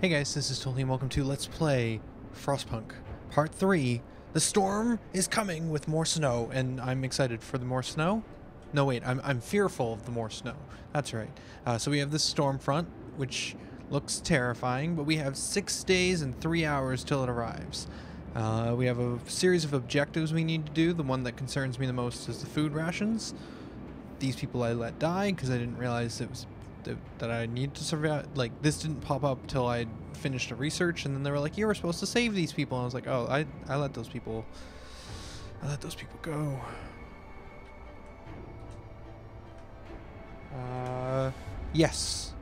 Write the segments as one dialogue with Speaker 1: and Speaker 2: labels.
Speaker 1: Hey guys, this is Tolly and welcome to Let's Play Frostpunk Part 3. The storm is coming with more snow, and I'm excited for the more snow. No wait, I'm fearful of the more snow. That's right. So we have this storm front, which looks terrifying, but we have 6 days and 3 hours till it arrives. We have a series of objectives we need to do. The one that concerns me the most is the food rations. These people I let die because I didn't realize it was that I need to survive. Like, this didn't pop up till I finished a research, and then they were like, you were supposed to save these people, and I was like, oh, I let those people go. Yes.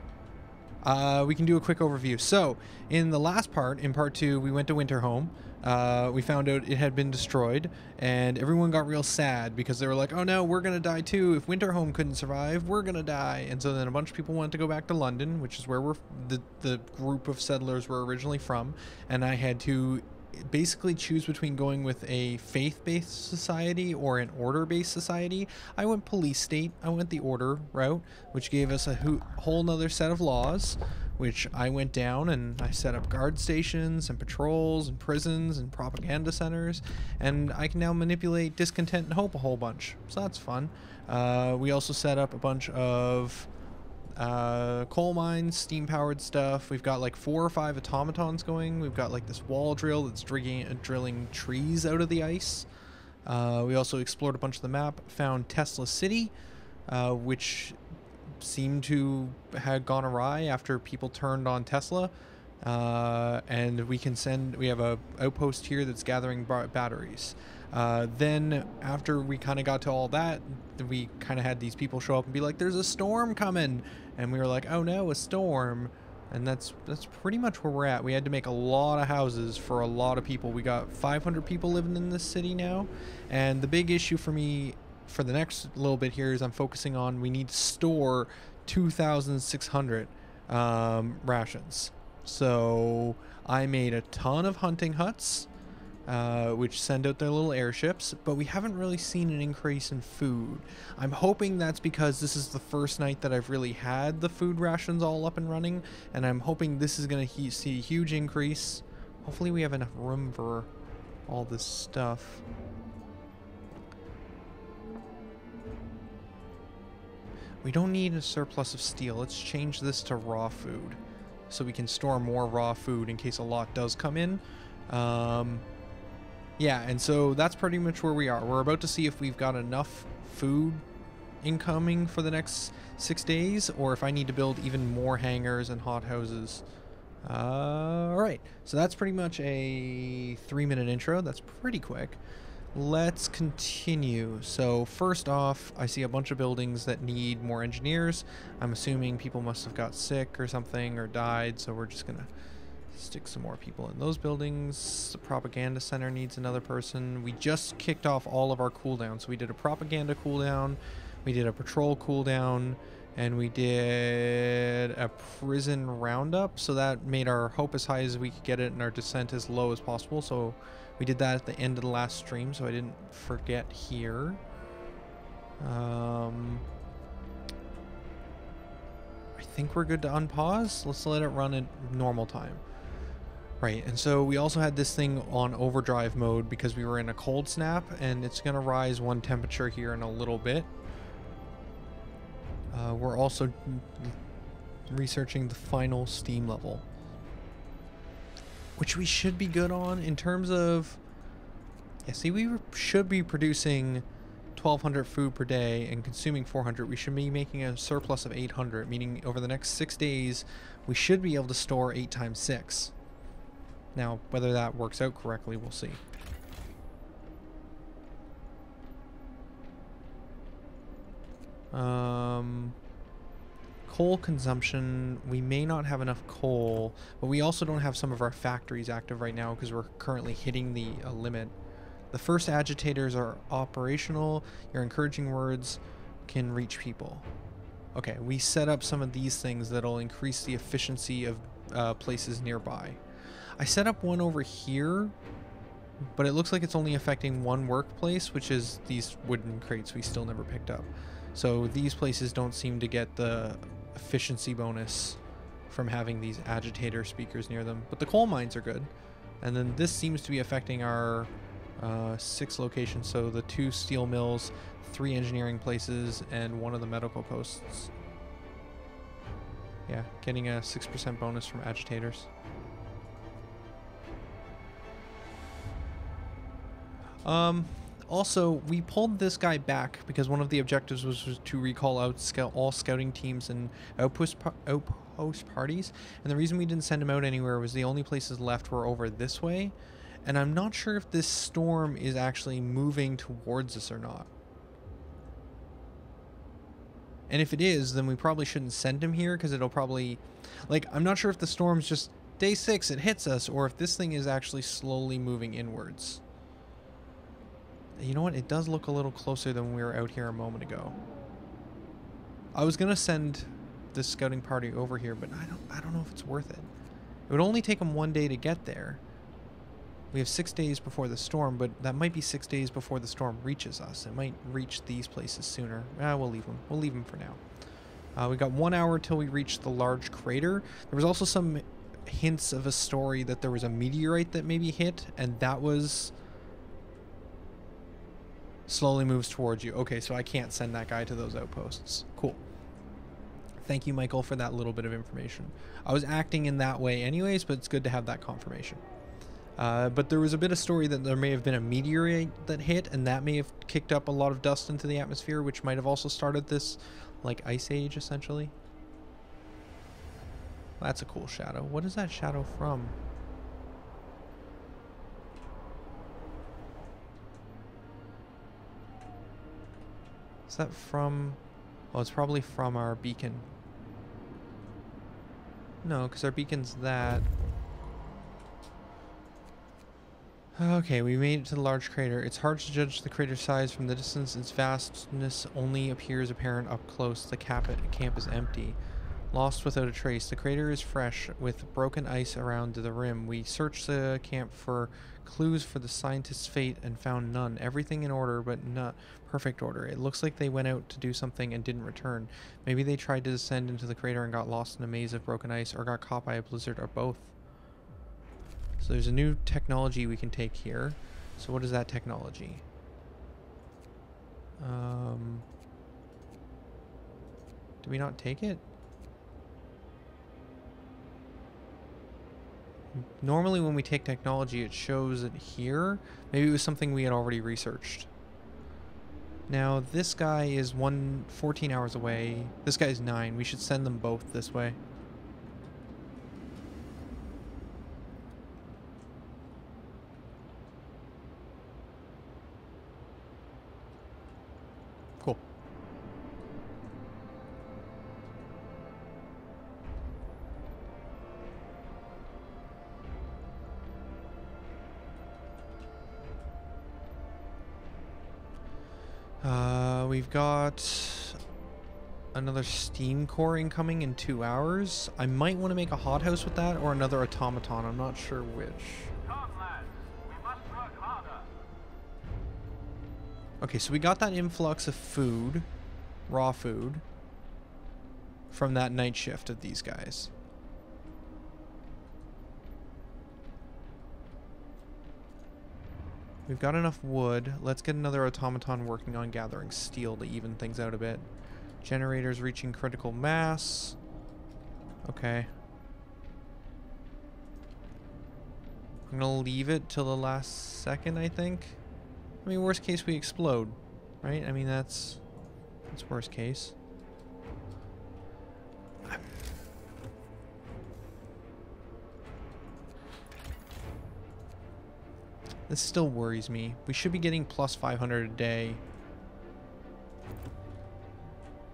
Speaker 1: We can do a quick overview. So in the last part, in part 2, we went to Winterhome. We found out it had been destroyed, and everyone got real sad because they were like, oh no, we're gonna die too. If Winterhome couldn't survive, we're gonna die. And so then a bunch of people wanted to go back to London, which is where the group of settlers were originally from, and I had to basically choose between going with a faith-based society or an order-based society. I went police state. I went the order route, which gave us a whole nother set of laws, which I went down and I set up guard stations and patrols and prisons and propaganda centers, and I can now manipulate discontent and hope a whole bunch, so that's fun. We also set up a bunch of coal mines, steam-powered stuff. We've got like 4 or 5 automatons going. We've got like this wall drill that's drilling trees out of the ice. We also explored a bunch of the map, found Tesla City, which seemed to have gone awry after people turned on Tesla. And we have a outpost here that's gathering batteries. Then after we kind of got to all that, we kind of had these people show up and be like, there's a storm coming, and we were like, oh no, a storm. And that's pretty much where we're at. We had to make a lot of houses for a lot of people. We got 500 people living in this city now, and the big issue for me for the next little bit here is I'm focusing on, we need to store 2,600 rations. So I made a ton of hunting huts, which send out their little airships, but we haven't really seen an increase in food. I'm hoping that's because this is the first night that I've really had the food rations all up and running, and I'm hoping this is going to see a huge increase. Hopefully we have enough room for all this stuff. We don't need a surplus of steel. Let's change this to raw food so we can store more raw food in case a lot does come in. Yeah, and so that's pretty much where we are. We're about to see if we've got enough food incoming for the next 6 days, or if I need to build even more hangars and hothouses. Alright, so that's pretty much a 3-minute intro. That's pretty quick. Let's continue. So first off, I see a bunch of buildings that need more engineers. I'm assuming people must have got sick or something or died, so we're just gonna stick some more people in those buildings. The propaganda center needs another person. We just kicked off all of our cooldowns. So we did a propaganda cooldown, we did a patrol cooldown, and we did a prison roundup. So that made our hope as high as we could get it and our descent as low as possible. So we did that at the end of the last stream, so I didn't forget here. I think we're good to unpause. Let's let it run at normal time. Right, and so we also had this thing on overdrive mode because we were in a cold snap, and it's going to rise 1 temperature here in a little bit. We're also researching the final steam level, which we should be good on in terms of... Yeah, see, we should be producing 1,200 food per day and consuming 400. We should be making a surplus of 800, meaning over the next 6 days, we should be able to store 8 times 6. Now, whether that works out correctly, we'll see. Coal consumption, we may not have enough coal, but we also don't have some of our factories active right now because we're currently hitting the limit. The first agitators are operational. Your encouraging words can reach people. Okay, we set up some of these things that'll increase the efficiency of places nearby. I set up one over here, but it looks like it's only affecting one workplace, which is these wooden crates we still never picked up. So these places don't seem to get the efficiency bonus from having these agitator speakers near them. But the coal mines are good. And then this seems to be affecting our 6 locations. So the 2 steel mills, 3 engineering places, and 1 of the medical posts. Yeah, getting a 6% bonus from agitators. Also, we pulled this guy back because one of the objectives was to recall out all scouting teams and outpost parties. And the reason we didn't send him out anywhere was the only places left were over this way. And I'm not sure if this storm is actually moving towards us or not. And if it is, then we probably shouldn't send him here because it'll probably... Like, I'm not sure if the storm's just day 6, it hits us, or if this thing is actually slowly moving inwards. You know what? It does look a little closer than we were out here a moment ago. I was going to send this scouting party over here, but I don't know if it's worth it. It would only take them 1 day to get there. We have 6 days before the storm, but that might be 6 days before the storm reaches us. It might reach these places sooner. We'll leave them. We'll leave them for now. We got 1 hour till we reach the large crater. There was also some hints of a story that there was a meteorite that maybe hit, and that was... slowly moves towards you. Okay, so I can't send that guy to those outposts. Cool. Thank you, Michael, for that little bit of information. I was acting in that way anyways, but it's good to have that confirmation. But there was a bit of story that there may have been a meteorite that hit, and that may have kicked up a lot of dust into the atmosphere, which might have also started this, like, ice age, essentially. That's a cool shadow. What is that shadow from? Is that from... Oh, it's probably from our beacon. No, because our beacon's that. Okay, we made it to the large crater. It's hard to judge the crater size from the distance. Its vastness only appears apparent up close. The camp is empty. Lost without a trace. The crater is fresh, with broken ice around the rim. We searched the camp for clues for the scientist's fate and found none. Everything in order, but not perfect order. It looks like they went out to do something and didn't return. Maybe they tried to descend into the crater and got lost in a maze of broken ice, or got caught by a blizzard, or both. So there's a new technology we can take here. So what is that technology? Did we not take it? Normally when we take technology, it shows it here. Maybe it was something we had already researched. Now, this guy is 14 hours away. This guy's 9. We should send them both this way. Cool. We've got another steam core incoming in 2 hours. I might want to make a hothouse with that or another automaton. I'm not sure which.
Speaker 2: Come, lads. We must work harder.
Speaker 1: Okay, so we got that influx of food, raw food, from that night shift of these guys. We've got enough wood. Let's get another automaton working on gathering steel to even things out a bit. Generators reaching critical mass. Okay. I'm gonna leave it till the last second, I think. I mean, worst case, we explode, right? I mean, that's worst case. This still worries me. We should be getting plus 500 a day.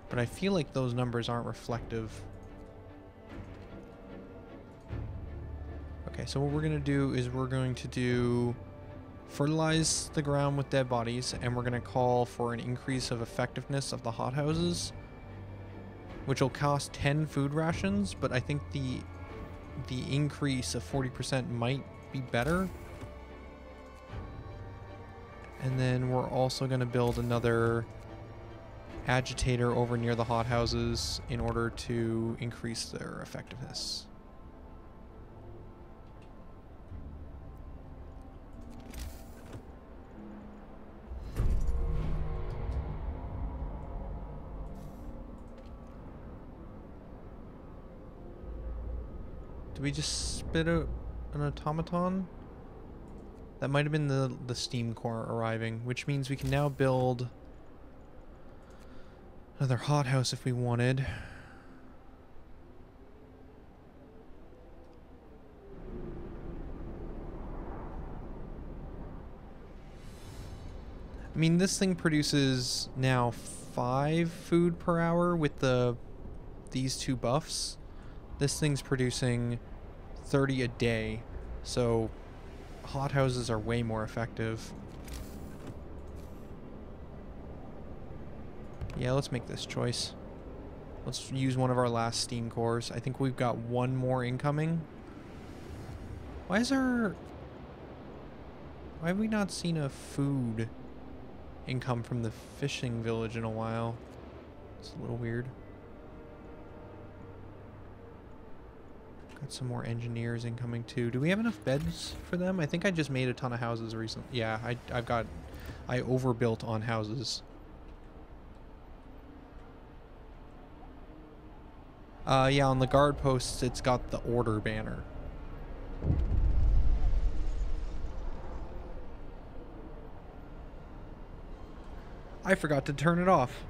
Speaker 1: But I feel like those numbers aren't reflective. Okay, so what we're going to do is we're going to do fertilize the ground with dead bodies, and we're going to call for an increase of effectiveness of the hothouses, which will cost 10 food rations, but I think the increase of 40% might be better. And then we're also going to build another agitator over near the hothouses in order to increase their effectiveness. Did we just spit out an automaton? That might have been the steam core arriving, which means we can now build another hothouse if we wanted. I mean, this thing produces now 5 food per hour with these 2 buffs. This thing's producing 30 a day, so hothouses are way more effective. Yeah, let's make this choice. Let's use one of our last steam cores. I think we've got 1 more incoming. Why have we not seen a food income from the fishing village in a while? It's a little weird. Got some more engineers incoming too. Do we have enough beds for them? I think I just made a ton of houses recently. Yeah, I overbuilt on houses. Yeah, on the guard posts, it's got the order banner. I forgot to turn it off.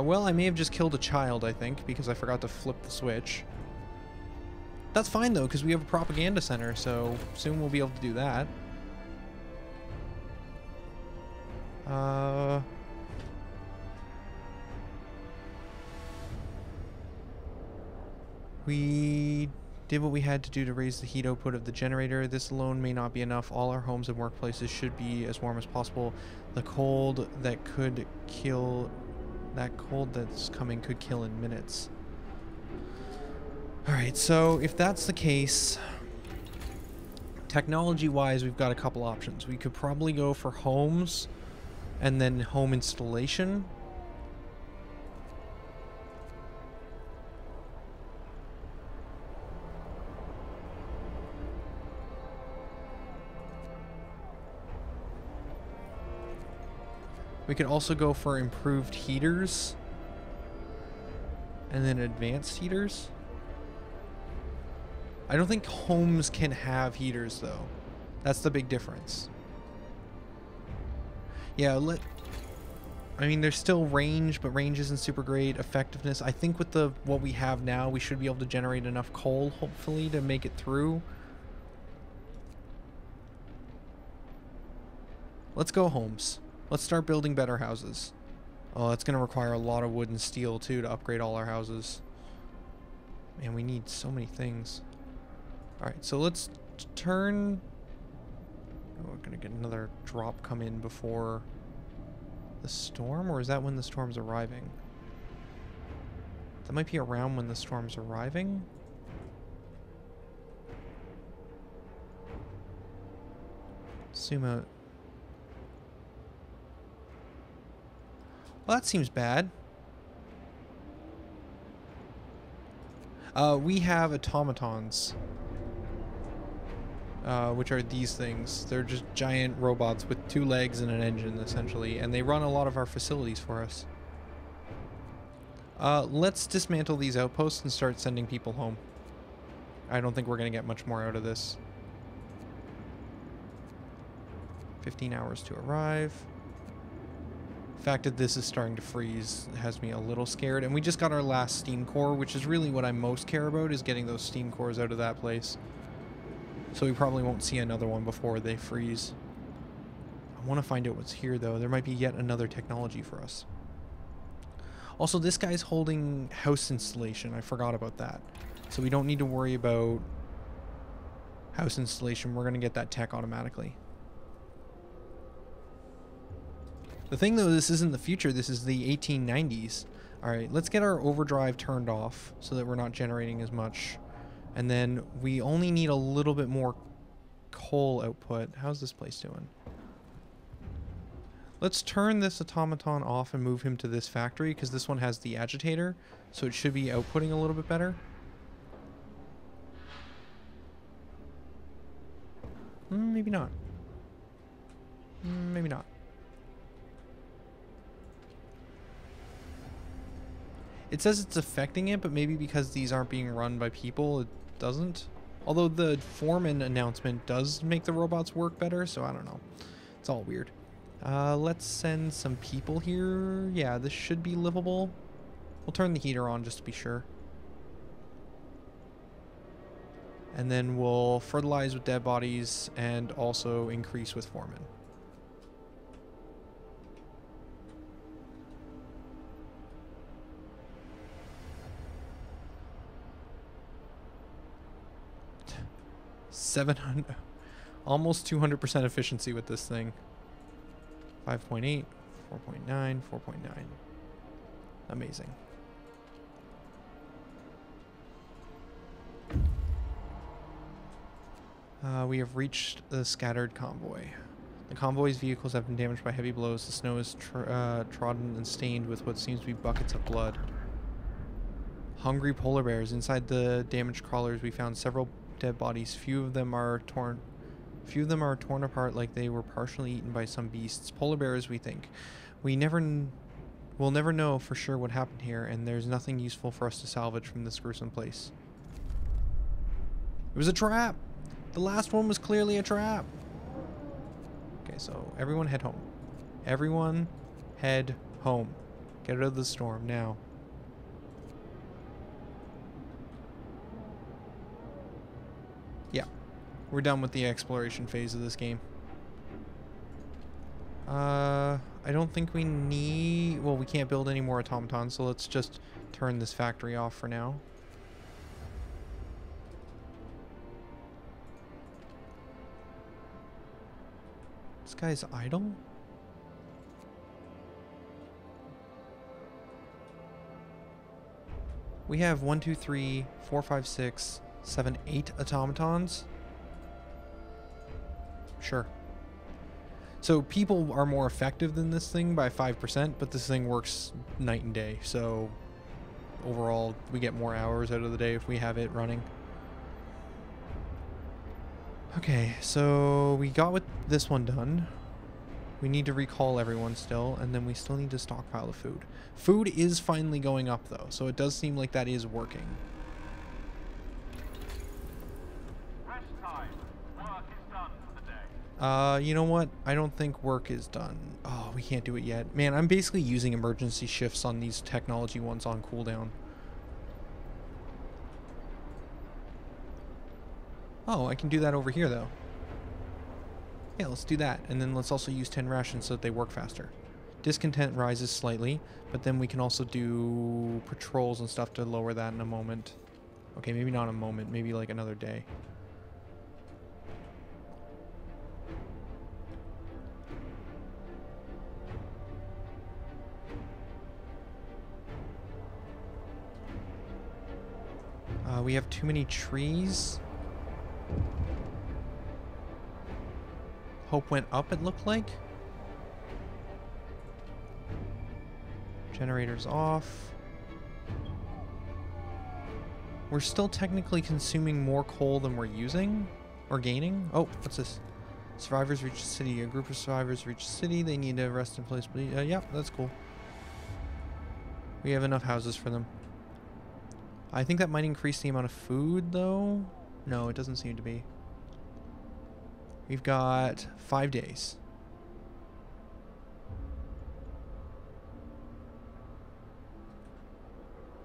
Speaker 1: Well, I may have just killed a child, I think, because I forgot to flip the switch. That's fine, though, because we have a propaganda center, so soon we'll be able to do that. We did what we had to do to raise the heat output of the generator. This alone may not be enough. All our homes and workplaces should be as warm as possible. The cold that could kill... That cold that's coming could kill in minutes. Alright, so if that's the case, technology-wise, we've got a couple options. We could probably go for homes and then home installation. We could also go for improved heaters and then advanced heaters. I don't think homes can have heaters, though. That's the big difference. Yeah, I mean, there's still range, but range isn't super great. Effectiveness, I think with what we have now, we should be able to generate enough coal, hopefully, to make it through. Let's go homes. Let's start building better houses. Oh, that's going to require a lot of wood and steel, too, to upgrade all our houses. Man, we need so many things. Alright, so let's turn... Oh, we're going to get another drop come in before the storm, or is that when the storm's arriving? That might be around when the storm's arriving. Zoom out. Well, that seems bad. We have automatons. Which are these things. They're just giant robots with 2 legs and an engine, essentially. And they run a lot of our facilities for us. Let's dismantle these outposts and start sending people home. I don't think we're going to get much more out of this. 15 hours to arrive. The fact that this is starting to freeze has me a little scared. And we just got our last steam core, which is really what I most care about, is getting those steam cores out of that place. So we probably won't see another one before they freeze. I want to find out what's here, though. There might be yet another technology for us. Also, this guy's holding house installation. I forgot about that. So we don't need to worry about house installation. We're going to get that tech automatically. The thing though, this isn't the future, this is the 1890s. Alright, let's get our overdrive turned off so that we're not generating as much. And then we only need a little bit more coal output. How's this place doing? Let's turn this automaton off and move him to this factory because this one has the agitator, so it should be outputting a little bit better. Maybe not. Maybe not. It says it's affecting it, but maybe because these aren't being run by people, it doesn't. Although the foreman announcement does make the robots work better, so I don't know. It's all weird. Let's send some people here. Yeah, this should be livable. We'll turn the heater on just to be sure. And then we'll fertilize with dead bodies and also increase with foremen. Almost 200% efficiency with this thing. 5.8, 4.9, 4.9. Amazing. We have reached the scattered convoy. The convoy's vehicles have been damaged by heavy blows. The snow is trodden and stained with what seems to be buckets of blood. Hungry polar bears. Inside the damaged crawlers, we found several dead bodies. Few of them are torn apart like they were partially eaten by some beasts. Polar bears, we think. We'll never know for sure what happened here, and there's nothing useful for us to salvage from this gruesome place. It was a trap! The last one was clearly a trap! Okay, so everyone head home. Everyone head home. Get out of the storm now. Yeah. We're done with the exploration phase of this game. I don't think we need... Well, we can't build any more automatons, so let's just turn this factory off for now. This guy's idle? We have 1, 2, 3, 4, 5, 6, 7, 8 automatons. Sure. So people are more effective than this thing by 5%, but this thing works night and day. So overall, we get more hours out of the day if we have it running. Okay, so we got with this one done. We need to recall everyone still, and then we still need to stockpile the food. Food is finally going up though, so it does seem like that is working.
Speaker 2: Rest time. Work is done for the day.
Speaker 1: You know what? I don't think work is done. Oh, we can't do it yet. Man, I'm basically using emergency shifts on these technology ones on cooldown. Oh, I can do that over here though. Yeah, let's do that. And then let's also use 10 rations so that they work faster. Discontent rises slightly, but then we can also do patrols and stuff to lower that in a moment. Okay, maybe not a moment, maybe like another day. We have too many trees. Hope went up, it looked like. Generators off. We're still technically consuming more coal than we're using or gaining. Oh, what's this? Survivors reach the city. A group of survivors reach the city. They need to rest in place. Yep, that's cool. We have enough houses for them. I think that might increase the amount of food, though. No, it doesn't seem to be. We've got 5 days.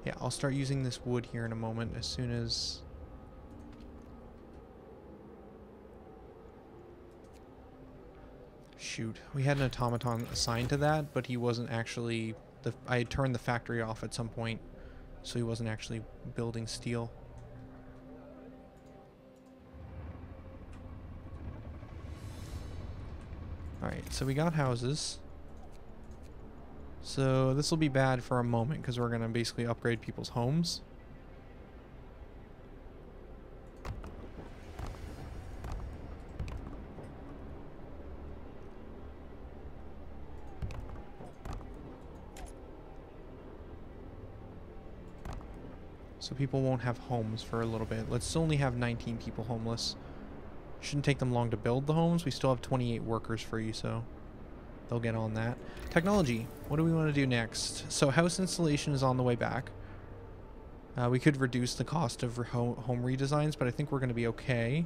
Speaker 1: Yeah, I'll start using this wood here in a moment as soon as... Shoot, we had an automaton assigned to that, but he wasn't actually... I had turned the factory off at some point, so he wasn't actually building steel. Alright, so we got houses. So this will be bad for a moment because we're going to basically upgrade people's homes. So people won't have homes for a little bit. Let's only have 19 people homeless. Shouldn't take them long to build the homes. We still have 28 workers free, so they'll get on that. Technology. What do we want to do next? So house installation is on the way back. We could reduce the cost of home redesigns, but I think we're going to be okay.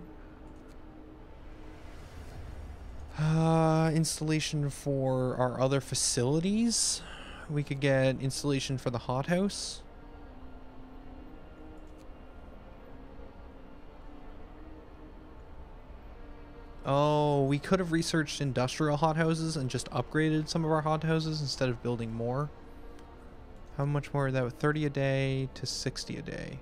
Speaker 1: Installation for our other facilities. We could get installation for the hothouse. Oh, we could have researched industrial hothouses and just upgraded some of our hothouses instead of building more. How much more is that? 30 a day to 60 a day.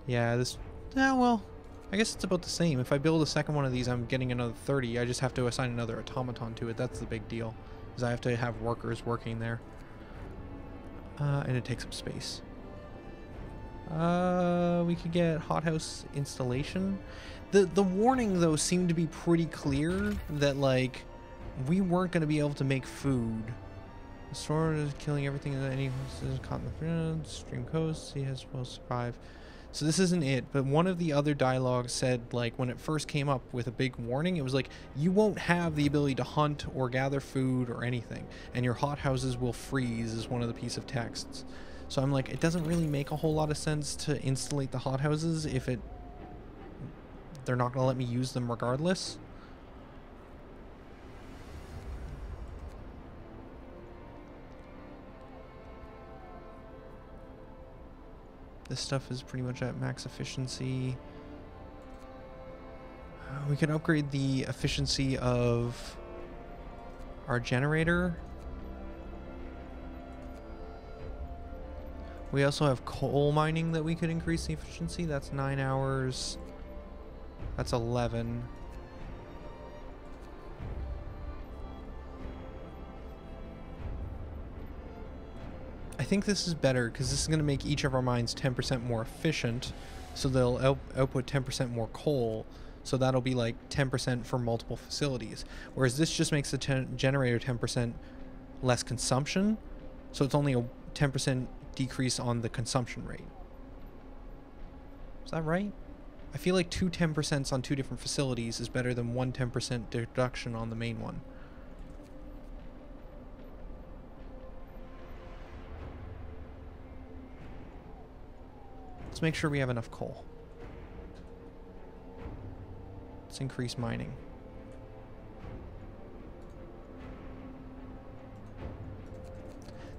Speaker 1: Yeah, this... Yeah, well, I guess it's about the same. If I build a second one of these, I'm getting another 30. I just have to assign another automaton to it. That's the big deal. Is I have to have workers working there. And it takes up space. We could get hothouse installation. The warning though seemed to be pretty clear that like we weren't going to be able to make food. The storm is killing everything that any is caught in the stream coast. He has will survive. So this isn't it, but one of the other dialogues said like when it first came up with a big warning, it was like you won't have the ability to hunt or gather food or anything, and your hothouses will freeze is one of the piece of texts. So I'm like, it doesn't really make a whole lot of sense to installate the hothouses if they're not going to let me use them regardless. This stuff is pretty much at max efficiency. We can upgrade the efficiency of our generator. We also have coal mining that we could increase the efficiency. That's 9 hours. That's 11. I think this is better because this is going to make each of our mines 10% more efficient. So they'll output 10% more coal. So that'll be like 10% for multiple facilities. Whereas this just makes the generator 10% less consumption. So it's only a 10% decrease on the consumption rate. Is that right? I feel like 10% on two different facilities is better than 10% deduction on the main one. Let's make sure we have enough coal. Let's increase mining.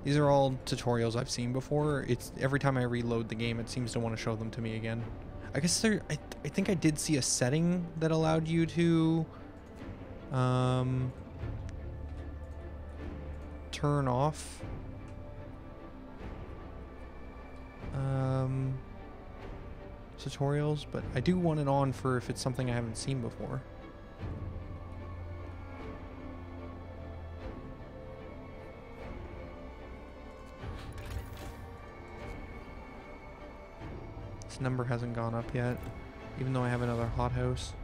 Speaker 1: These are all tutorials I've seen before. It's every time I reload the game, it seems to want to show them to me again. I guess I think I did see a setting that allowed you to turn off tutorials, but I do want it on for if it's something I haven't seen before. This number hasn't gone up yet, even though I have another hothouse.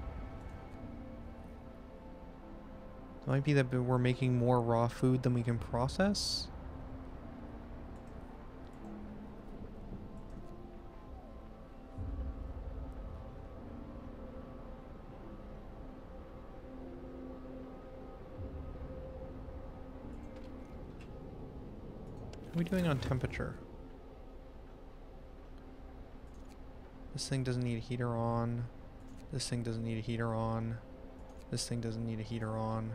Speaker 1: It might be that we're making more raw food than we can process. How are we doing on temperature? This thing doesn't need a heater on. This thing doesn't need a heater on. This thing doesn't need a heater on.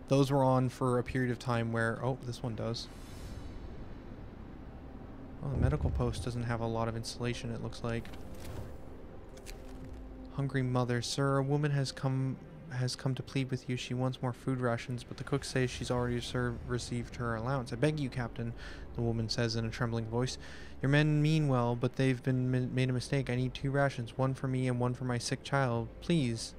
Speaker 1: Those were on for a period of time where... Oh, this one does. Oh, the medical post doesn't have a lot of insulation, it looks like. Hungry mother. Sir, a woman has come to plead with you. She wants more food rations, but the cook says she's already received her allowance. I beg you, Captain, the woman says in a trembling voice. Your men mean well, but they've made a mistake. I need 2 rations, one for me and one for my sick child. Please.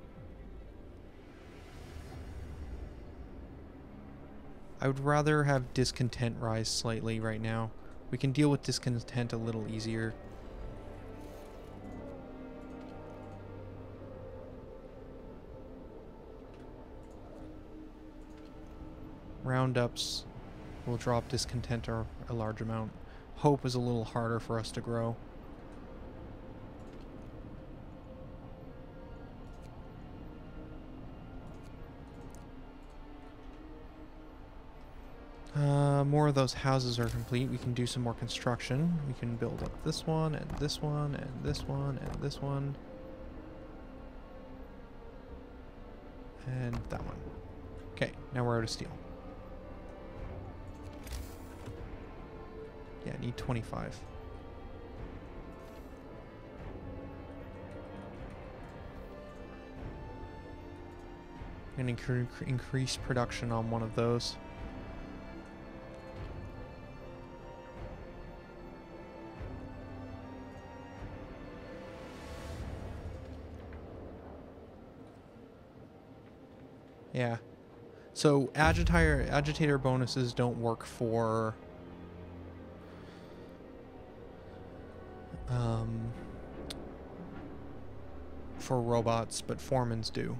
Speaker 1: I would rather have discontent rise slightly right now. We can deal with discontent a little easier. Roundups will drop discontent or a large amount. Hope is a little harder for us to grow. More of those houses are complete. We can do some more construction. We can build up this one, and this one, and this one, and this one. And that one. Okay, now we're out of steel. Yeah, I need 25. I'm gonna increase production on one of those. Yeah. So agitator bonuses don't work for robots, but foremans do.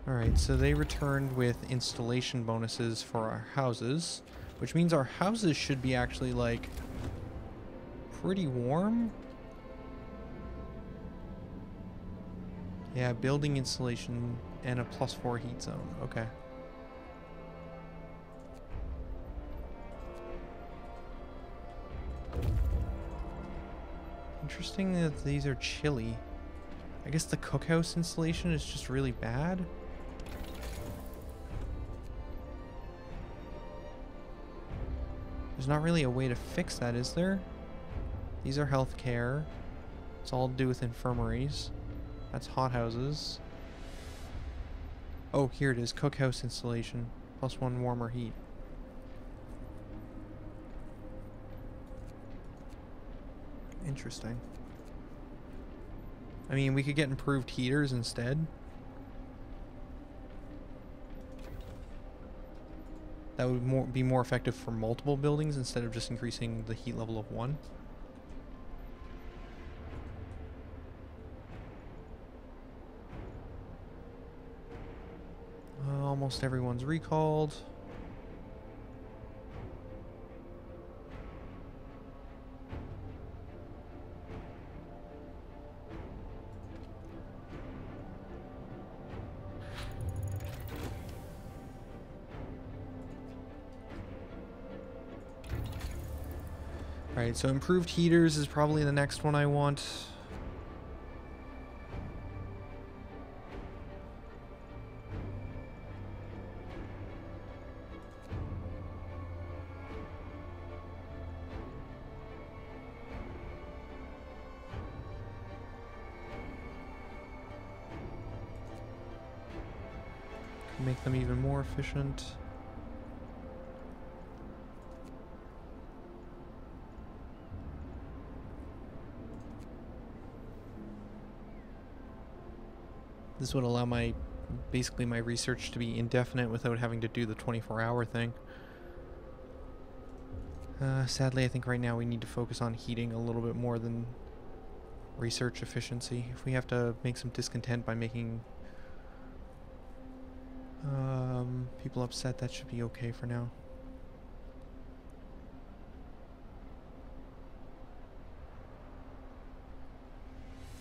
Speaker 1: Alright, so they returned with installation bonuses for our houses, which means our houses should be actually like pretty warm. Yeah, building installation and a +4 heat zone. Okay. Interesting that these are chilly. I guess the cookhouse installation is just really bad. There's not really a way to fix that, is there? These are healthcare. It's all to do with infirmaries. That's hothouses. Oh, here it is. Cookhouse installation. +1 warmer heat. Interesting. I mean, we could get improved heaters instead. That would be more effective for multiple buildings instead of just increasing the heat level of one. Almost everyone's recalled. Alright, so improved heaters is probably the next one I want. Make them even more efficient. This would allow basically my research to be indefinite without having to do the 24-hour thing. Sadly, I think right now we need to focus on heating a little bit more than research efficiency. If we have to make some discontent by making people upset, that should be okay for now.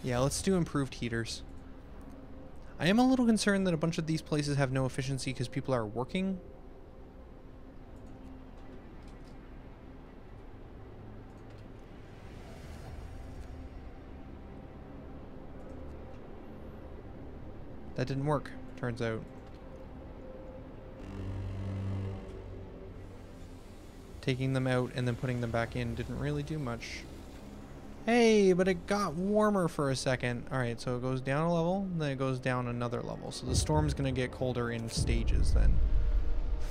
Speaker 1: Yeah, let's do improved heaters. I am a little concerned that a bunch of these places have no efficiency because people are working. That didn't work, turns out. Taking them out and then putting them back in didn't really do much. Hey, but it got warmer for a second. Alright, so it goes down a level, then it goes down another level. So the storm's gonna get colder in stages then.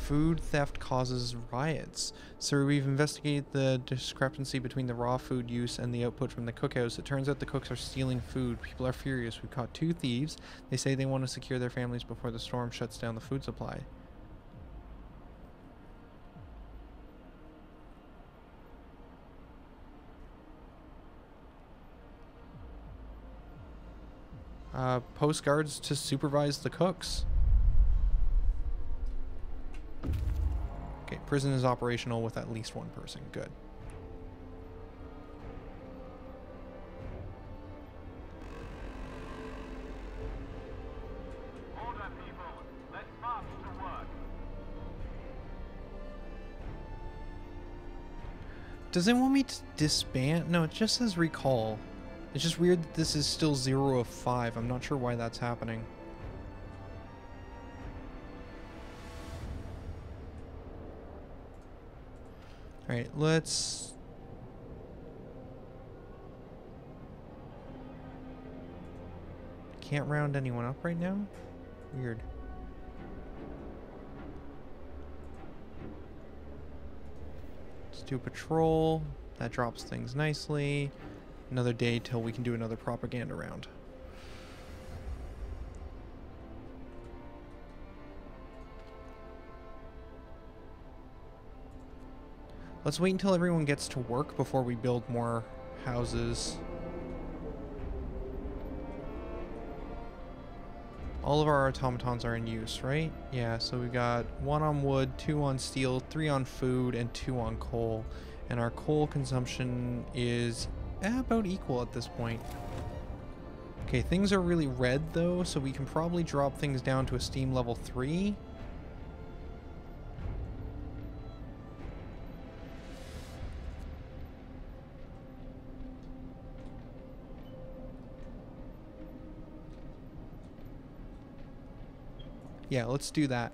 Speaker 1: Food theft causes riots. So we've investigated the discrepancy between the raw food use and the output from the cookhouse. It turns out the cooks are stealing food. People are furious. We've caught 2 thieves. They say they want to secure their families before the storm shuts down the food supply. Postguards to supervise the cooks. Okay, prison is operational with at least one person. Good.
Speaker 2: Order, people. Let's march to work.
Speaker 1: Does it want me to disband? No, it just says recall. It's just weird that this is still 0 of 5. I'm not sure why that's happening. Alright, let's... Can't round anyone up right now? Weird. Let's do patrol. That drops things nicely. Another day till we can do another propaganda round. Let's wait until everyone gets to work before we build more houses. All of our automatons are in use, right? Yeah, so we got 1 on wood, 2 on steel, 3 on food, and 2 on coal. And our coal consumption is about equal at this point. Okay, things are really red though, so we can probably drop things down to a steam level 3. Yeah, let's do that.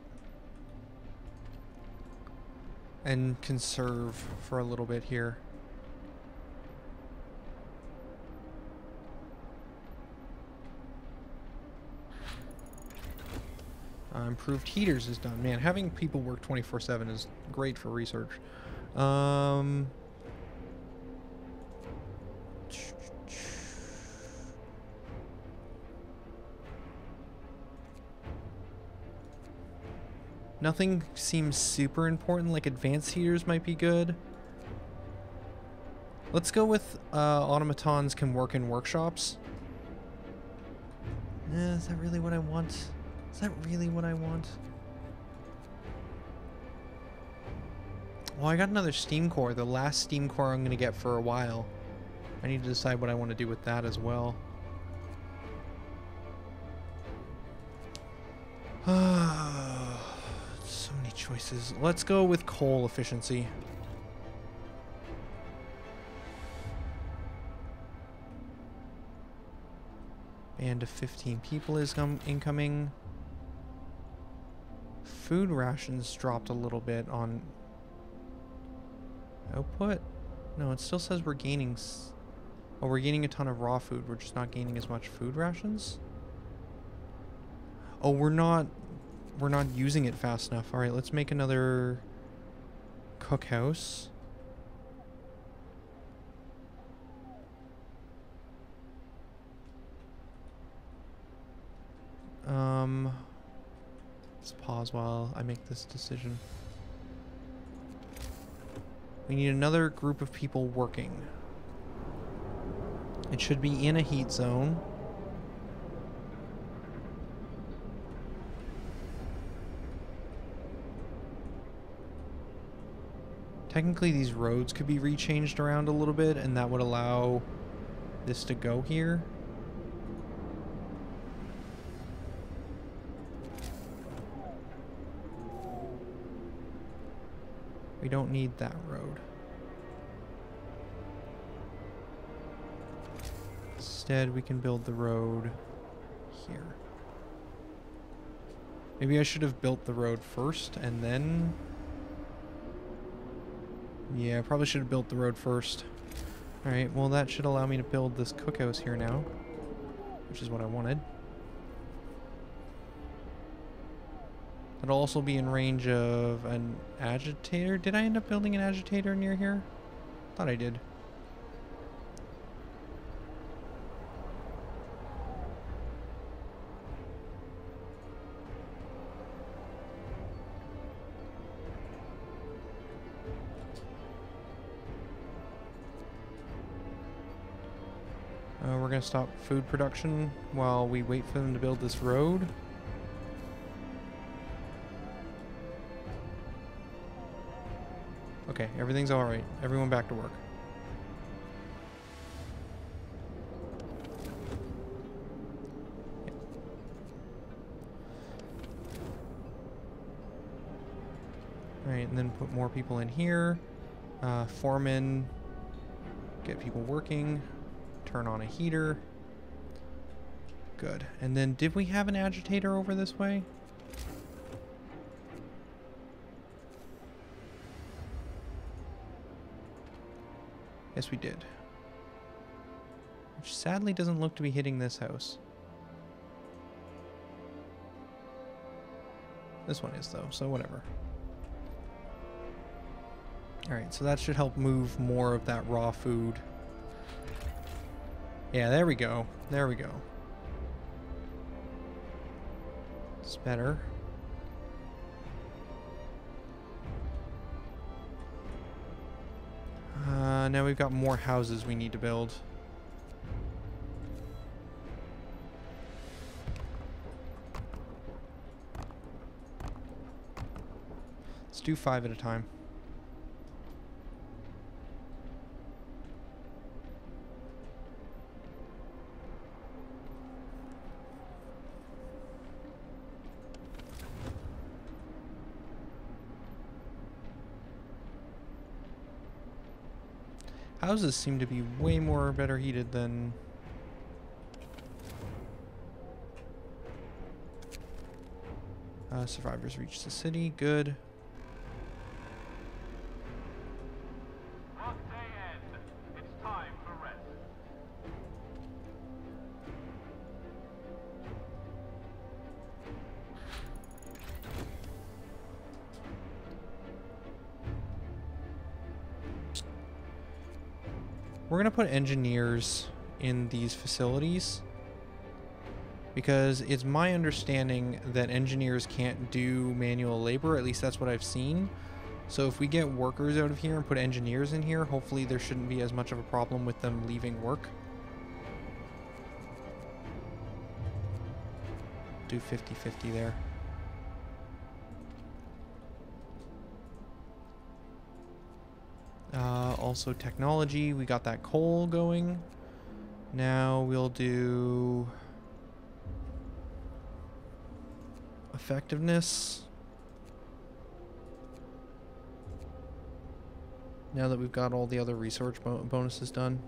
Speaker 1: And conserve for a little bit here. Improved heaters is done. Man, having people work 24/7 is great for research. Nothing seems super important, like advanced heaters might be good. Let's go with automatons can work in workshops. Is that really what I want? Is that really what I want? Well, I got another steam core, the last steam core I'm going to get for a while. I need to decide what I want to do with that as well. So many choices. Let's go with coal efficiency. Band of 15 people is incoming. Food rations dropped a little bit on output. No, it still says we're gaining... Oh, we're gaining a ton of raw food. We're just not gaining as much food rations. Oh, we're not using it fast enough. All right, let's make another cookhouse. Let's pause while I make this decision. We need another group of people working. It should be in a heat zone. Technically, these roads could be rechanged around a little bit, and that would allow this to go here. We don't need that road. Instead, we can build the road here. Maybe I should have built the road first and then... Yeah, I probably should have built the road first. Alright, well that should allow me to build this cookhouse here now, which is what I wanted. It'll also be in range of an agitator. Did I end up building an agitator near here? Thought I did. We're gonna stop food production while we wait for them to build this road. Okay, everything's alright. Everyone back to work. Alright, and then put more people in here. Foreman. Get people working. Turn on a heater. Good. And then did we have an agitator over this way? Yes, we did. Which sadly doesn't look to be hitting this house. This one is though, so whatever. Alright, so that should help move more of that raw food. Yeah, there we go. There we go. It's better. Now we've got more houses we need to build. Let's do 5 at a time. Houses seem to be way more better heated than... survivors reach the city. Good.
Speaker 2: Workday end. It's time for rest.
Speaker 1: We're going to put engineers in these facilities because it's my understanding that engineers can't do manual labor. At least that's what I've seen. So if we get workers out of here and put engineers in here, hopefully there shouldn't be as much of a problem with them leaving work. Do 50-50 there. Also technology, we got that coal going. Now we'll do effectiveness. Now that we've got all the other research bonuses done.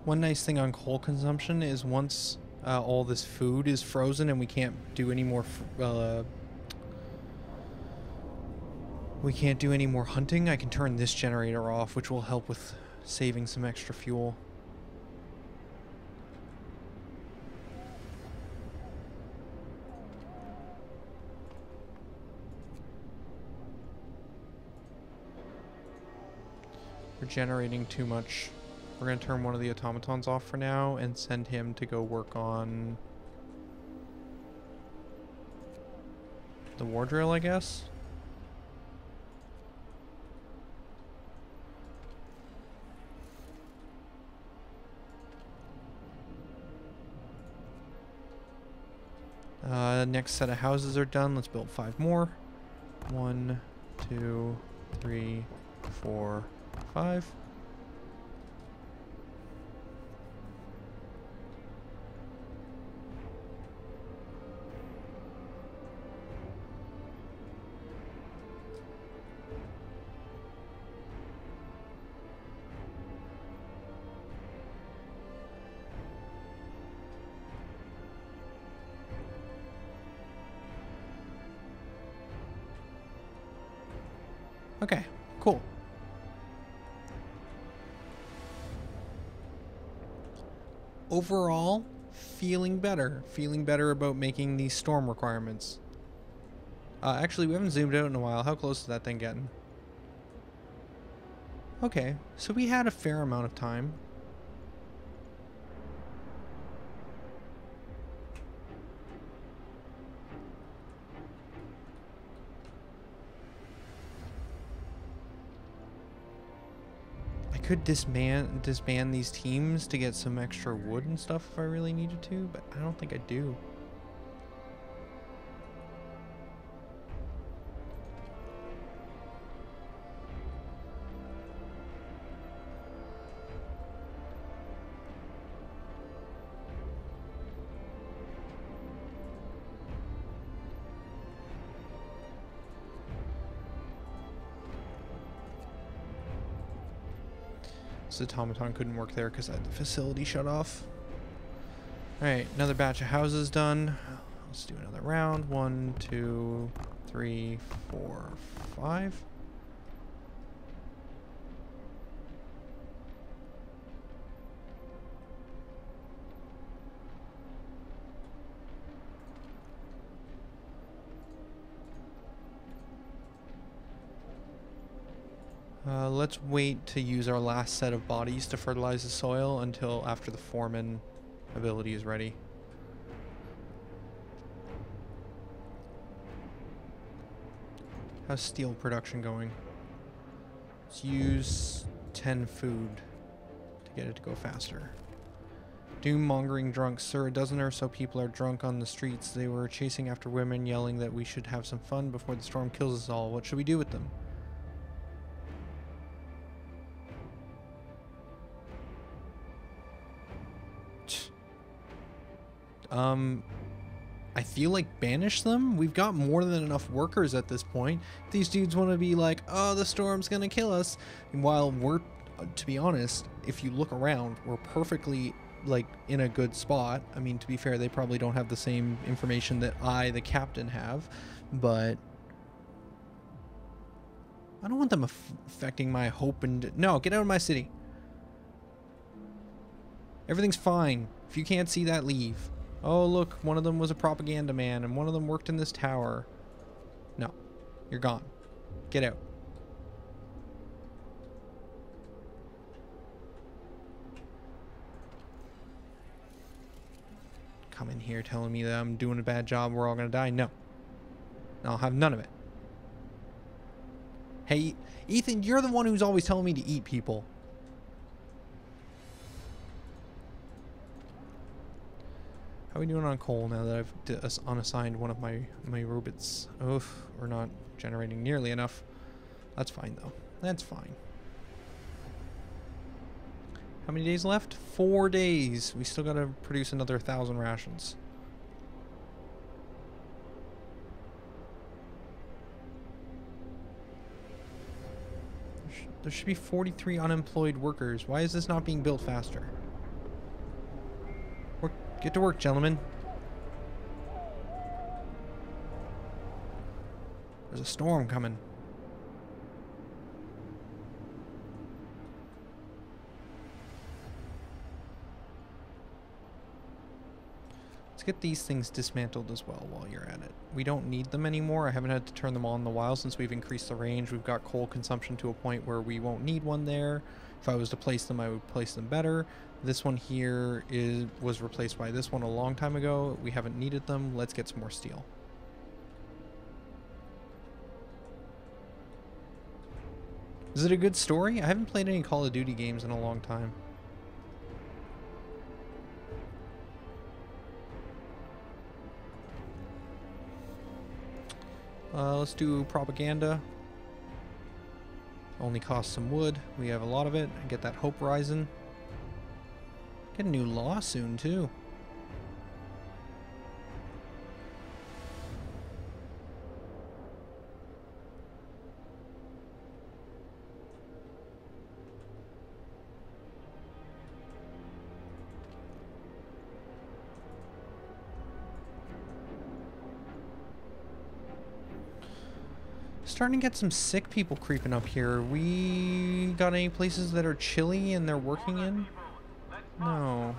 Speaker 1: One nice thing on coal consumption is once all this food is frozen and we can't do any more hunting, I can turn this generator off, which will help with saving some extra fuel. We're generating too much. We're going to turn one of the automatons off for now and send him to go work on the war drill, I guess. Next set of houses are done. Let's build 5 more. 1, 2, 3, 4, 5. Okay, cool. Overall, feeling better about making these storm requirements. Actually, we haven't zoomed out in a while. How close is that thing getting? Okay, so we had a fair amount of time. I could disband these teams to get some extra wood and stuff if I really needed to, but I don't think I do. This automaton couldn't work there because the facility shut off. Alright, another batch of houses done. Let's do another round. 1, 2, 3, 4, 5. Let's wait to use our last set of bodies to fertilize the soil until after the foreman ability is ready. How's steel production going? Let's use 10 food to get it to go faster. Doom-mongering drunks. Sir, a dozen or so people are drunk on the streets. They were chasing after women, yelling that we should have some fun before the storm kills us all. What should we do with them? I feel like banish them? We've got more than enough workers at this point. These dudes want to be like, oh, the storm's gonna kill us. And while we're, to be honest, if you look around, we're perfectly, like, in a good spot. I mean, to be fair, they probably don't have the same information that I, the captain, have, but I don't want them affecting my hope and... No, get out of my city. Everything's fine. If you can't see that, leave. Oh, look, one of them was a propaganda man, and one of them worked in this tower. No, you're gone. Get out. Come in here telling me that I'm doing a bad job, we're all gonna die. No. I'll have none of it. Hey, Ethan, you're the one who's always telling me to eat people. How are we doing on coal now that I've unassigned one of my robots? Oof, we're not generating nearly enough. That's fine, though. That's fine. How many days left? 4 days. We still gotta produce another 1,000 rations. There should be 43 unemployed workers. Why is this not being built faster? Get to work, gentlemen. There's a storm coming. Let's get these things dismantled as well while you're at it. We don't need them anymore. I haven't had to turn them on in a while since we've increased the range. We've got coal consumption to a point where we won't need one there. If I was to place them, I would place them better. This one here was replaced by this one a long time ago. We haven't needed them. Let's get some more steel. Is it a good story? I haven't played any Call of Duty games in a long time. Let's do propaganda. Only costs some wood. We have a lot of it. Get that hope rising. Get a new law soon, too. Starting to get some sick people creeping up here. We got any places that are chilly and they're working in? No.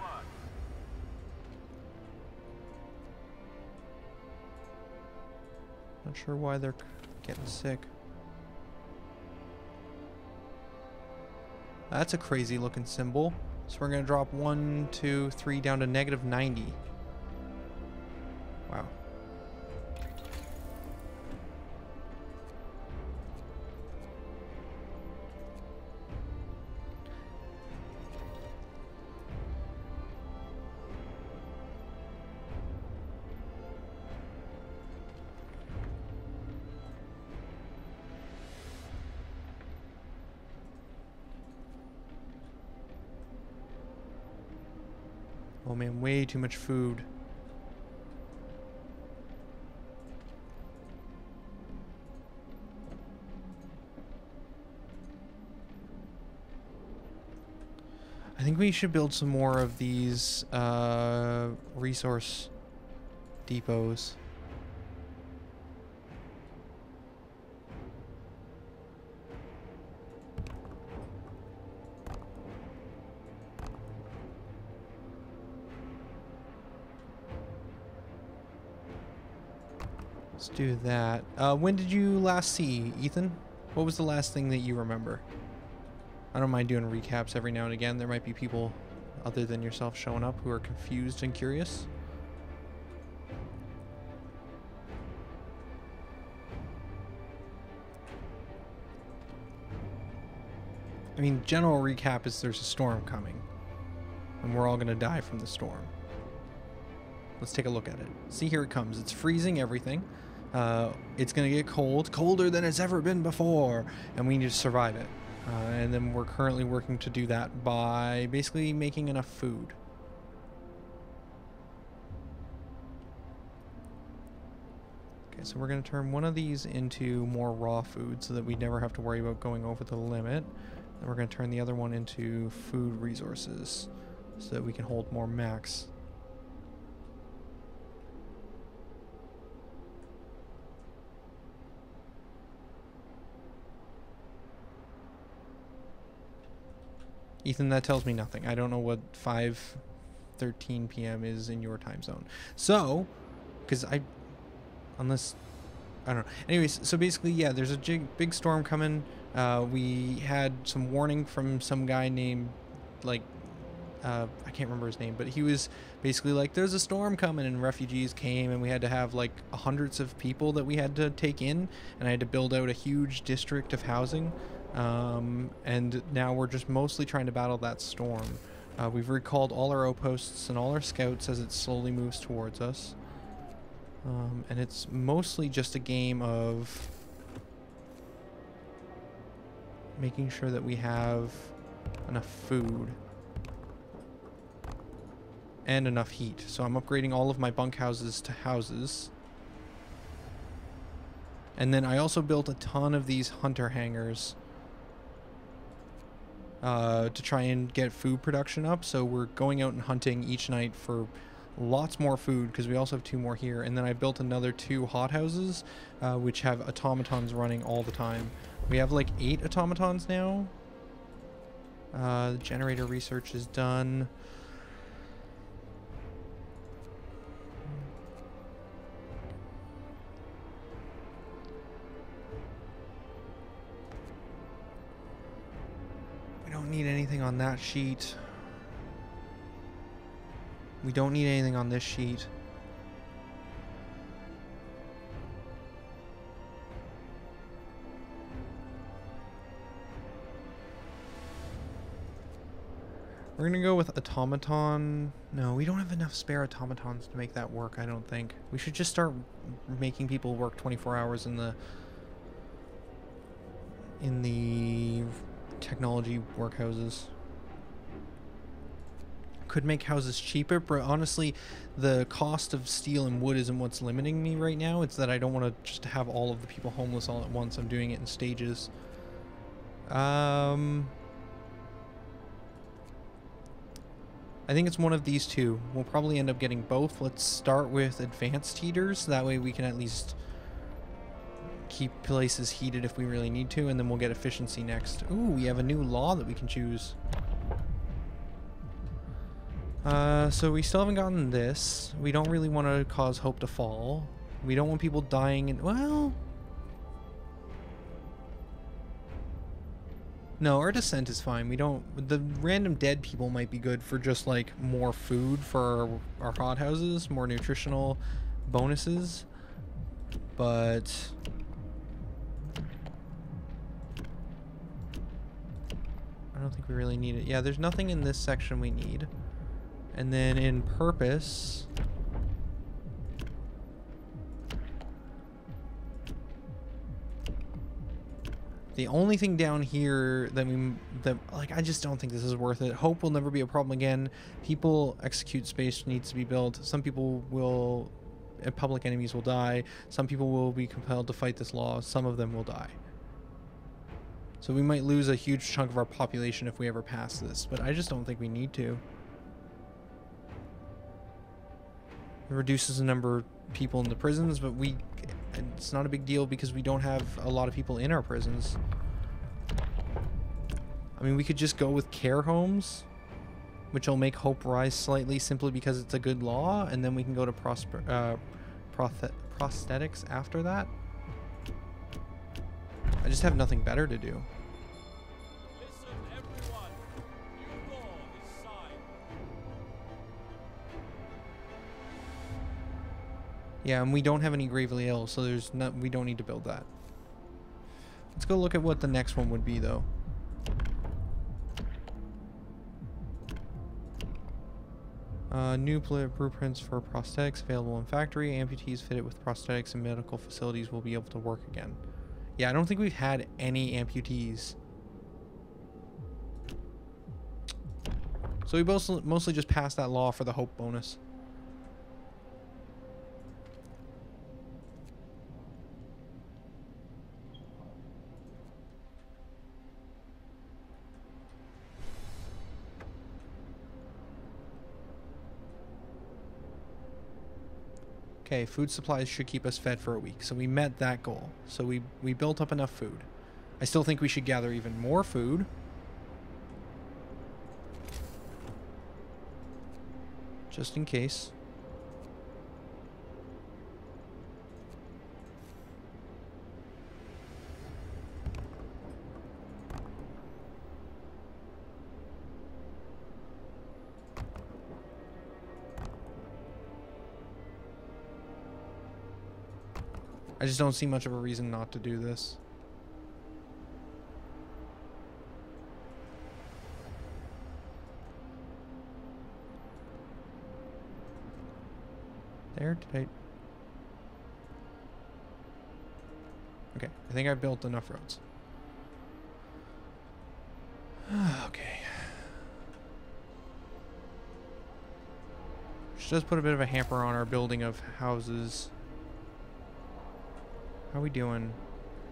Speaker 1: Not sure why they're getting sick. That's a crazy looking symbol. So we're going to drop 1, 2, 3 down to -90. Wow. Oh man, way too much food. I think we should build some more of these resource depots. Let's do that. When did you last see Ethan? What was the last thing that you remember? I don't mind doing recaps every now and again. There might be people other than yourself showing up who are confused and curious. I mean, general recap is there's a storm coming, and we're all gonna die from the storm. Let's take a look at it. See, here it comes. It's freezing everything. It's gonna get cold, colder than it's ever been before, and we need to survive it. And then we're currently working to do that by basically making enough food. Okay, so we're going to turn one of these into more raw food so that we never have to worry about going over the limit. And we're going to turn the other one into food resources so that we can hold more max. Ethan, that tells me nothing. I don't know what 5:13 p.m. is in your time zone. So, because I don't know. Anyways, so basically, yeah, there's a big storm coming. We had some warning from some guy named, like, I can't remember his name, but he was basically like, there's a storm coming, and refugees came, and we had to have like hundreds of people that we had to take in, and I had to build out a huge district of housing. And now we're just mostly trying to battle that storm. We've recalled all our outposts and all our scouts as it slowly moves towards us. And it's mostly just a game of making sure that we have enough food and enough heat. So I'm upgrading all of my bunkhouses to houses. And then I also built a ton of these hunter hangars to try and get food production up. So we're going out and hunting each night for lots more food, because we also have 2 more here. And then I built another 2 hothouses, which have automatons running all the time. We have like 8 automatons now. The generator research is done. Don't need anything on that sheet. We don't need anything on this sheet. We're gonna go with automaton. No, we don't have enough spare automatons to make that work, I don't think. We should just start making people work 24 hours in the technology workhouses. Could make houses cheaper, but honestly the cost of steel and wood isn't what's limiting me right now. It's that I don't want to just have all of the people homeless all at once. I'm doing it in stages. I think it's one of these 2. We'll probably end up getting both. Let's start with advanced heaters. That way we can at least keep places heated if we really need to, and then we'll get efficiency next. Ooh, we have a new law that we can choose. So we still haven't gotten this. We don't really want to cause hope to fall. We don't want people dying and, well... No, our descent is fine. We don't... The random dead people might be good for just, like, more food for our hothouses, more nutritional bonuses. But... I don't think we really need it. Yeah, there's nothing in this section we need. And then in purpose... The only thing down here that like, I just don't think this is worth it. Hope will never be a problem again. People execute space needs to be built. Some people will, public enemies will die. Some people will be compelled to fight this law. Some of them will die. So we might lose a huge chunk of our population if we ever pass this, but I just don't think we need to. It reduces the number of people in the prisons, but it's not a big deal because we don't have a lot of people in our prisons. I mean, we could just go with care homes, which will make hope rise slightly simply because it's a good law, and then we can go to prosthetics after that. I just have nothing better to do.
Speaker 2: Listen, everyone. New law is signed.
Speaker 1: Yeah, and we don't have any gravely ill, so we don't need to build that. Let's go look at what the next one would be, though. New blueprints for prosthetics available in factory. Amputees fitted with prosthetics and medical facilities will be able to work again. Yeah, I don't think we've had any amputees. So we mostly just passed that law for the hope bonus. Okay, food supplies should keep us fed for a week. So we met that goal. So we built up enough food. I still think we should gather even more food. Just in case. I just don't see much of a reason not to do this. There, did I... Okay, I think I built enough roads. Okay. Which does put a bit of a hamper on our building of houses. How are we doing?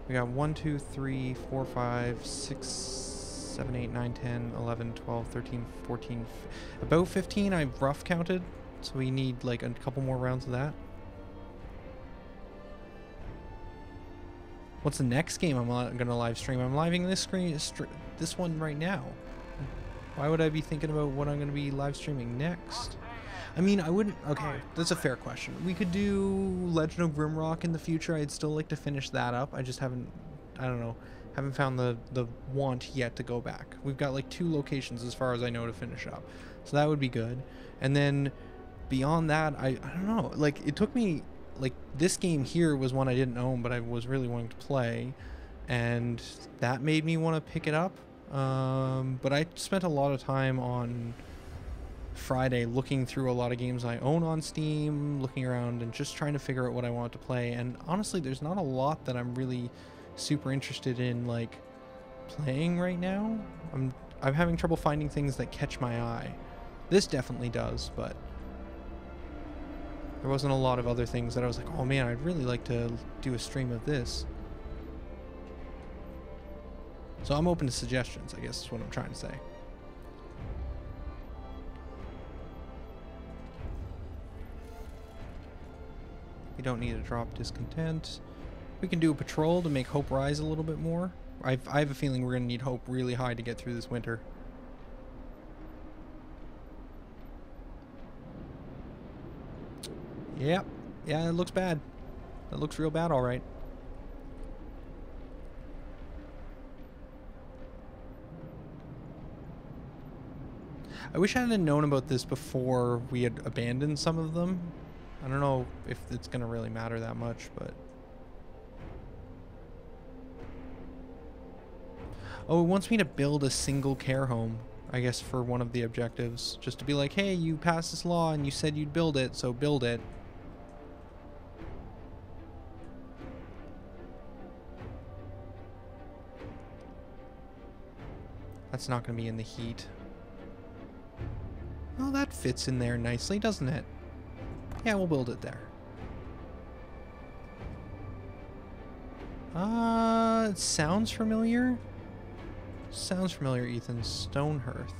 Speaker 1: We got 1, 2, 3, 4, 5, 6, 7, 8, 9, 10, 11, 12, 13, 14, about 15 I've rough counted. So we need like a couple more rounds of that. What's the next game I'm gonna live stream? I'm living this one right now. Why would I be thinking about what I'm gonna be live streaming next? I mean, I wouldn't... Okay, that's a fair question. We could do Legend of Grimrock in the future. I'd still like to finish that up. I just haven't... I don't know. Haven't found the want yet to go back. We've got like 2 locations as far as I know to finish up. So that would be good. And then beyond that, I don't know. Like, it took me... Like, this game here was one I didn't own, but I was really wanting to play. And that made me want to pick it up. But I spent a lot of time on Friday looking through a lot of games I own on Steam, looking around and just trying to figure out what I want to play. And honestly, there's not a lot that I'm really super interested in like playing right now. I'm having trouble finding things that catch my eye. This definitely does, but there wasn't a lot of other things that I was like, oh man, I'd really like to do a stream of this. So I'm open to suggestions, I guess is what I'm trying to say. We don't need to drop discontent. We can do a patrol to make hope rise a little bit more. I have a feeling we're going to need hope really high to get through this winter. Yep. Yeah, it looks bad. That looks real bad, all right. I wish I had known about this before we had abandoned some of them. I don't know if it's going to really matter that much, but... Oh, it wants me to build a single care home, I guess, for one of the objectives. Just to be like, hey, you passed this law and you said you'd build it, so build it. That's not going to be in the heat. Oh, that fits in there nicely, doesn't it? Yeah, we'll build it there. It sounds familiar. Sounds familiar, Ethan. Stone hearth.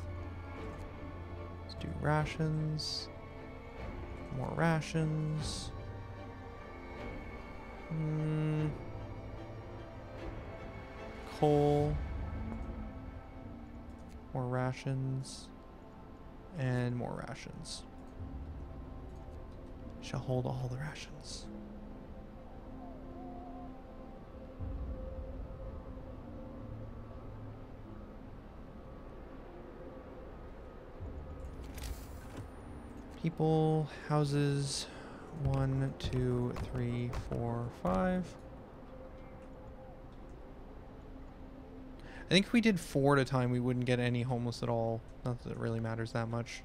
Speaker 1: Let's do rations. More rations. Coal. More rations. And more rations. Shall hold all the rations. People, houses, 1, 2, 3, 4, 5. I think if we did 4 at a time, we wouldn't get any homeless at all. Not that it really matters that much.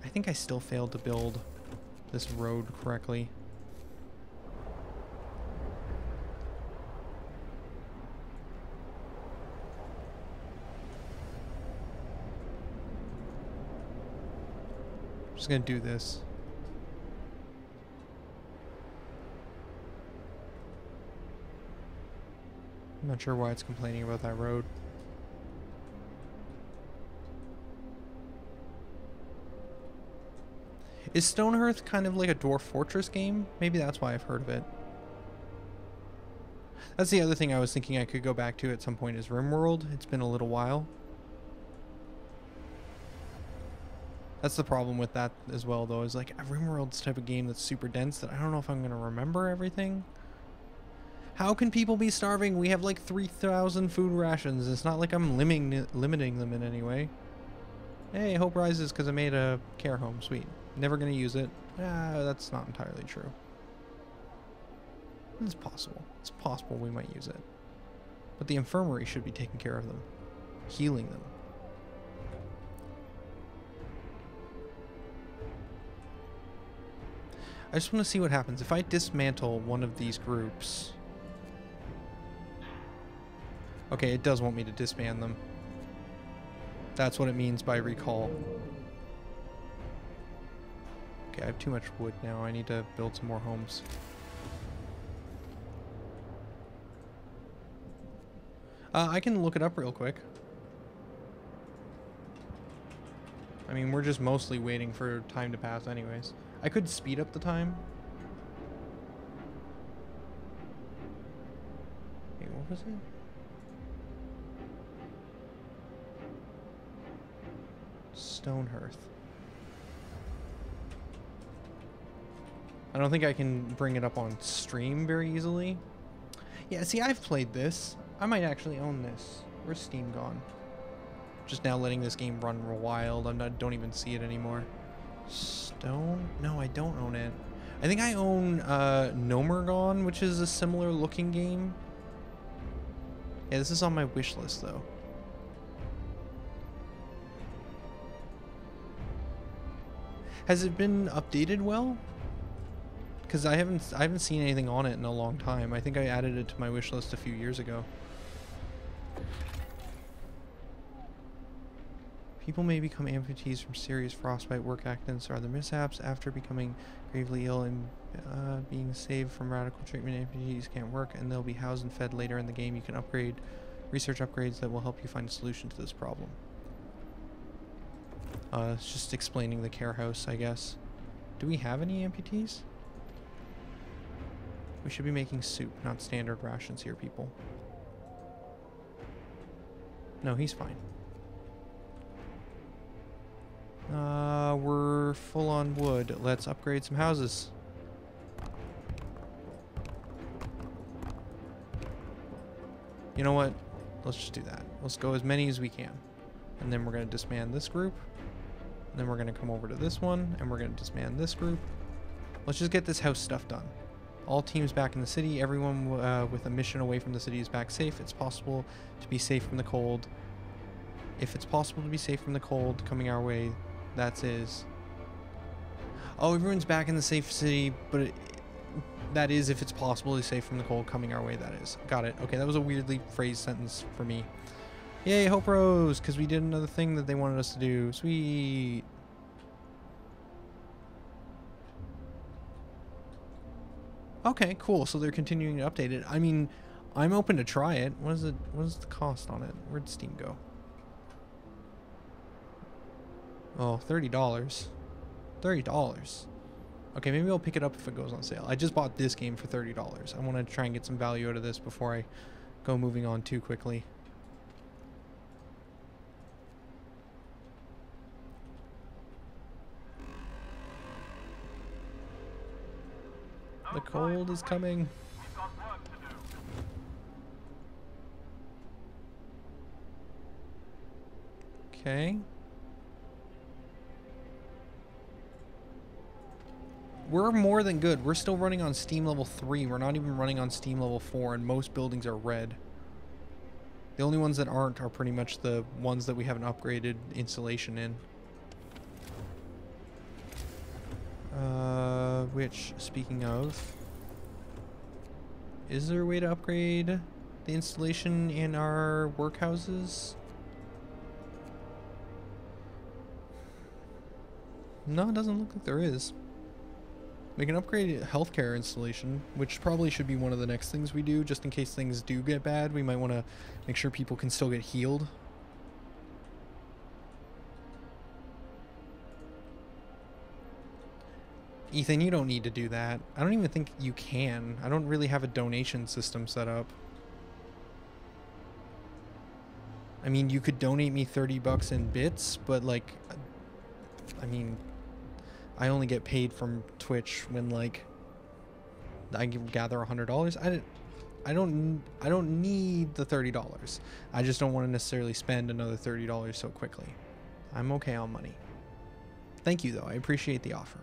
Speaker 1: I think I still failed to build this road correctly. I'm just gonna do this. I'm not sure why it's complaining about that road. Is Stonehearth kind of like a Dwarf Fortress game? Maybe that's why I've heard of it. That's the other thing I was thinking I could go back to at some point is RimWorld. It's been a little while. That's the problem with that as well, though, is like RimWorld's the type of game that's super dense that I don't know if I'm going to remember everything. How can people be starving? We have like 3,000 food rations. It's not like I'm limiting them in any way. Hey, hope rises because I made a care home. Sweet. Never going to use it. That's not entirely true. It's possible. It's possible we might use it. But the infirmary should be taking care of them. Healing them. I just want to see what happens. If I dismantle one of these groups... Okay, it does want me to disband them. That's what it means by recall. Okay, I have too much wood now. I need to build some more homes. I can look it up real quick. I mean, we're just mostly waiting for time to pass anyways. I could speed up the time. Wait, what was it? Stonehearth. I don't think I can bring it up on stream very easily. Yeah, see, I've played this. I might actually own this. Where's Steam gone? Just now letting this game run wild. I don't even see it anymore. Stone? No, I don't own it. I think I own Nomergon, which is a similar looking game. Yeah, this is on my wish list though. Has it been updated well? Because I haven't seen anything on it in a long time. I think I added it to my wish list a few years ago. People may become amputees from serious frostbite, work accidents, or other mishaps after becoming gravely ill and being saved from radical treatment. Amputees can't work, and they'll be housed and fed later in the game. You can research upgrades that will help you find a solution to this problem. It's just explaining the care house, I guess. Do we have any amputees? We should be making soup, not standard rations here, people. No, he's fine. We're full on wood. Let's upgrade some houses. You know what? Let's just do that. Let's go as many as we can. And then we're going to disband this group. And then we're going to come over to this one. And we're going to disband this group. Let's just get this house stuff done. All teams back in the city. Everyone with a mission away from the city is back safe. It's possible to be safe from the cold. If it's possible to be safe from the cold coming our way, that is. Oh, everyone's back in the safe city, but that is if it's possible to be safe from the cold coming our way, that is. Got it. Okay, that was a weirdly phrased sentence for me. Yay, Hope Rose, because we did another thing that they wanted us to do. Sweet. Okay, cool. So they're continuing to update it. I mean, I'm open to try it. What is it? What is the cost on it? Where'd Steam go? Oh, $30. $30. Okay, maybe I'll pick it up if it goes on sale. I just bought this game for $30. I want to try and get some value out of this before I go moving on too quickly. The cold is coming.
Speaker 2: We've got work to do.
Speaker 1: Okay. We're more than good. We're still running on Steam level 3. We're not even running on Steam level 4, and most buildings are red. The only ones that aren't are pretty much the ones that we have an upgraded installation in. Which, speaking of, is there a way to upgrade the installation in our workhouses? No, it doesn't look like there is. We can upgrade healthcare installation, which probably should be one of the next things we do, just in case things do get bad. We might want to make sure people can still get healed. Ethan, you don't need to do that. I don't even think you can. I don't really have a donation system set up. I mean, you could donate me 30 bucks in bits, but like, I mean, I only get paid from Twitch when like I gather $100. I don't need the $30. I just don't want to necessarily spend another $30 so quickly. I'm okay on money. Thank you though. I appreciate the offer.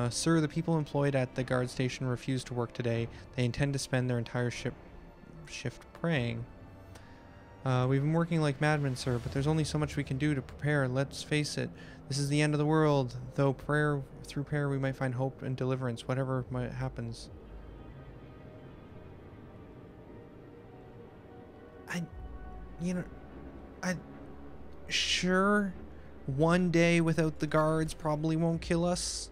Speaker 1: Sir, the people employed at the guard station refuse to work today. They intend to spend their entire shift praying. We've been working like madmen, sir, but there's only so much we can do to prepare. Let's face it, this is the end of the world. Though through prayer we might find hope and deliverance, whatever might happens. Sure, one day without the guards probably won't kill us.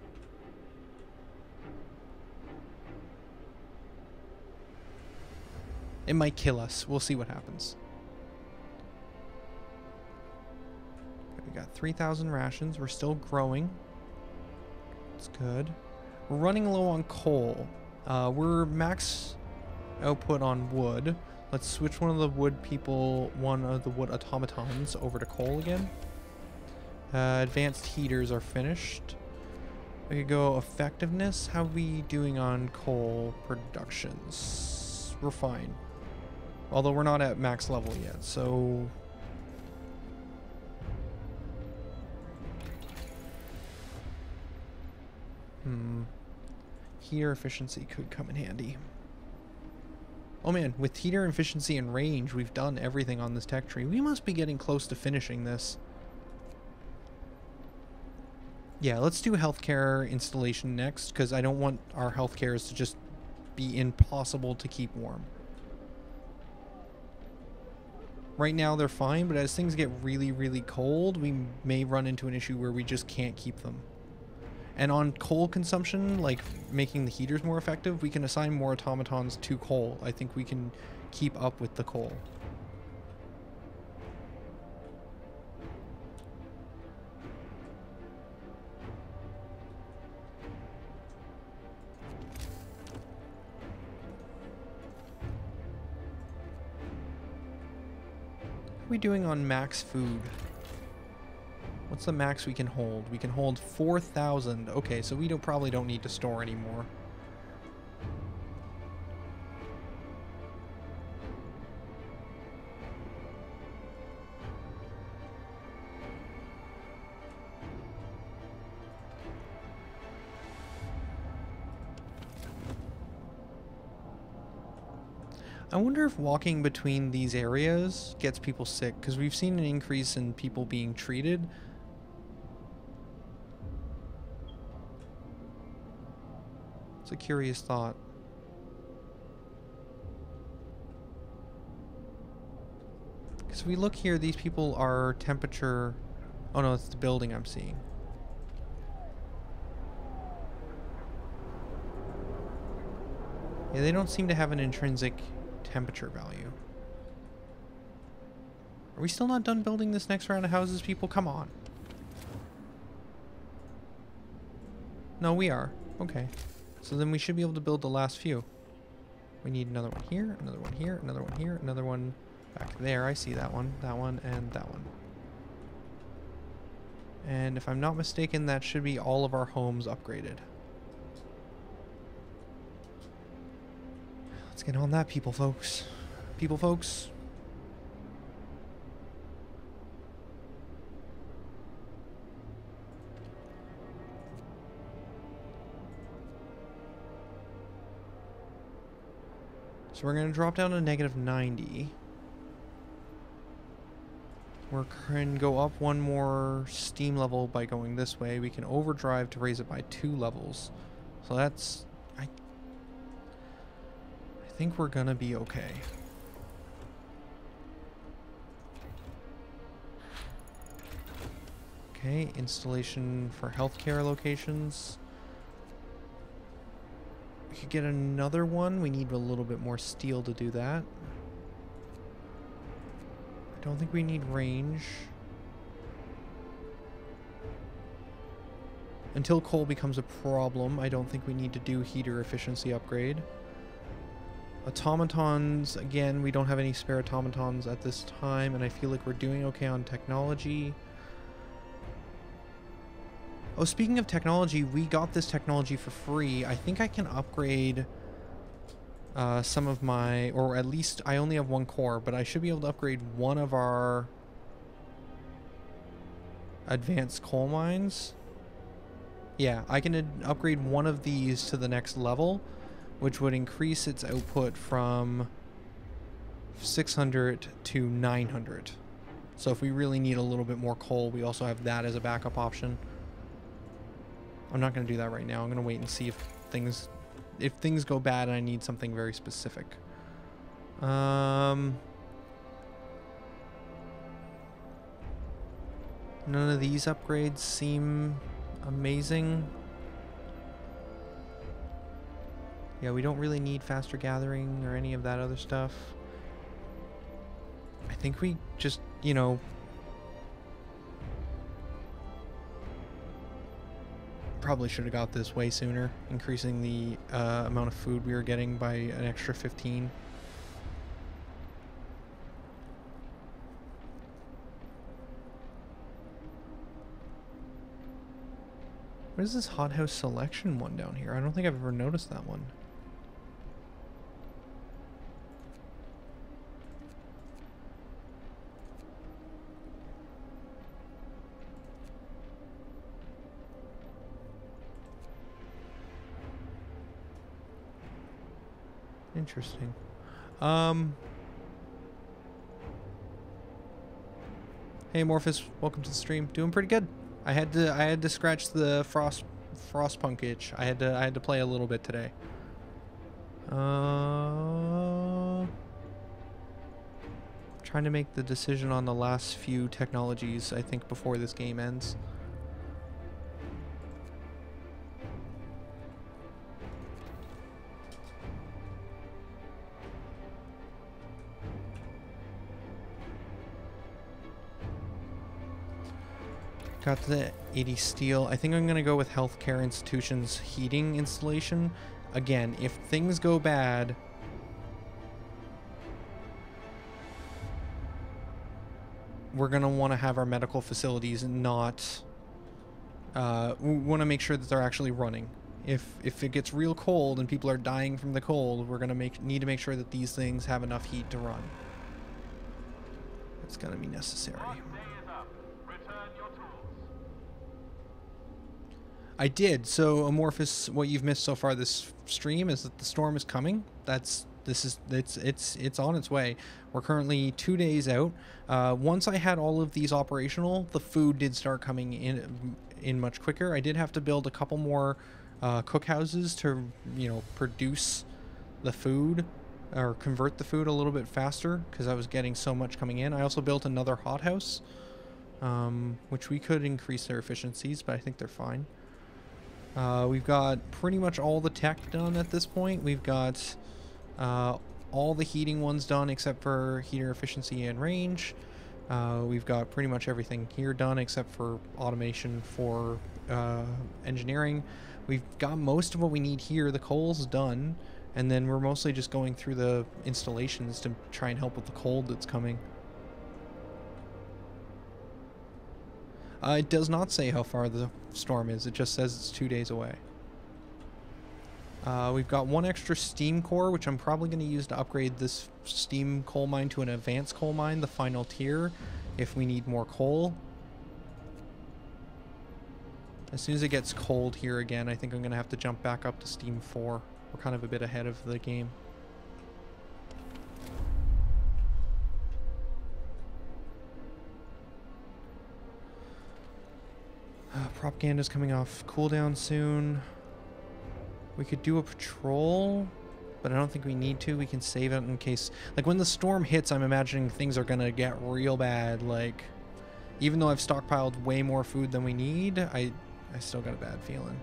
Speaker 1: It might kill us. We'll see what happens. We got 3,000 rations. We're still growing. It's good. We're running low on coal. We're max output on wood. Let's switch one of the wood automatons over to coal again. Advanced heaters are finished. We could go effectiveness. How are we doing on coal productions? We're fine. Although we're not at max level yet, so... Heater efficiency could come in handy. Oh man, with heater efficiency and range, we've done everything on this tech tree. We must be getting close to finishing this. Yeah, let's do healthcare installation next, because I don't want our healthcares to just be impossible to keep warm. Right now they're fine, but as things get really, really cold, we may run into an issue where we just can't keep them. And on coal consumption, like making the heaters more effective, we can assign more automatons to coal. I think we can keep up with the coal. What are we doing on max food? What's the max we can hold? We can hold 4,000. Okay, so we probably don't need to store anymore. I wonder if walking between these areas gets people sick, because we've seen an increase in people being treated. It's a curious thought. Because if we look here, these people are temperature... Oh no, it's the building I'm seeing. Yeah, they don't seem to have an intrinsic temperature value. Are we still not done building this next round of houses, people? Come on. No, we are. Okay. So then we should be able to build the last few. We need another one here, another one here, another one here, another one back there. I see that one, and that one. And if I'm not mistaken, that should be all of our homes upgraded. Let's get on that, people folks. People folks. So we're going to drop down to -90. We can go up one more steam level by going this way. We can overdrive to raise it by 2 levels. So that's... I think we're gonna be okay. Okay, installation for healthcare locations. We could get another one. We need a little bit more steel to do that. I don't think we need range. Until coal becomes a problem, I don't think we need to do heater efficiency upgrade. Automatons, again, we don't have any spare automatons at this time, and I feel like we're doing okay on technology. Oh, speaking of technology, we got this technology for free. I think I can upgrade some of my, or at least I only have 1 core, but I should be able to upgrade one of our advanced coal mines. Yeah, I can upgrade one of these to the next level, which would increase its output from 600 to 900. So if we really need a little bit more coal, we also have that as a backup option. I'm not going to do that right now. I'm going to wait and see if things go bad and I need something very specific. None of these upgrades seem amazing. Yeah, we don't really need faster gathering or any of that other stuff. I think we just, you know, probably should have got this way sooner, increasing the amount of food we were getting by an extra 15. What is this hothouse selection one down here? I don't think I've ever noticed that one. Interesting. Hey Morphus, welcome to the stream. Doing pretty good. I had to scratch the Frostpunk itch. I had to play a little bit today. Trying to make the decision on the last few technologies, I think, before this game ends. Got the 80 steel. I think I'm going to go with healthcare institutions heating installation. Again, if things go bad, we're going to want to have our medical facilities not... we want to make sure that they're actually running. If it gets real cold and people are dying from the cold, we're going to need to make sure that these things have enough heat to run. It's going to be necessary.
Speaker 2: Work day is up. Return your tools.
Speaker 1: I did. So, Amorphous, what you've missed so far this stream is that the storm is coming. It's on its way. We're currently 2 days out. Once I had all of these operational, the food did start coming in much quicker. I did have to build a couple more cookhouses to, you know, produce the food or convert the food a little bit faster because I was getting so much coming in. I also built another hothouse, which we could increase their efficiencies, but I think they're fine. We've got pretty much all the tech done at this point. We've got all the heating ones done except for heater efficiency and range. We've got pretty much everything here done except for automation for engineering. We've got most of what we need here. The coal's done, and then we're mostly just going through the installations to try and help with the cold that's coming. It does not say how far the storm is. It just says it's 2 days away. We've got one extra steam core, which I'm probably going to use to upgrade this steam coal mine to an advanced coal mine, the final tier, if we need more coal. As soon as it gets cold here again, I think I'm going to have to jump back up to steam 4. We're kind of a bit ahead of the game. Propaganda's coming off cooldown soon. We could do a patrol, but I don't think we need to. We can save it in case... Like, when the storm hits, I'm imagining things are gonna get real bad. Like, even though I've stockpiled way more food than we need, I still got a bad feeling.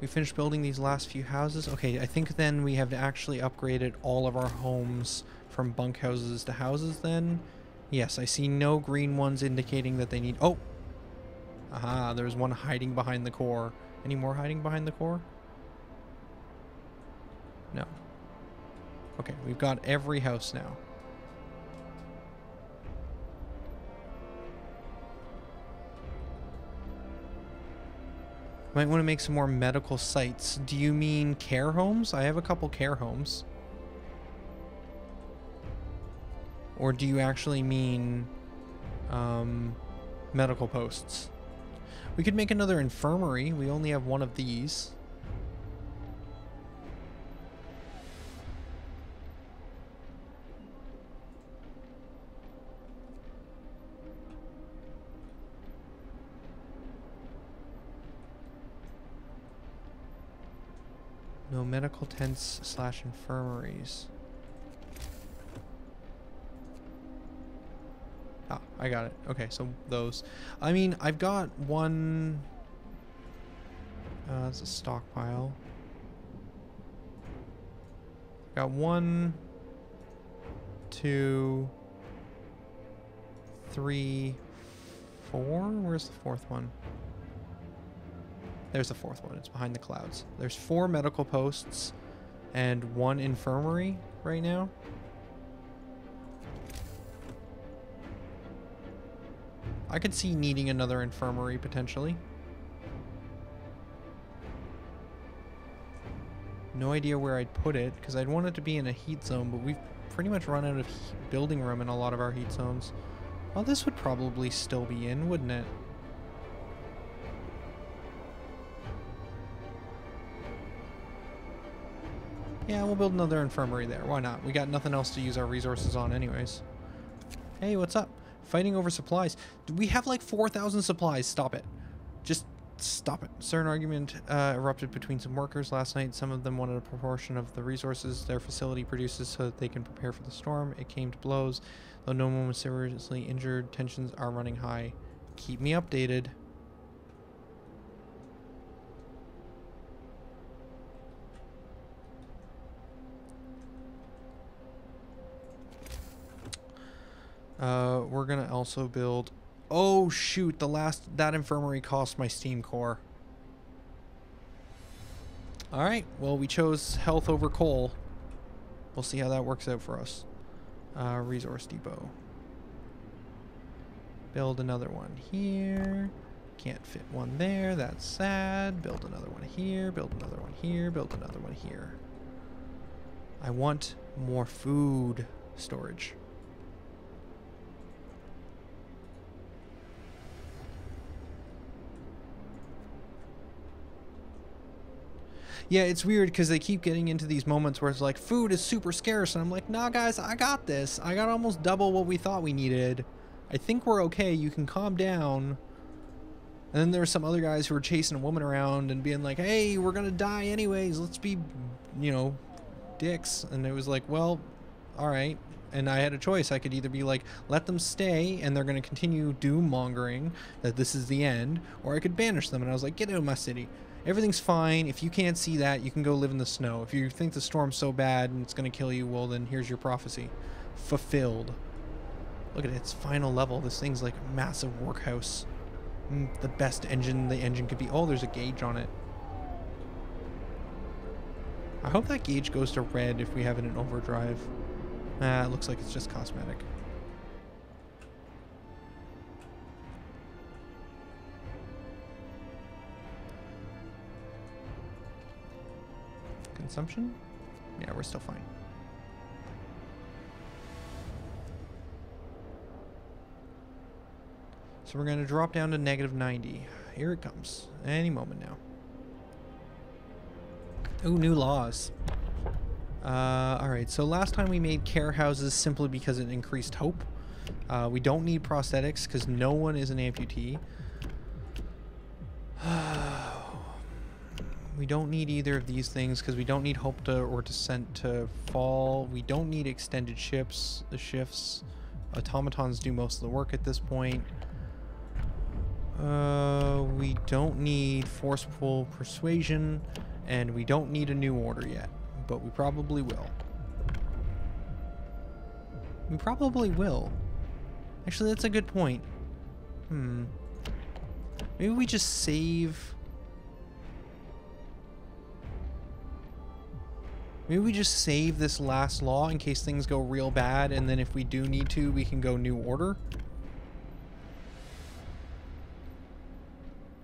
Speaker 1: We finished building these last few houses. Okay, I think then we have actually upgraded all of our homes from bunkhouses to houses then. Yes, I see no green ones indicating that they need... Oh! Aha, there's one hiding behind the core. Any more hiding behind the core? No. Okay, we've got every house now. Might want to make some more medical sites. Do you mean care homes? I have a couple care homes. Or do you actually mean medical posts? We could make another infirmary. We only have one of these. No medical tents / infirmaries. Ah, I got it. Okay, so those. I mean, I've got one... it's a stockpile. Got 1, 2, 3, 4? Where's the fourth one? There's the fourth one. It's behind the clouds. There's 4 medical posts and 1 infirmary right now. I could see needing another infirmary potentially. No idea where I'd put it because I'd want it to be in a heat zone, but we've pretty much run out of building room in a lot of our heat zones. Well, this would probably still be in, wouldn't it? Yeah, we'll build another infirmary there. Why not? We got nothing else to use our resources on anyways. Hey, what's up? Fighting over supplies. We have like 4,000 supplies. Stop it. Just stop it. Certain argument erupted between some workers last night. Some of them wanted a proportion of the resources their facility produces so that they can prepare for the storm. It came to blows. Though no one was seriously injured, tensions are running high. Keep me updated. We're gonna also build... Oh shoot, that infirmary cost my steam core. Alright, well we chose health over coal. We'll see how that works out for us. Resource depot. Build another one here. Can't fit one there, that's sad. Build another one here, build another one here, build another one here. I want more food storage. Yeah, it's weird because they keep getting into these moments where it's like, food is super scarce, and I'm like, nah guys, I got this. I got almost double what we thought we needed. I think we're okay, you can calm down. And then there were some other guys who were chasing a woman around and being like, hey, we're gonna die anyways, let's be, you know, dicks. And it was like, well, alright. And I had a choice. I could either be like, let them stay and they're gonna continue doom mongering that this is the end, or I could banish them. And I was like, get out of my city. Everything's fine. If you can't see that, you can go live in the snow. If you think the storm's so bad and it's gonna kill you, well then here's your prophecy. Fulfilled. Look at its final level. This thing's like a massive workhouse. The best engine the engine could be. Oh, there's a gauge on it. I hope that gauge goes to red if we have it in overdrive. It looks like it's just cosmetic. Consumption? Yeah, we're still fine. So we're going to drop down to -90. Here it comes. Any moment now. Ooh, new laws. Alright, so last time we made care houses simply because it increased hope. We don't need prosthetics because no one is an amputee. We don't need either of these things because we don't need hope to or descent to fall. We don't need extended shifts. Automatons do most of the work at this point. We don't need forceful persuasion, and we don't need a new order yet, but we probably will. We probably will. Actually, that's a good point. Maybe we just save... Maybe we just save this last law in case things go real bad, and then if we do need to, we can go new order.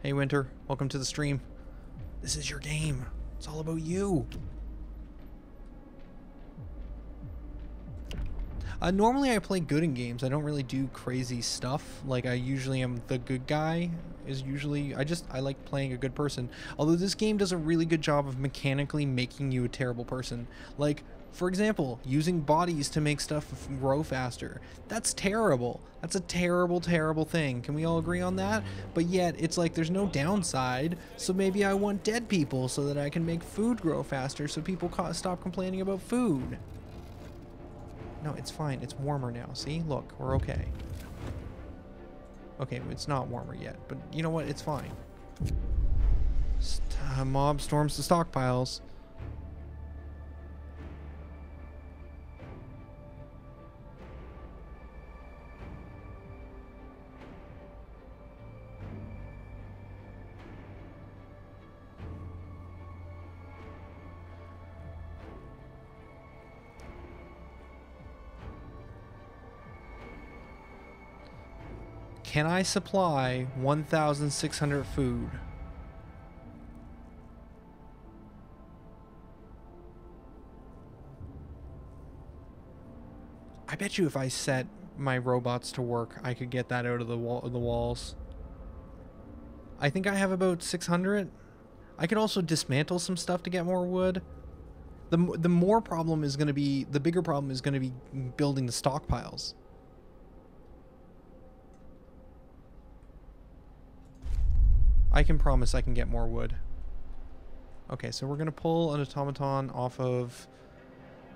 Speaker 1: Hey Winter, welcome to the stream. This is your game. It's all about you. Normally I play good in games. I don't really do crazy stuff. Like I usually am the good guy. I like playing a good person. Although this game does a really good job of mechanically making you a terrible person. Like, for example, using bodies to make stuff grow faster. That's terrible. That's a terrible, terrible thing. Can we all agree on that? But yet, it's like there's no downside, so maybe I want dead people so that I can make food grow faster so people stop complaining about food. No, it's fine. It's warmer now. See? Look, we're okay. Okay, it's not warmer yet, but you know what? It's fine. Mob storms the stockpiles. Can I supply 1,600 food? I bet you if I set my robots to work, I could get that out of the walls. I think I have about 600. I could also dismantle some stuff to get more wood. The bigger problem is going to be building the stockpiles. I can promise I can get more wood. Okay, so we're going to pull an automaton off of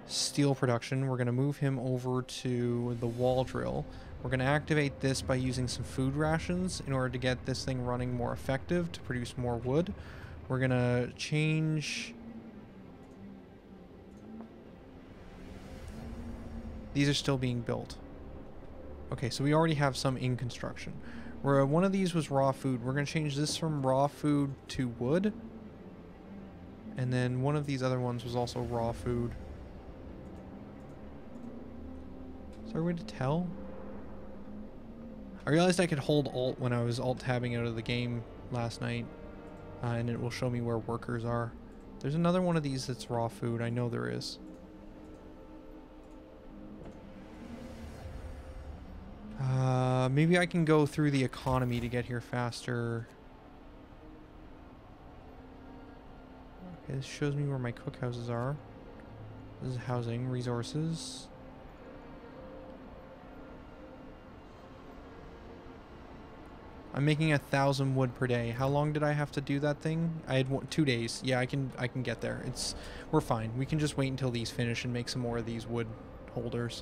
Speaker 1: steel production. We're going to move him over to the wall drill. We're going to activate this by using some food rations in order to get this thing running more effective to produce more wood. We're going to change... These are still being built. Okay, so we already have some in construction. Where one of these was raw food. We're going to change this from raw food to wood. And then one of these other ones was also raw food. Is there a way to tell? I realized I could hold Alt when I was Alt-tabbing out of the game last night. And it will show me where workers are. There's another one of these that's raw food. I know there is. Maybe I can go through the economy to get here faster. Okay, this shows me where my cookhouses are. This is housing, resources. I'm making 1,000 wood per day. How long did I have to do that thing? I had 2 days. Yeah, I can get there. We're fine. We can just wait until these finish and make some more of these wood holders.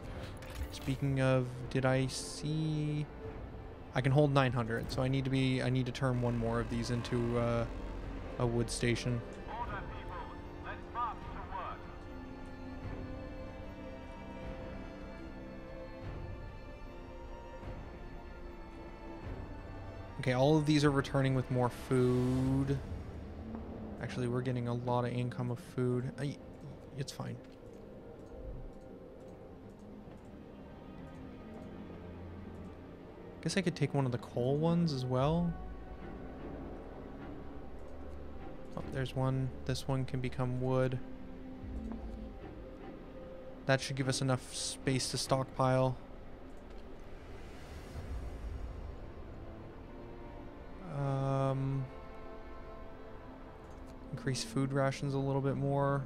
Speaker 1: Speaking of, did I see? I can hold 900, so I need to turn one more of these into a wood station.
Speaker 2: Order, people. Let's march to work.
Speaker 1: Okay, all of these are returning with more food. Actually, we're getting a lot of income of food. It's fine. Guess I could take one of the coal ones as well. Oh, there's one. This one can become wood. That should give us enough space to stockpile. Increase food rations a little bit more.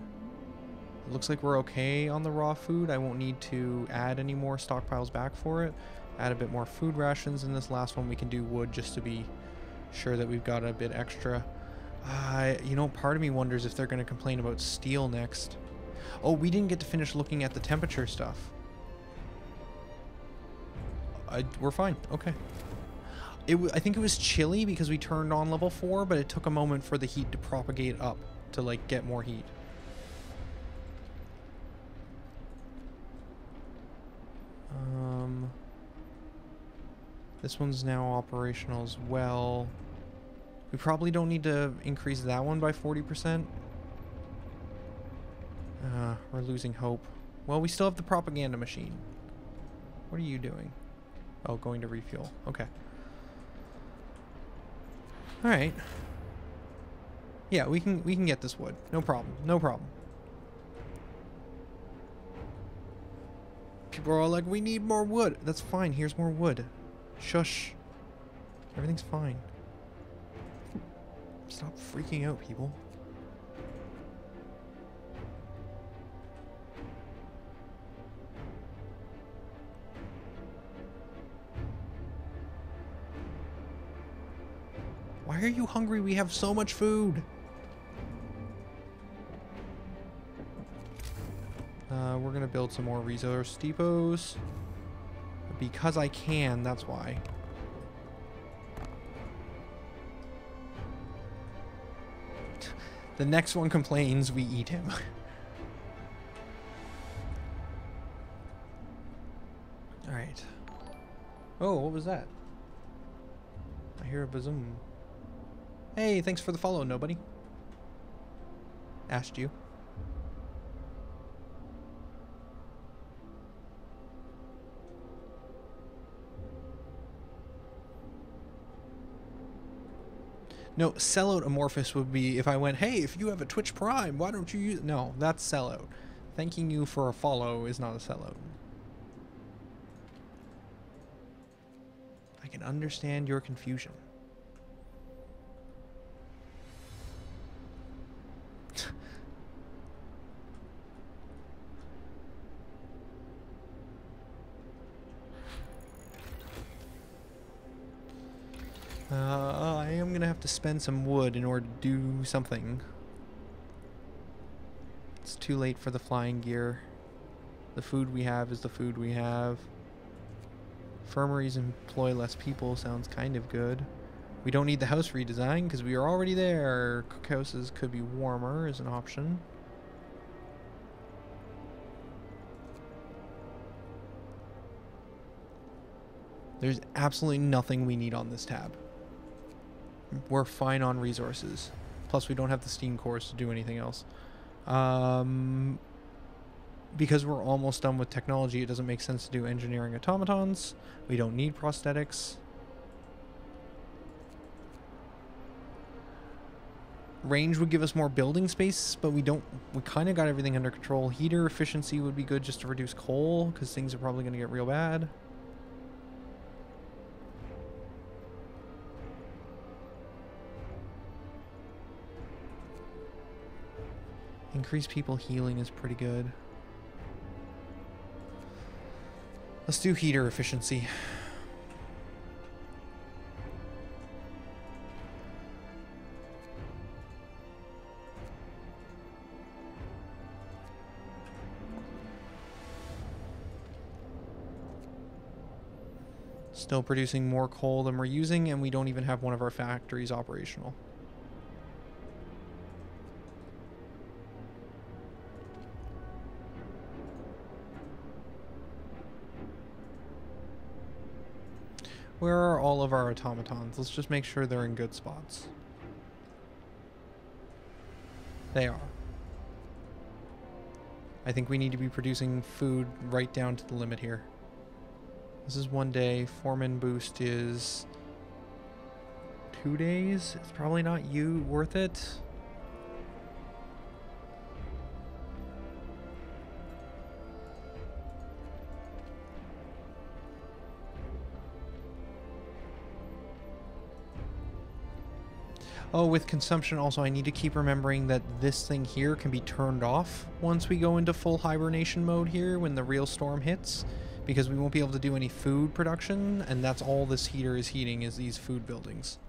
Speaker 1: It looks like we're okay on the raw food. I won't need to add any more stockpiles back for it. Add a bit more food rations. In this last one we can do wood just to be sure that we've got a bit extra. You know, part of me wonders if they're going to complain about steel next. Oh, we didn't get to finish looking at the temperature stuff. We're fine. Okay. I think it was chilly because we turned on level 4, but it took a moment for the heat to propagate up to like get more heat. This one's now operational as well. We probably don't need to increase that one by 40%. We're losing hope. Well, we still have the propaganda machine. What are you doing? Oh, going to refuel. Okay. All right. Yeah, we can get this wood. No problem. No problem. People are all like, we need more wood. That's fine. Here's more wood. Shush. Everything's fine. Stop freaking out, people. Why are you hungry? We have so much food. We're gonna build some more resource depots. Because I can, that's why. The next one complains, we eat him. Alright. Oh, what was that? I hear a bazoom. Hey, thanks for the follow, nobody. Asked you. No, sellout amorphous would be if I went, hey, if you have a Twitch Prime, why don't you use... No, that's sellout. Thanking you for a follow is not a sellout. I can understand your confusion. I am gonna have to spend some wood in order to do something. It's too late for the flying gear. The food we have is the food we have. Infirmaries employ less people sounds kind of good. We don't need the house redesign because we are already there. Cookhouses could be warmer is an option. There's absolutely nothing we need on this tab. We're fine on resources. Plus, we don't have the steam cores to do anything else. Because we're almost done with technology, it doesn't make sense to do engineering automatons. We don't need prosthetics. Range would give us more building space, but we kind of got everything under control. Heater efficiency would be good just to reduce coal, because things are probably going to get real bad. Increase people healing is pretty good. Let's do heater efficiency. Still producing more coal than we're using, and we don't even have one of our factories operational. Where are all of our automatons? Let's just make sure they're in good spots. They are. I think we need to be producing food right down to the limit here. This is 1 day. Foreman boost is 2 days. It's probably not worth it. Oh, with consumption also, I need to keep remembering that this thing here can be turned off once we go into full hibernation mode here when the real storm hits, because we won't be able to do any food production, and that's all this heater is heating, is these food buildings.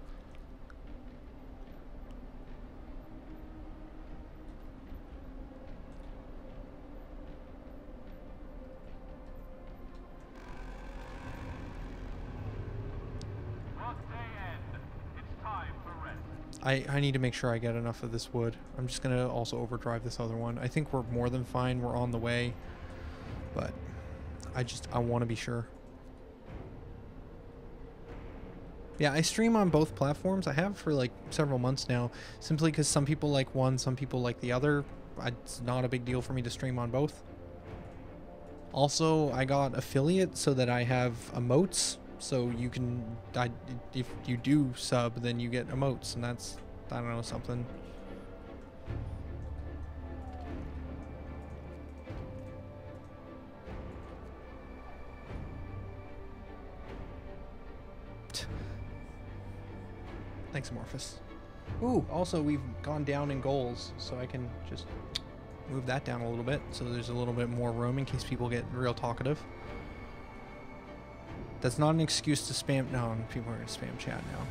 Speaker 1: I need to make sure I get enough of this wood. I'm just going to also overdrive this other one. I think we're more than fine. We're on the way. But I want to be sure. Yeah, I stream on both platforms. I have for like several months now. Simply because some people like one, some people like the other. It's not a big deal for me to stream on both. Also, I got affiliate so that I have emotes. So you can, if you do sub, then you get emotes, and that's, I don't know, something. Thanks, Amorphous. Ooh, also we've gone down in goals, so I can just move that down a little bit, so there's a little bit more room in case people get real talkative. That's not an excuse to spam. No, people are going to spam chat now.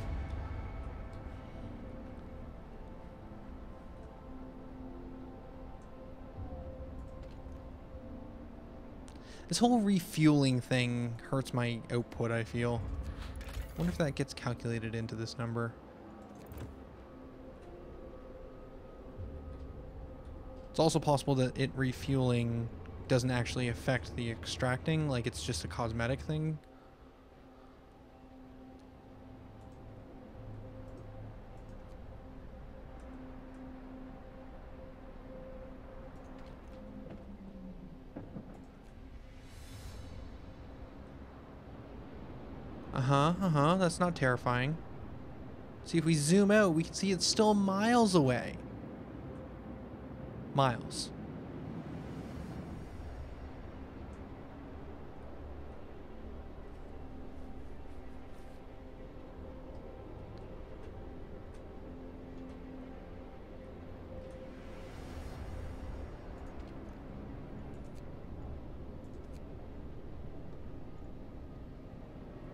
Speaker 1: This whole refueling thing hurts my output, I feel. I wonder if that gets calculated into this number. It's also possible that it refueling doesn't actually affect the extracting, like it's just a cosmetic thing. That's not terrifying. See, if we zoom out, we can see it's still miles away. Miles.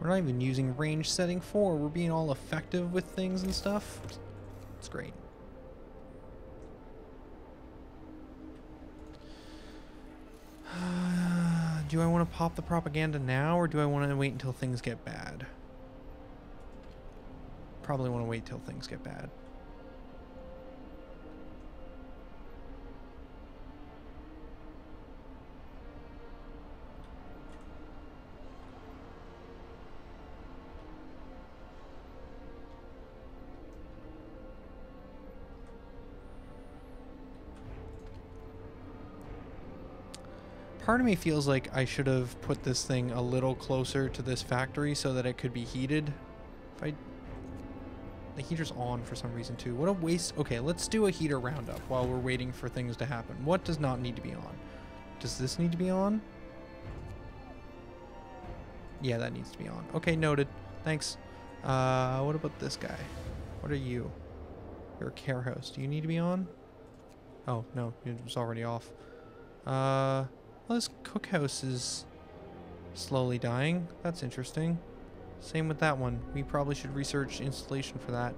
Speaker 1: We're not even using range setting 4. We're being all effective with things and stuff. It's great. Do I want to pop the propaganda now, or do I want to wait until things get bad? Probably want to wait till things get bad. Part of me feels like I should have put this thing a little closer to this factory so that it could be heated. If I... The heater's on for some reason too. What a waste. Okay, let's do a heater roundup while we're waiting for things to happen. What does not need to be on? Does this need to be on? Yeah, that needs to be on. Okay, noted. Thanks. What about this guy? What are you? You're a care host. Do you need to be on? Oh, no. It was already off. Well, this cookhouse is slowly dying. That's interesting. Same with that one. We probably should research installation for that.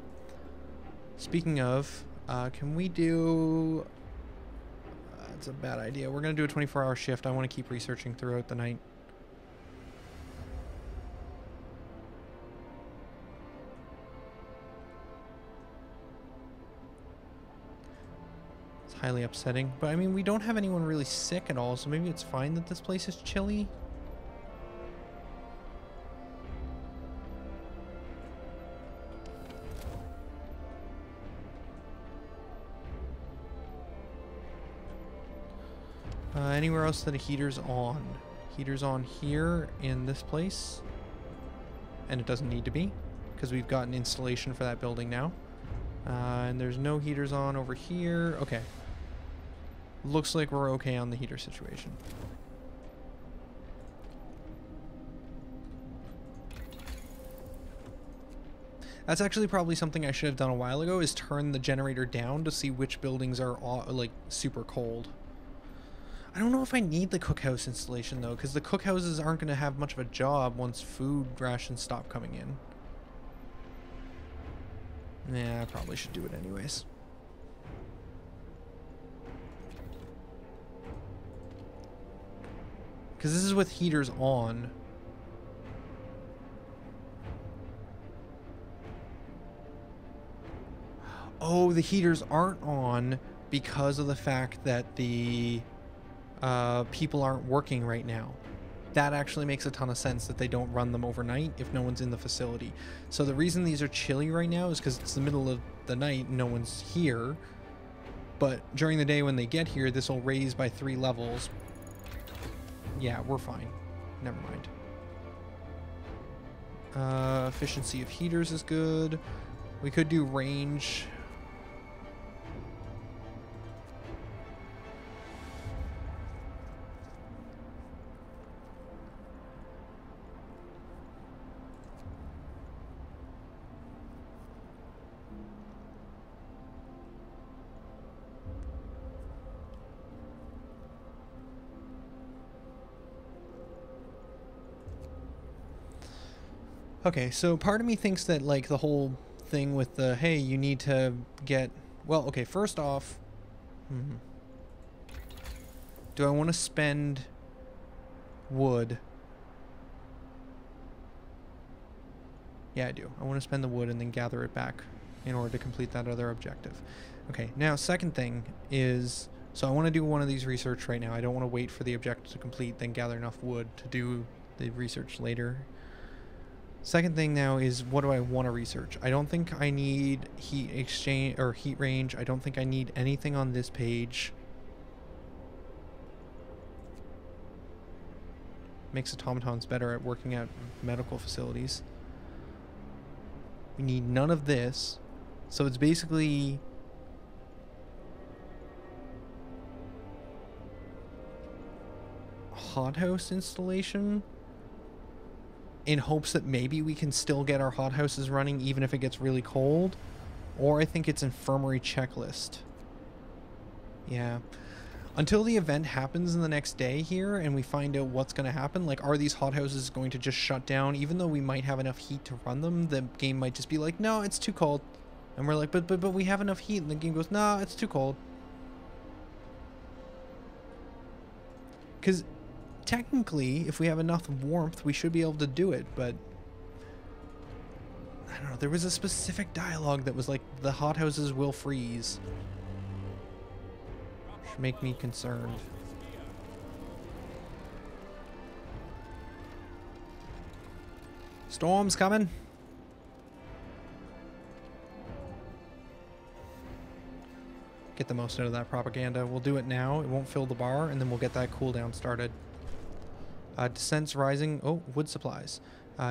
Speaker 1: Speaking of, can we do... It's a bad idea. We're going to do a 24-hour shift. I want to keep researching throughout the night. It's highly upsetting. But, I mean, we don't have anyone really sick at all, so maybe it's fine that this place is chilly. Anywhere else that a heater's on? Heater's on here in this place. And it doesn't need to be, because we've got an installation for that building now. And there's no heaters on over here. Okay. Looks like we're okay on the heater situation. That's actually probably something I should have done a while ago, is turn the generator down to see which buildings are like super cold. I don't know if I need the cookhouse installation though, because the cookhouses aren't going to have much of a job once food rations stop coming in. Yeah, I probably should do it anyways. Because this is with heaters on. Oh, the heaters aren't on because of the fact that the people aren't working right now. That actually makes a ton of sense that they don't run them overnight if no one's in the facility. So the reason these are chilly right now is because it's the middle of the night and no one's here. But during the day when they get here, this will raise by 3 levels. Yeah, we're fine. Never mind. Efficiency of heaters is good. We could do range. Okay, so part of me thinks that, like, the whole thing with the, hey, you need to get... Well, okay, first off... Do I want to spend wood? Yeah, I do. I want to spend the wood and then gather it back in order to complete that other objective. Okay, now, second thing is... So I want to do one of these research right now. I don't want to wait for the objective to complete, then gather enough wood to do the research later. Second thing now is, what do I want to research? I don't think I need heat exchange or heat range. I don't think I need anything on this page. Makes automatons better at working at medical facilities. We need none of this. So it's basically... hothouse installation, in hopes that maybe we can still get our hothouses running even if it gets really cold. Or I think it's infirmary checklist. Yeah. Until the event happens in the next day here and we find out what's going to happen, like, are these hothouses going to just shut down? Even though we might have enough heat to run them, the game might just be like, no, it's too cold. And we're like, but we have enough heat. And the game goes, no, it's too cold. Because... technically, if we have enough warmth, we should be able to do it, but I don't know. There was a specific dialogue that was like, the hothouses will freeze. Should make me concerned. Storm's coming. get the most out of that propaganda. We'll do it now. It won't fill the bar, and then we'll get that cooldown started. Descents rising. Oh, wood supplies.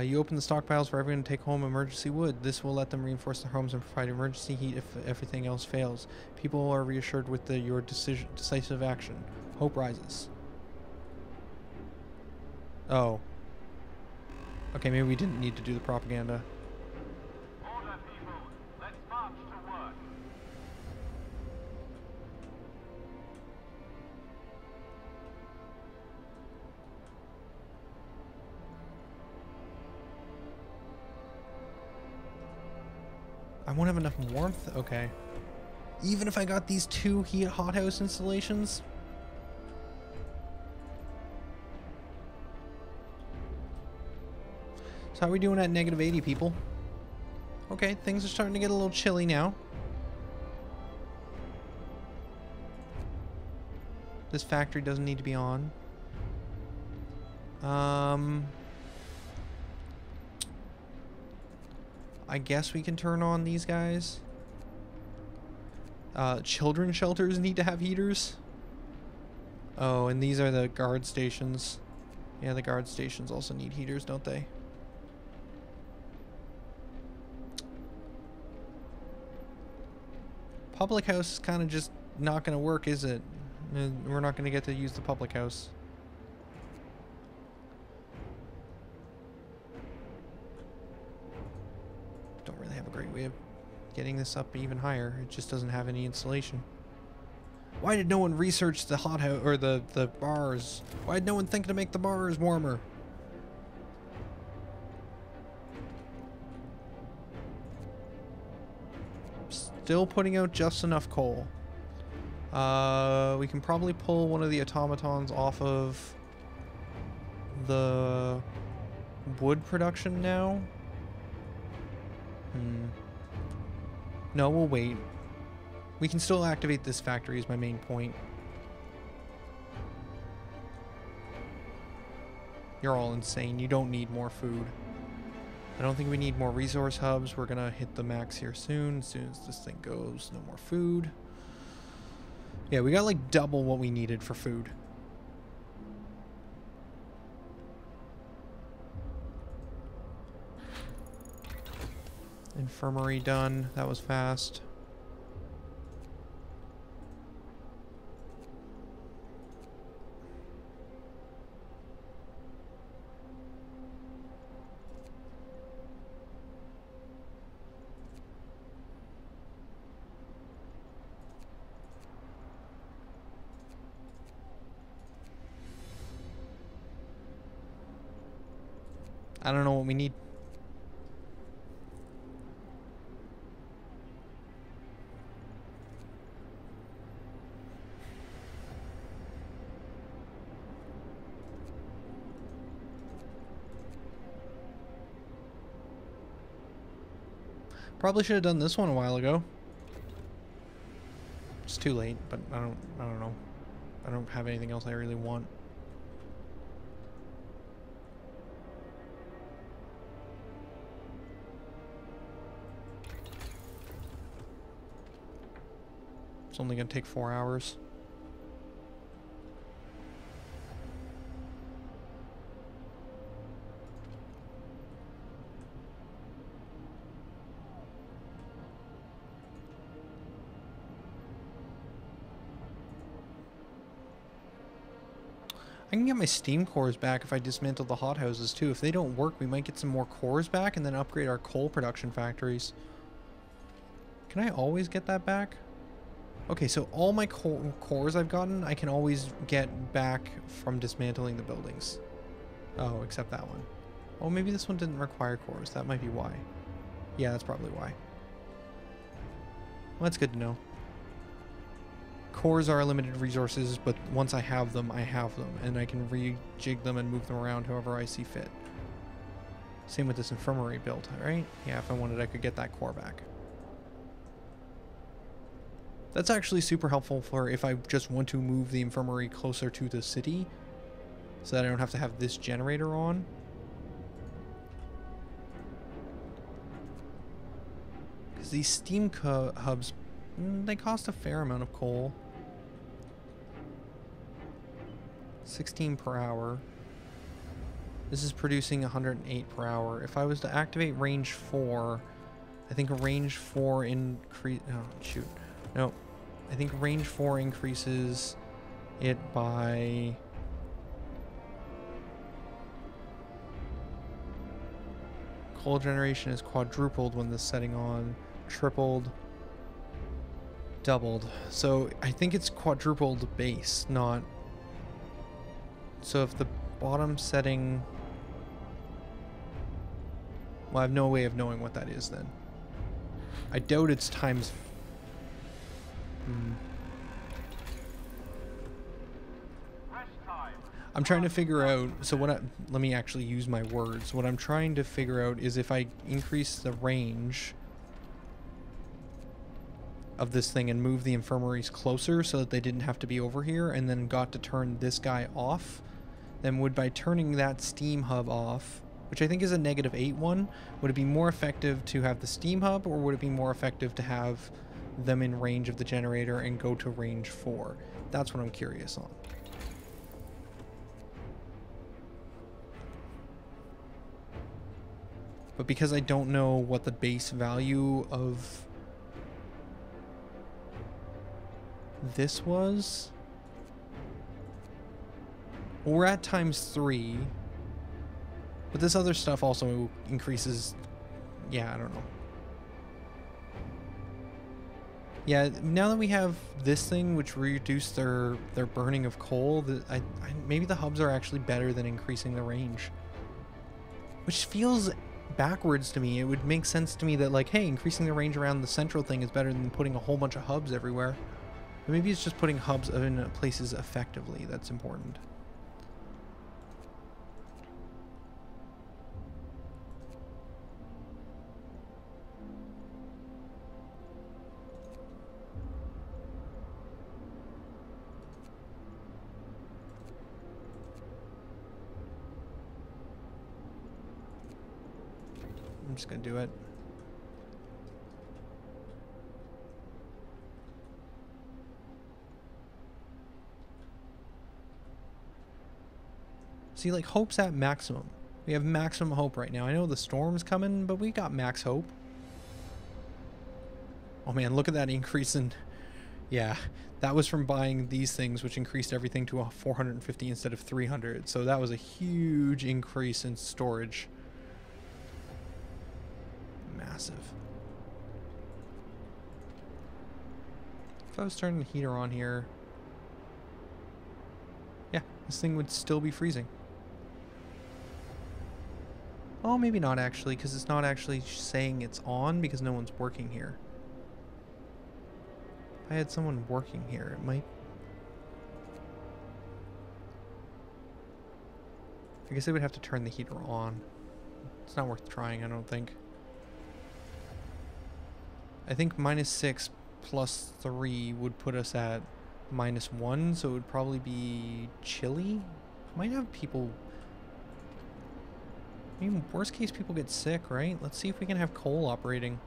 Speaker 1: You open the stockpiles for everyone to take home emergency wood. This will let them reinforce their homes and provide emergency heat if everything else fails. People are reassured with your decisive action. Hope rises. Oh. Okay, maybe we didn't need to do the propaganda.
Speaker 2: Order, people. Let's march to work.
Speaker 1: I won't have enough warmth? Okay. Even if I got these 2 hothouse installations? So how are we doing at -80, people? Okay, things are starting to get a little chilly now. This factory doesn't need to be on. I guess we can turn on these guys. Children's shelters need to have heaters. Oh, and these are the guard stations. Yeah, the guard stations also need heaters, don't they? Public house is kind of just not going to work, is it? We're not going to get to use the public house. Don't really have a great way of getting this up even higher. It just doesn't have any insulation. Why did no one research the hothouse or the bars? Why did no one think to make the bars warmer? Still putting out just enough coal. We can probably pull one of the automatons off of the wood production now. No, we'll wait. We can still activate this factory is my main point. You're all insane. You don't need more food. I don't think we need more resource hubs. We're gonna hit the max here soon. As soon as this thing goes, no more food. Yeah, we got like double what we needed for food. Infirmary done. That was fast. I don't know what we need. Probably should have done this one a while ago. It's too late, but I don't know. I don't have anything else I really want. It's only gonna take 4 hours. I can get my steam cores back if I dismantle the hothouses too. If they don't work, we might get some more cores back and then upgrade our coal production factories. Can I always get that back? Okay, so all my cores I've gotten, I can always get back from dismantling the buildings. Oh, except that one. Oh, maybe this one didn't require cores. That might be why. Yeah, that's probably why. Well, that's good to know. Cores are limited resources, but once I have them, and I can rejig them and move them around however I see fit. Same with this infirmary build, right? Yeah, if I wanted, I could get that core back. That's actually super helpful for if I just want to move the infirmary closer to the city, so that I don't have to have this generator on. Because these steam hubs They cost a fair amount of coal. 16 per hour. This is producing 108 per hour. If I was to activate range 4, I think range 4 increase... Oh, shoot. No. I think range 4 increases it by... Coal generation is quadrupled when this setting on. Tripled. Doubled. So I think it's quadrupled base, not... So if the bottom setting... Well, I have no way of knowing what that is then. I doubt it's times... I'm trying to figure out... So let me actually use my words. What I'm trying to figure out is if I increase the range of this thing and move the infirmaries closer so that they didn't have to be over here, and then got to turn this guy off, then would by turning that steam hub off, which I think is a -8 one, would it be more effective to have the steam hub, or would it be more effective to have them in range of the generator and go to range 4? That's what I'm curious on. But because I don't know what the base value of this was, we're at ×3, but this other stuff also increases. Yeah, I don't know. Yeah, now that we have this thing which reduced their burning of coal, maybe the hubs are actually better than increasing the range, which feels backwards to me. It would make sense to me that, like, hey, increasing the range around the central thing is better than putting a whole bunch of hubs everywhere. But maybe it's just putting hubs in places effectively that's important. I'm just gonna do it. See, like, hope's at maximum. We have maximum hope right now. I know the storm's coming, but we got max hope. Oh man, look at that increase in... Yeah, that was from buying these things, which increased everything to a 450 instead of 300. So that was a huge increase in storage. Massive. If I was turning the heater on here, yeah, this thing would still be freezing. Oh, maybe not actually, because it's not actually saying it's on because no one's working here. If I had someone working here, it might... I guess I would have to turn the heater on. It's not worth trying, I don't think. I think -6 plus 3 would put us at -1, so it would probably be chilly. Might have people... I mean, worst case, people get sick, right? Let's see if we can have coal operating.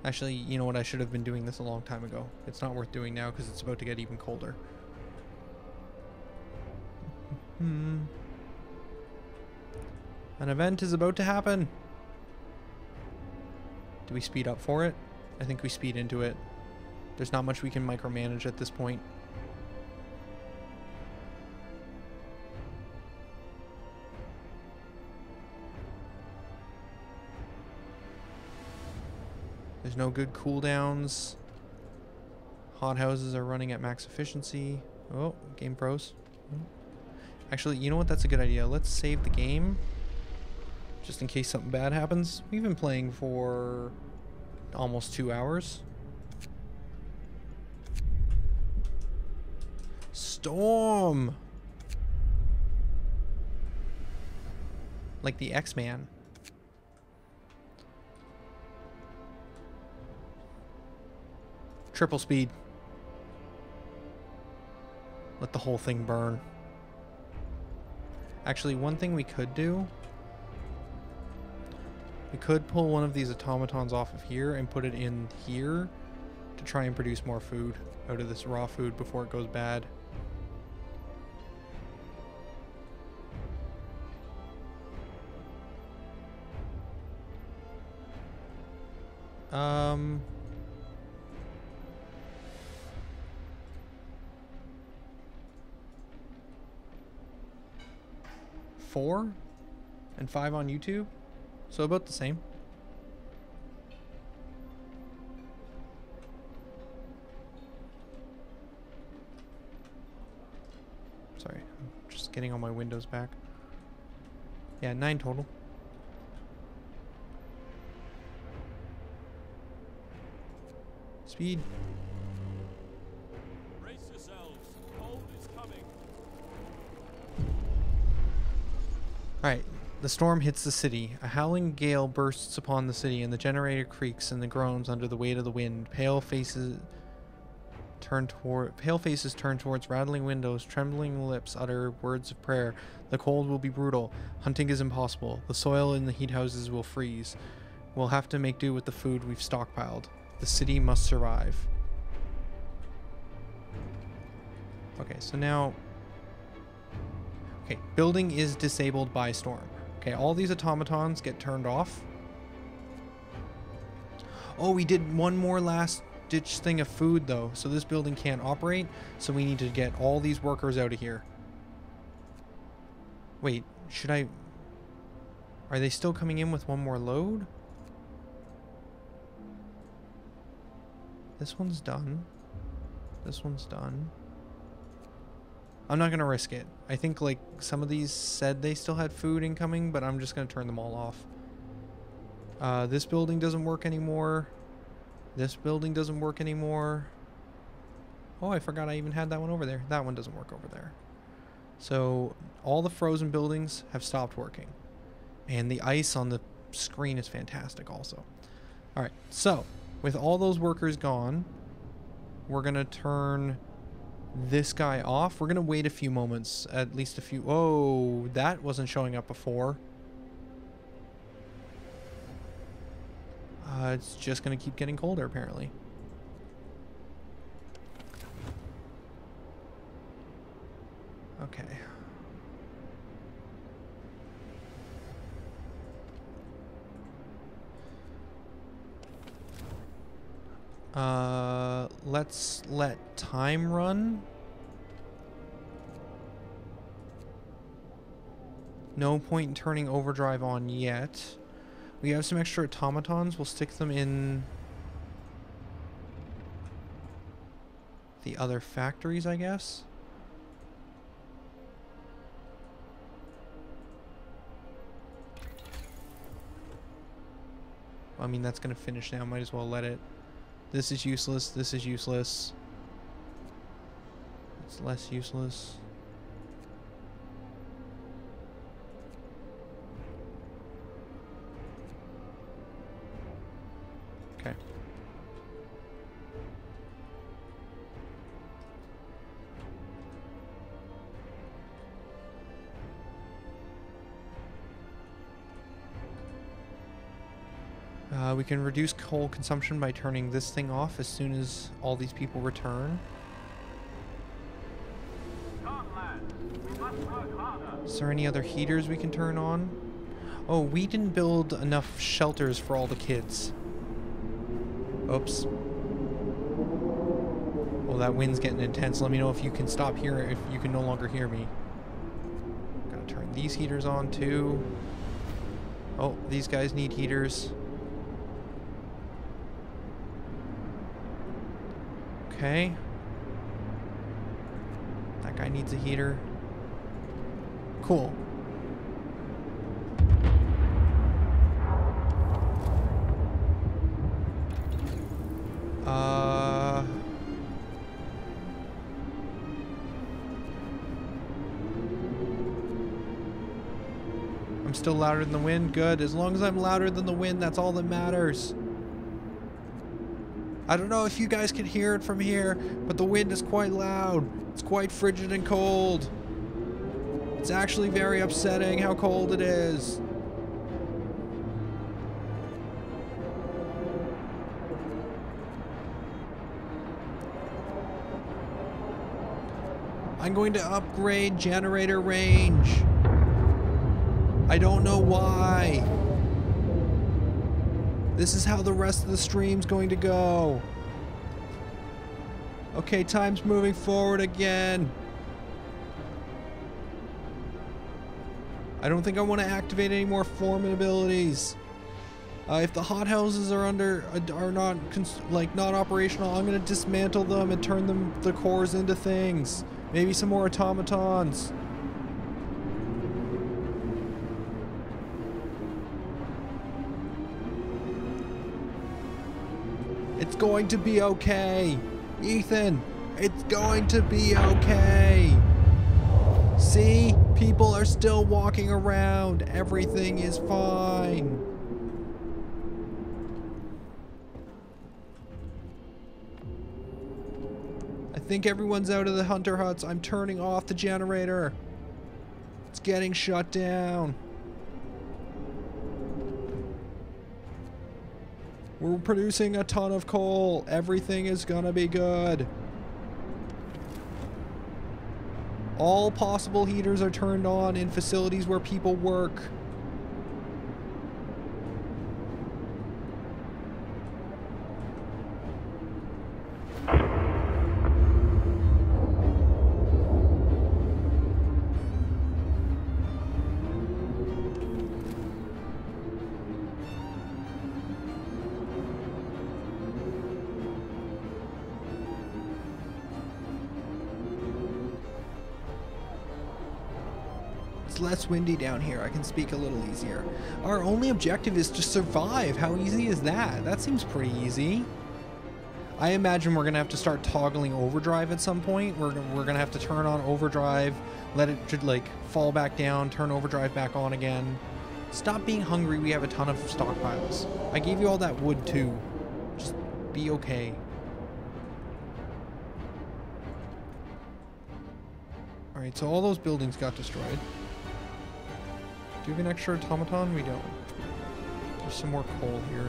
Speaker 1: Actually, you know what? I should have been doing this a long time ago. It's not worth doing now because it's about to get even colder. An event is about to happen. Do we speed up for it? I think we speed into it. There's not much we can micromanage at this point. There's no good cooldowns. Hothouses are running at max efficiency. Oh, game pros. Actually, you know what? That's a good idea. Let's save the game. Just in case something bad happens. We've been playing for almost 2 hours. Storm! Like the X-Man. Triple speed. Let the whole thing burn. Actually, one thing we could do I could pull one of these automatons off of here and put it in here to try and produce more food out of this raw food before it goes bad. Four and 5 on YouTube, so about the same. Sorry, I'm just getting all my windows back. Yeah, 9 total. Speed.
Speaker 2: Brace yourselves. Cold is coming.
Speaker 1: Alright, the storm hits the city. A howling gale bursts upon the city, and the generator creaks and groans under the weight of the wind. Pale faces turn towards rattling windows. Trembling lips utter words of prayer. The cold will be brutal. Hunting is impossible. The soil in the heat houses will freeze. We'll have to make do with the food we've stockpiled. The city must survive. Okay, so now... Okay, building is disabled by storm. Okay, all these automatons get turned off. Oh, we did one more last ditch thing of food though, so this building can't operate, so we need to get all these workers out of here. Wait, should I... Are they still coming in with one more load? This one's done. This one's done. I'm not gonna risk it. I think like some of these said they still had food incoming, but I'm just gonna turn them all off. This building doesn't work anymore. This building doesn't work anymore. Oh, I forgot I even had that one over there. That one doesn't work over there. So all the frozen buildings have stopped working. And the ice on the screen is fantastic also. Alright, so with all those workers gone, we're gonna turn this guy off. We're gonna wait a few moments, at least a few. Oh, that wasn't showing up before. It's just gonna keep getting colder apparently. Okay. Let's let time run. No point in turning overdrive on yet. We have some extra automatons. We'll stick them in the other factories, I guess. I mean, that's going to finish now. Might as well let it. This is useless. This is useless. It's less useless. Okay. We can reduce coal consumption by turning this thing off as soon as all these people return. Is there any other heaters we can turn on? Oh, we didn't build enough shelters for all the kids. Oops. Oh, that wind's getting intense. Let me know if you can stop here, if you can no longer hear me. Gotta turn these heaters on too. Oh, these guys need heaters. Okay. That guy needs a heater. Cool. I'm still louder than the wind. Good. As long as I'm louder than the wind, that's all that matters. I don't know if you guys can hear it from here, but the wind is quite loud. It's quite frigid and cold. It's actually very upsetting how cold it is. I'm going to upgrade generator range. I don't know why. This is how the rest of the stream's going to go. Okay, time's moving forward again. I don't think I want to activate any more foreman abilities. If the hothouses are not operational, I'm gonna dismantle them and turn the cores into things. Maybe some more automatons. It's going to be okay. Ethan, it's going to be okay. See? People are still walking around. Everything is fine. I think everyone's out of the hunter huts. I'm turning off the generator. It's getting shut down. We're producing a ton of coal. Everything is gonna be good. All possible heaters are turned on in facilities where people work. Less windy down here. I can speak a little easier. Our only objective is to survive. How easy is that? That seems pretty easy. I imagine we're gonna have to start toggling overdrive at some point. We're gonna have to turn on overdrive, let it like fall back down, turn overdrive back on again. Stop being hungry. We have a ton of stockpiles. I gave you all that wood too. Just be okay. All right, so all those buildings got destroyed. Do we have an extra automaton? We don't. There's some more coal here.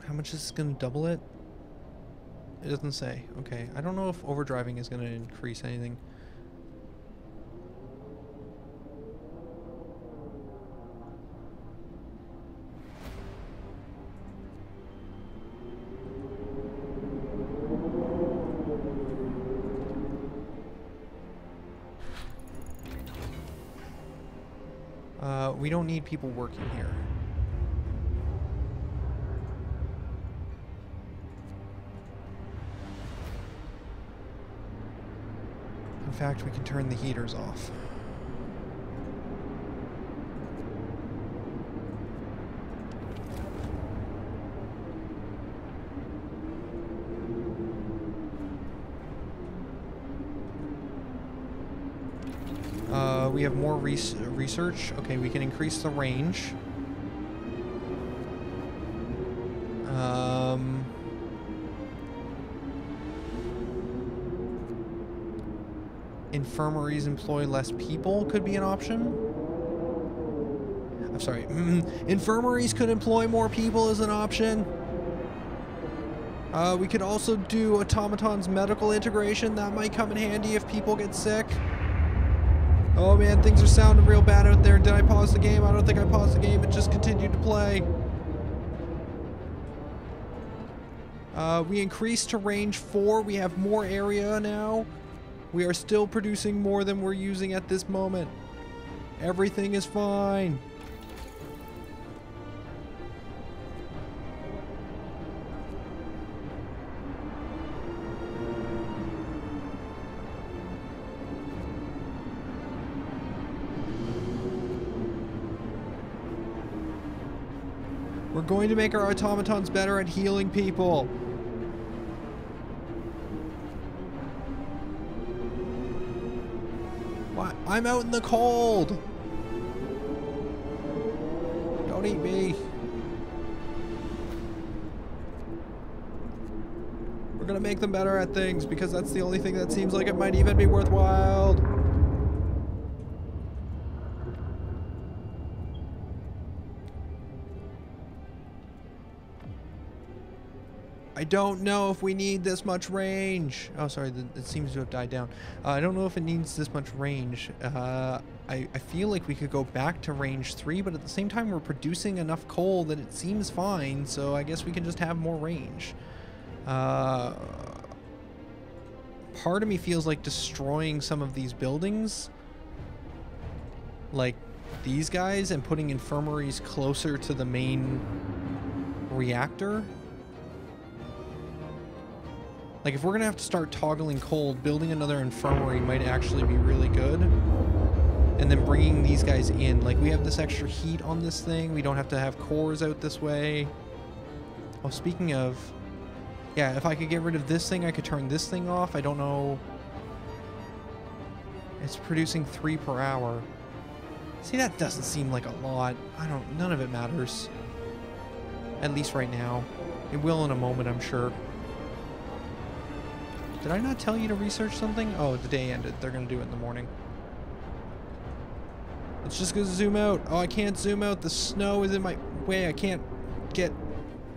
Speaker 1: How much is this going to double it? It doesn't say. Okay. I don't know if overdriving is going to increase anything. We don't need people working here. In fact, we can turn the heaters off. We have more research. Okay, we can increase the range. Infirmaries employ less people could be an option. I'm sorry. Infirmaries could employ more people as an option. We could also do automatons medical integration. That might come in handy if people get sick. Oh man, things are sounding real bad out there. Did I pause the game? I don't think I paused the game. It just continued to play. We increased to range 4. We have more area now. We are still producing more than we're using at this moment. Everything is fine. We're going to make our automatons better at healing people. What? I'm out in the cold. Don't eat me. We're gonna make them better at things because that's the only thing that seems like it might even be worthwhile. I don't know if we need this much range. Oh, sorry, it seems to have died down. I don't know if it needs this much range. I feel like we could go back to range 3, but at the same time, we're producing enough coal that it seems fine, so I guess we can just have more range. Part of me feels like destroying some of these buildings, like these guys, and putting infirmaries closer to the main reactor. Like, if we're gonna have to start toggling coal, building another infirmary might actually be really good. And then bringing these guys in. Like, we have this extra heat on this thing. We don't have to have cores out this way. Oh, speaking of... Yeah, if I could get rid of this thing, I could turn this thing off. I don't know... It's producing 3 per hour. See, that doesn't seem like a lot. None of it matters. At least right now. It will in a moment, I'm sure. Did I not tell you to research something? Oh, the day ended. They're going to do it in the morning. Let's just go zoom out. Oh, I can't zoom out. The snow is in my way. I can't get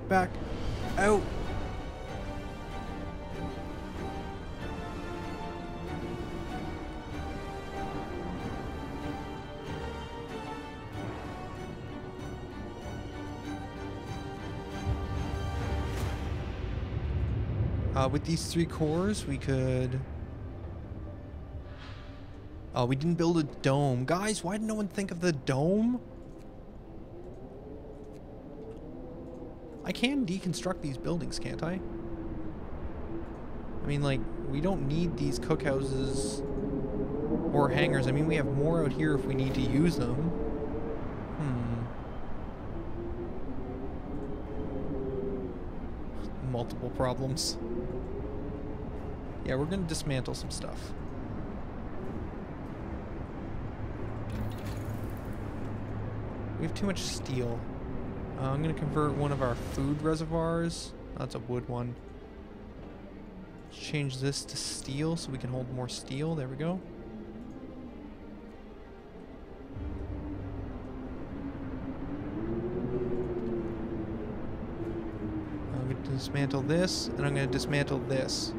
Speaker 1: back out. With these 3 cores, we could... Oh, we didn't build a dome. Guys, why did no one think of the dome? I can deconstruct these buildings, can't I? I mean, like, we don't need these cookhouses or hangars. I mean, we have more out here if we need to use them. Multiple problems. Yeah, we're gonna dismantle some stuff. We have too much steel. I'm gonna convert one of our food reservoirs. That's a wood one. Let's change this to steel so we can hold more steel. There we go. I'm gonna dismantle this, and I'm gonna dismantle this.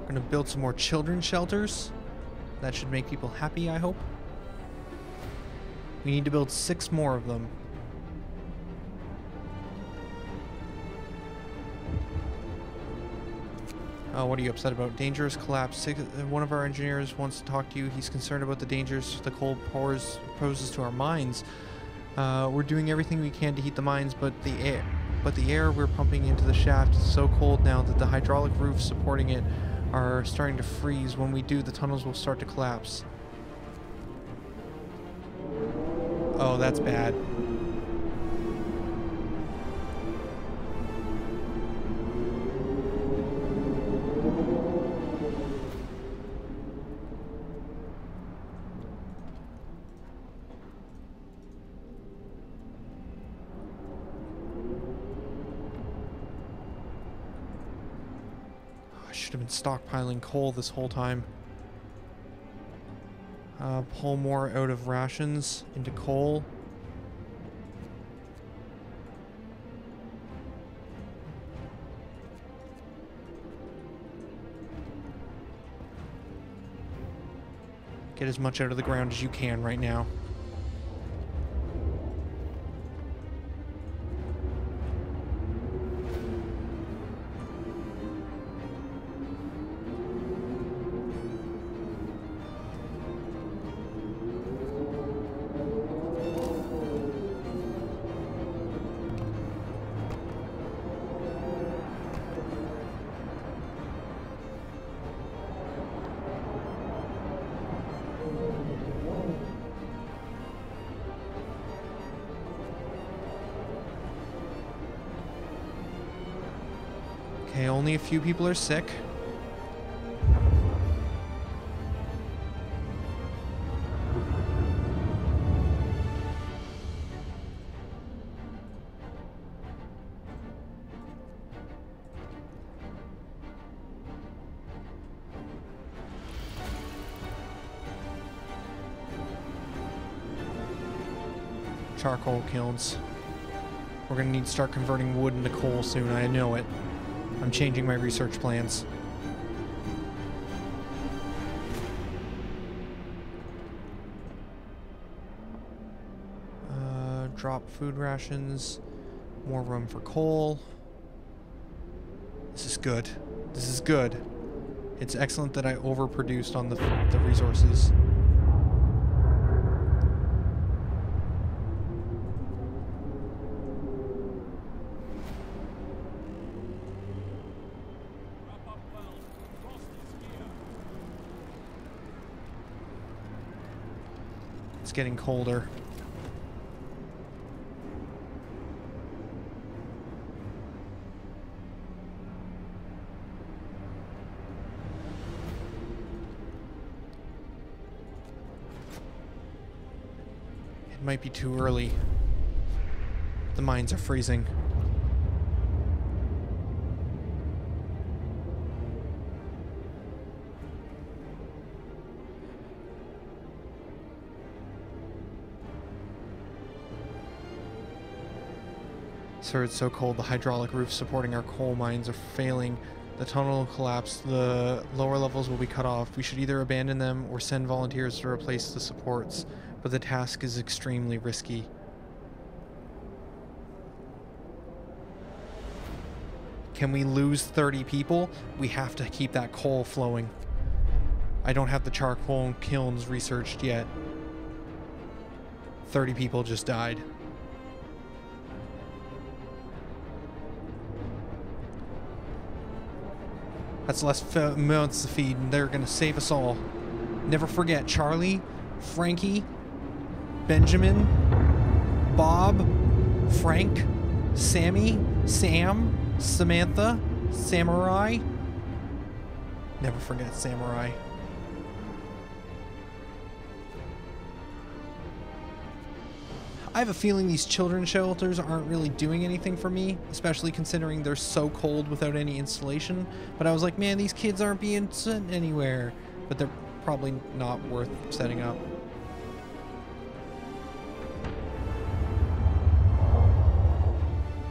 Speaker 1: We're gonna build some more children's shelters. That should make people happy, I hope. We need to build 6 more of them. Oh, what are you upset about? Dangerous collapse. One of our engineers wants to talk to you. He's concerned about the dangers the coal poses to our mines. We're doing everything we can to heat the mines, but the air we're pumping into the shaft is so cold now that the hydraulic roofs supporting it are starting to freeze. When we do, the tunnels will start to collapse. Oh, that's bad. I should have been stockpiling coal this whole time. Pull more out of rations into coal. Get as much out of the ground as you can right now. Okay, only a few people are sick. Charcoal kilns. We're gonna need to start converting wood into coal soon, I know it. I'm changing my research plans. Drop food rations. More room for coal. This is good. This is good. It's excellent that I overproduced on the resources. It's getting colder. It might be too early. The mines are freezing. Sir, it's so cold. The hydraulic roofs supporting our coal mines are failing. The tunnel will collapse. The lower levels will be cut off. We should either abandon them or send volunteers to replace the supports, but the task is extremely risky. Can we lose 30 people? We have to keep that coal flowing. I don't have the charcoal kilns researched yet. 30 people just died. That's less mouths to feed, and they're gonna save us all. Never forget Charlie, Frankie, Benjamin, Bob, Frank, Sammy, Sam, Samantha, Samurai. Never forget Samurai. I have a feeling these children's shelters aren't really doing anything for me, especially considering they're so cold without any insulation. But I was like, man, these kids aren't being sent anywhere. But they're probably not worth setting up.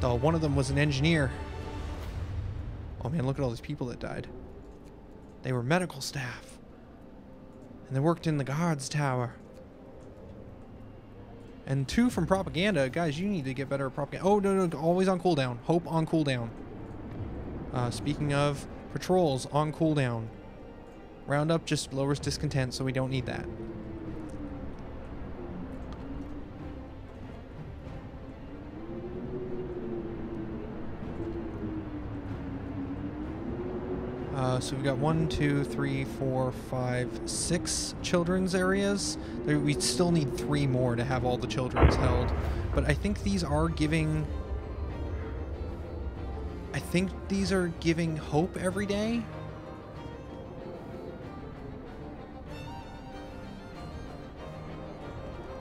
Speaker 1: Oh, one of them was an engineer. Oh man, look at all these people that died. They were medical staff. And they worked in the guards tower. And 2 from propaganda. Guys, you need to get better at propaganda. Oh, no, always on cooldown. Hope on cooldown. Speaking of, patrols on cooldown. Roundup just lowers discontent, so we don't need that. So we've got 1, 2, 3, 4, 5, 6 children's areas. We still need 3 more to have all the children's held. But I think these are giving... hope every day.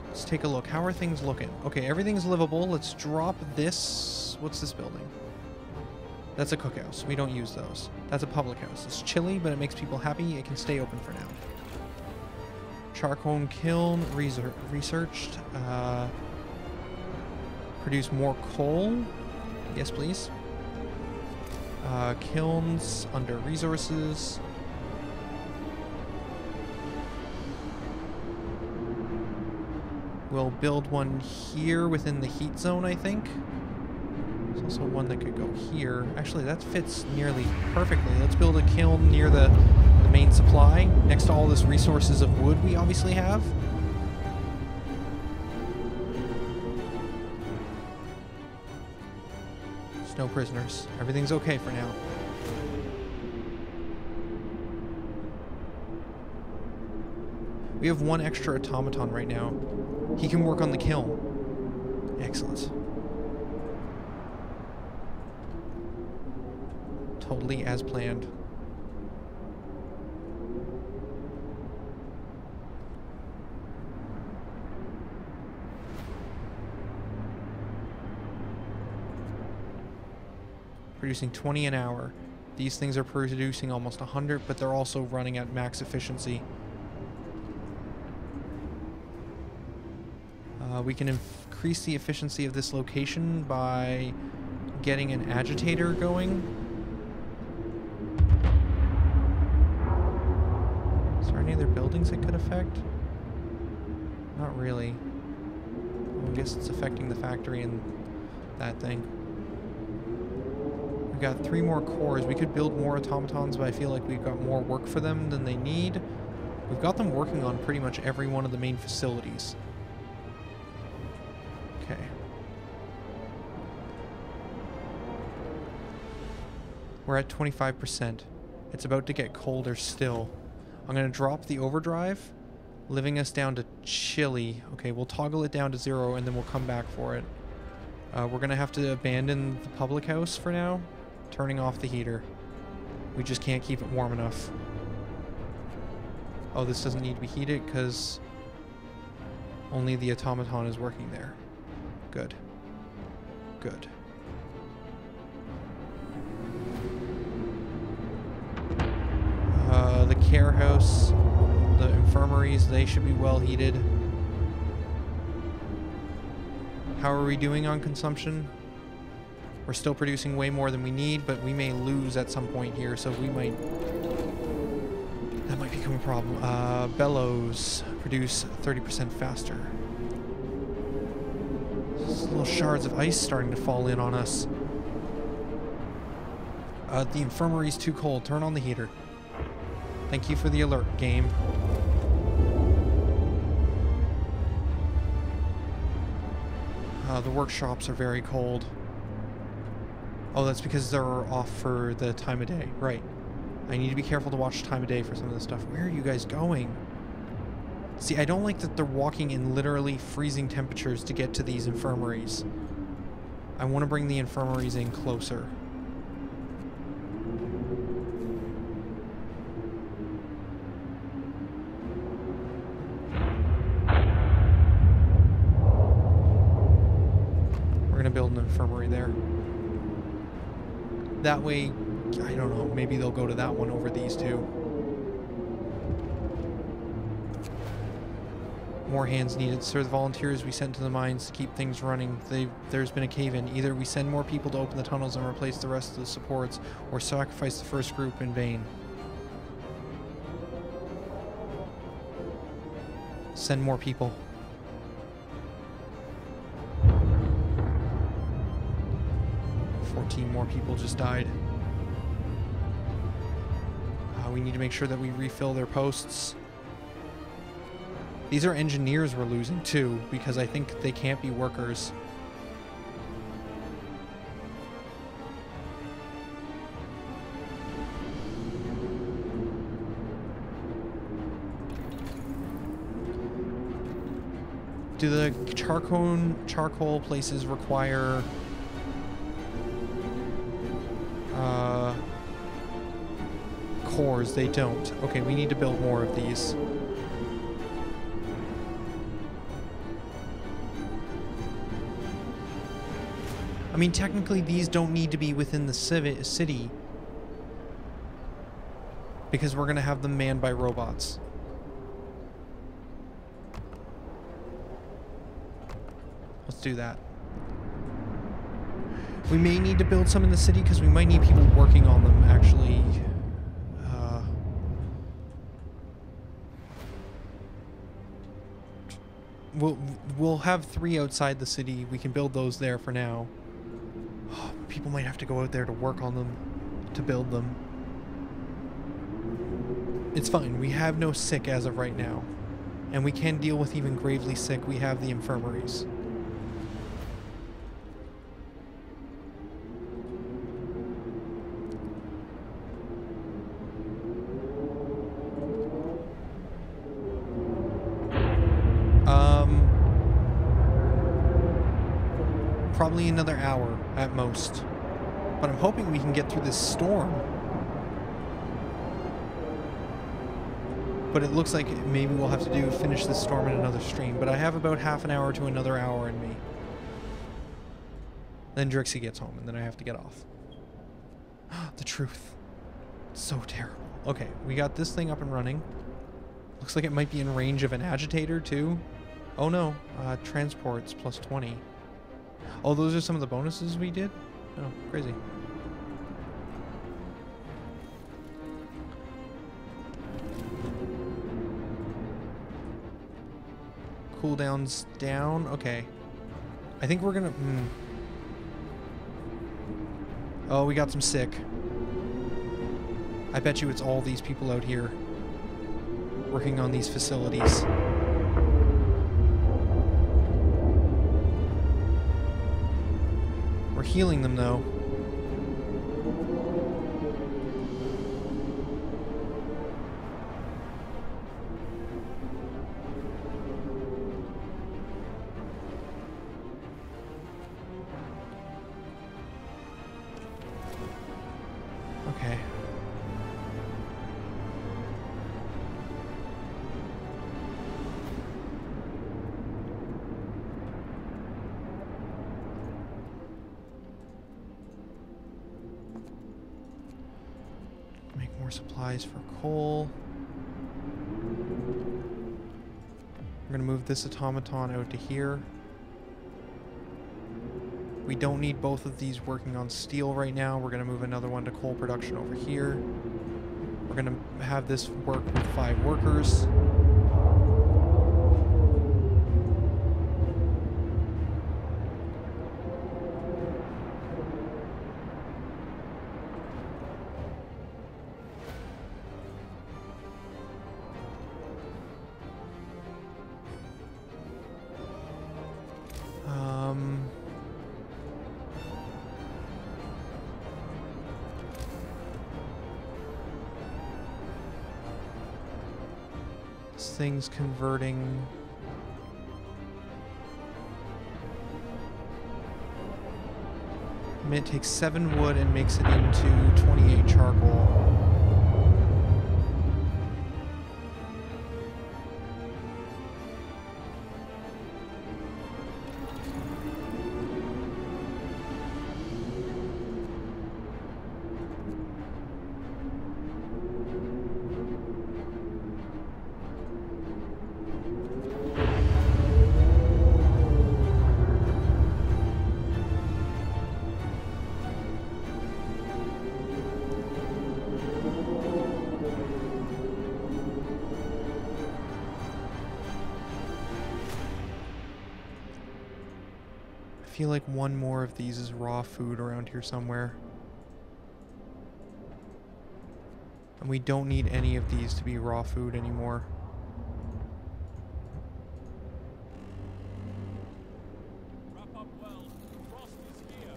Speaker 1: Let's take a look. How are things looking? Okay, everything's livable. Let's drop this. What's this building? That's a cookhouse. We don't use those. That's a public house. It's chilly, but it makes people happy. It can stay open for now. Charcoal kiln researched. Produce more coal. Yes, please. Kilns under resources. We'll build one here within the heat zone, I think. There's also one that could go here. Actually, that fits nearly perfectly. Let's build a kiln near the main supply, next to all this resources of wood we obviously have. There's no prisoners. Everything's okay for now. We have 1 extra automaton right now. He can work on the kiln. Excellent. totally as planned. Producing 20 an hour. These things are producing almost 100, but they're also running at max efficiency. We can increase the efficiency of this location by getting an agitator going. Is there any other buildings it could affect? Not really. I guess it's affecting the factory and that thing. We've got 3 more cores. We could build more automatons, but I feel like we've got more work for them than they need. We've got them working on pretty much every one of the main facilities. Okay. We're at 25%. It's about to get colder still. I'm going to drop the overdrive, leaving us down to chilly. Okay, we'll toggle it down to 0 and then we'll come back for it. We're going to have to abandon the public house for now, turning off the heater. We just can't keep it warm enough. Oh, this doesn't need to be heated because only the automaton is working there. Good. Good. The care house, the infirmaries, they should be well heated. How are we doing on consumption? We're still producing way more than we need, but we may lose at some point here, so we might... that might become a problem. Bellows produce 30% faster. There's little shards of ice starting to fall in on us. The infirmary's too cold. Turn on the heater. Thank you for the alert, game. The workshops are very cold. Oh, that's because they're off for the time of day. Right. I need to be careful to watch time of day for some of this stuff. Where are you guys going? See, I don't like that they're walking in literally freezing temperatures to get to these infirmaries. I want to bring the infirmaries in closer. We're going to build an infirmary there. That way, I don't know, maybe they'll go to that one over these two. More hands needed. Sir, the volunteers we sent to the mines to keep things running, there's been a cave-in. Either we send more people to open the tunnels and replace the rest of the supports, or sacrifice the first group in vain. Send more people. More people just died. We need to make sure that we refill their posts. These are engineers we're losing too, because I think they can't be workers. Do the charcoal places require cores? They don't. Okay, we need to build more of these. I mean, technically these don't need to be within the city because we're going to have them manned by robots. Let's do that. We may need to build some in the city because we might need people working on them, actually. We'll have 3 outside the city. We can build those there for now. Oh, people might have to go out there to work on them, to build them. It's fine. We have no sick as of right now. And we can deal with even gravely sick. We have the infirmaries. Probably another hour at most. But I'm hoping we can get through this storm. But it looks like maybe we'll have to finish this storm in another stream. But I have about half an hour to another hour in me. Then Drixie gets home, and then I have to get off. The truth. It's so terrible. Okay, we got this thing up and running. Looks like it might be in range of an agitator, too. Oh no, transports plus 20. Oh, those are some of the bonuses we did? Oh, crazy. Cooldowns down. Okay. I think we're gonna... Oh, we got some sick. I bet you it's all these people out here working on these facilities. We're healing them, though. Okay. Make more supplies for coal. We're gonna move this automaton out to here. We don't need both of these working on steel right now. We're going to move another one to coal production over here. We're going to have this work with 5 workers. This thing's converting. It takes 7 wood and makes it into 28 charcoal. I feel like one more of these is raw food around here somewhere. And we don't need any of these to be raw food anymore.
Speaker 2: Wrap up well. Frost is here.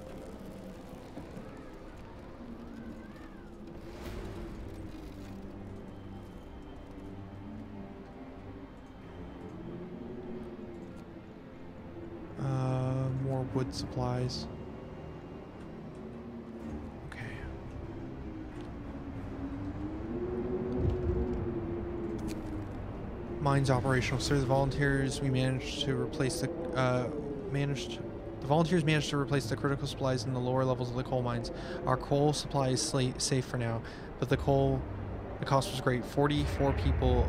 Speaker 1: More wood supplies. Okay. Mines operational. Sir, the volunteers managed to replace the critical supplies in the lower levels of the coal mines. Our coal supply is safe for now, but the cost was great. 44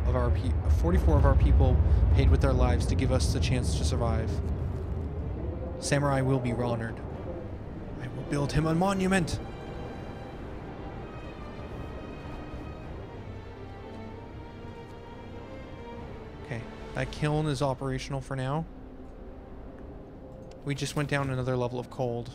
Speaker 1: of our people paid with their lives to give us the chance to survive. Samurai will be honored. I will build him a monument. Okay, that kiln is operational for now. We just went down another level of cold.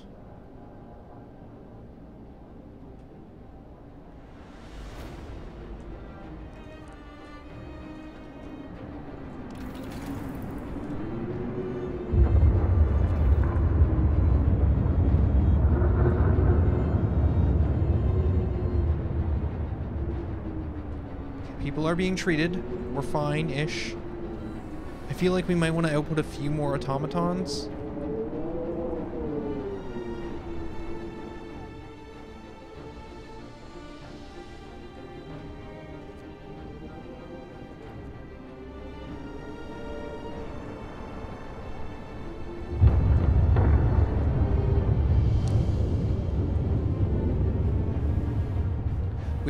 Speaker 1: People are being treated. We're fine-ish. I feel like we might want to output a few more automatons.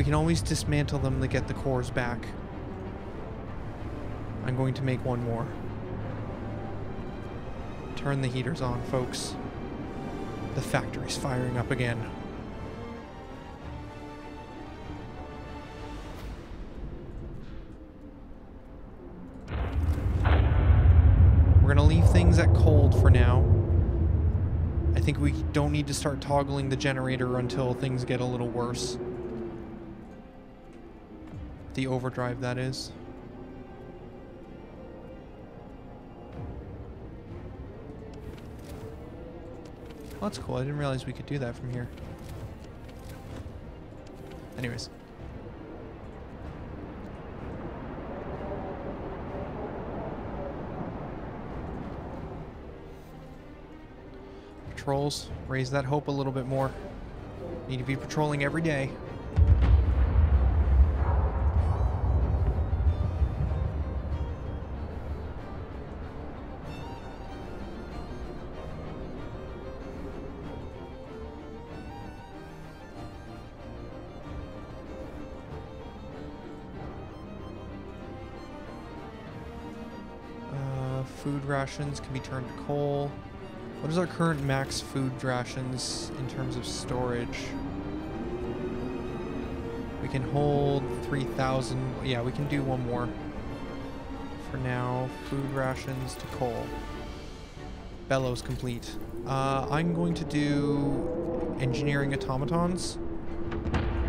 Speaker 1: We can always dismantle them to get the cores back. I'm going to make one more. Turn the heaters on, folks. The factory's firing up again. We're gonna leave things at cold for now. I think we don't need to start toggling the generator until things get a little worse. The overdrive, that is. Oh, that's cool. I didn't realize we could do that from here. Anyways. Patrols. Raise that hope a little bit more. Need to be patrolling every day. Food rations can be turned to coal. What is our current max food rations in terms of storage? We can hold 3,000. Yeah, we can do one more. For now, food rations to coal. Bellows complete. I'm going to do engineering automatons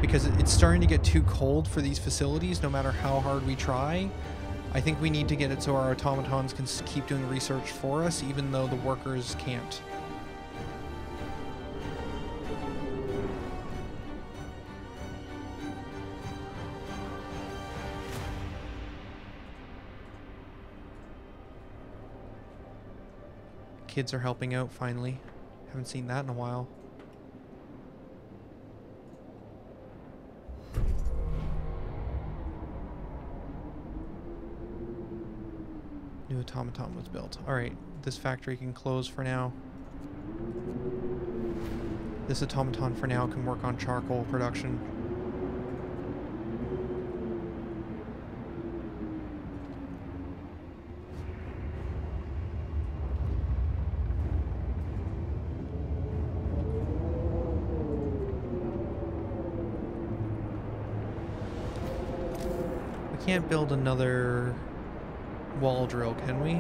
Speaker 1: because it's starting to get too cold for these facilities no matter how hard we try. I think we need to get it so our automatons can keep doing research for us, even though the workers can't. Kids are helping out, finally. Haven't seen that in a while. New automaton was built. Alright, this factory can close for now. This automaton for now can work on charcoal production. We can't build another wall drill, can we?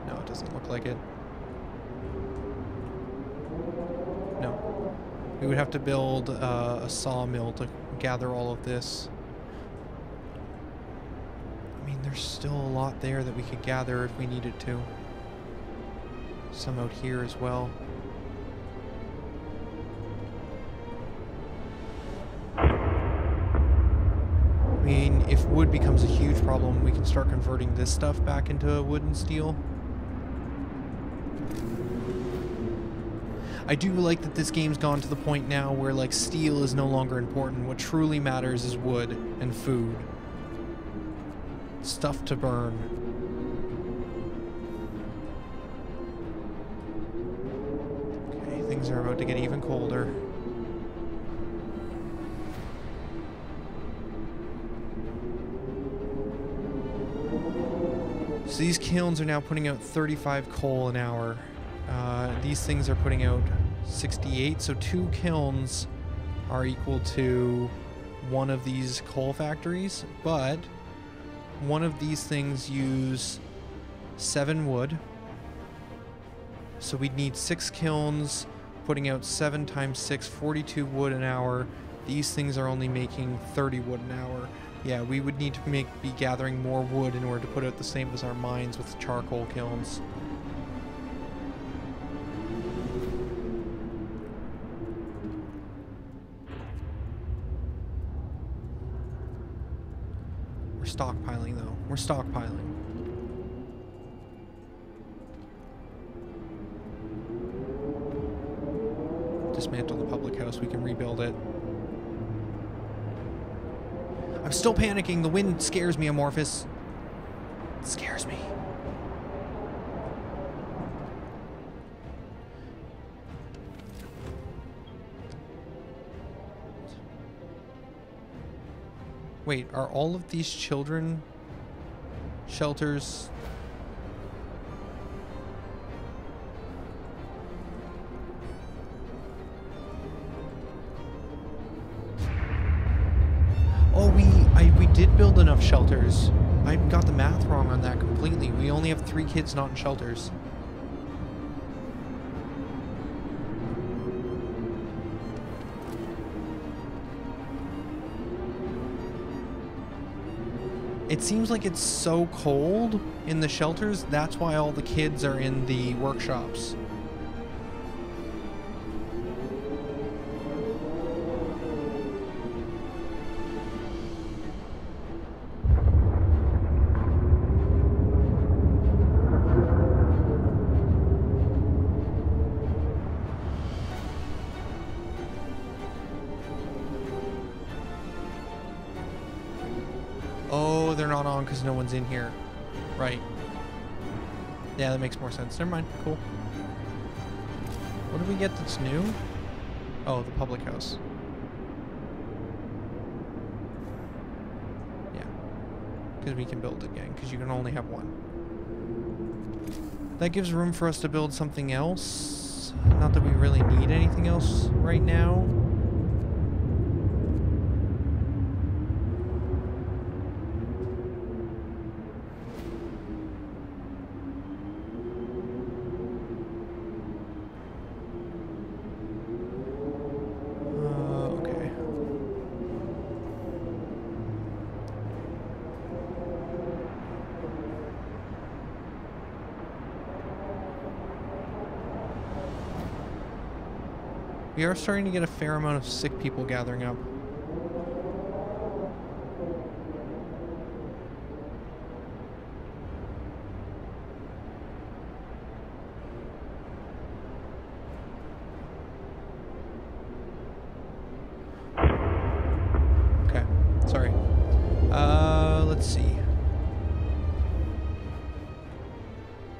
Speaker 1: No, it doesn't look like it. No. We would have to build a sawmill to gather all of this. I mean, there's still a lot there that we could gather if we needed to. Some out here as well. I mean, if wood becomes a huge problem, we can start converting this stuff back into wood and steel. I do like that this game's gone to the point now where, like, steel is no longer important. What truly matters is wood and food. Stuff to burn. Okay, things are about to get even colder. So these kilns are now putting out 35 coal an hour. These things are putting out 68, so 2 kilns are equal to one of these coal factories, but one of these things use 7 wood. So we'd need 6 kilns putting out 7 times 6, 42 wood an hour. These things are only making 30 wood an hour. Yeah, we would need to be gathering more wood in order to put out the same as our mines with charcoal kilns. We're stockpiling, though. We're stockpiling. Dismantle the public house. We can rebuild it. I'm still panicking. The wind scares me, Amorphous. It scares me. Wait, are all of these children shelters? Oh, we did build enough shelters. I got the math wrong on that completely. We only have 3 kids not in shelters. It seems like it's so cold in the shelters, that's why all the kids are in the workshops. Oh, they're not on because no one's in here. Right. Yeah, that makes more sense. Never mind. Cool. What did we get that's new? Oh, the public house. Yeah. Because we can build again, because you can only have one. That gives room for us to build something else. Not that we really need anything else right now. We are starting to get a fair amount of sick people gathering up. Okay, sorry. Let's see.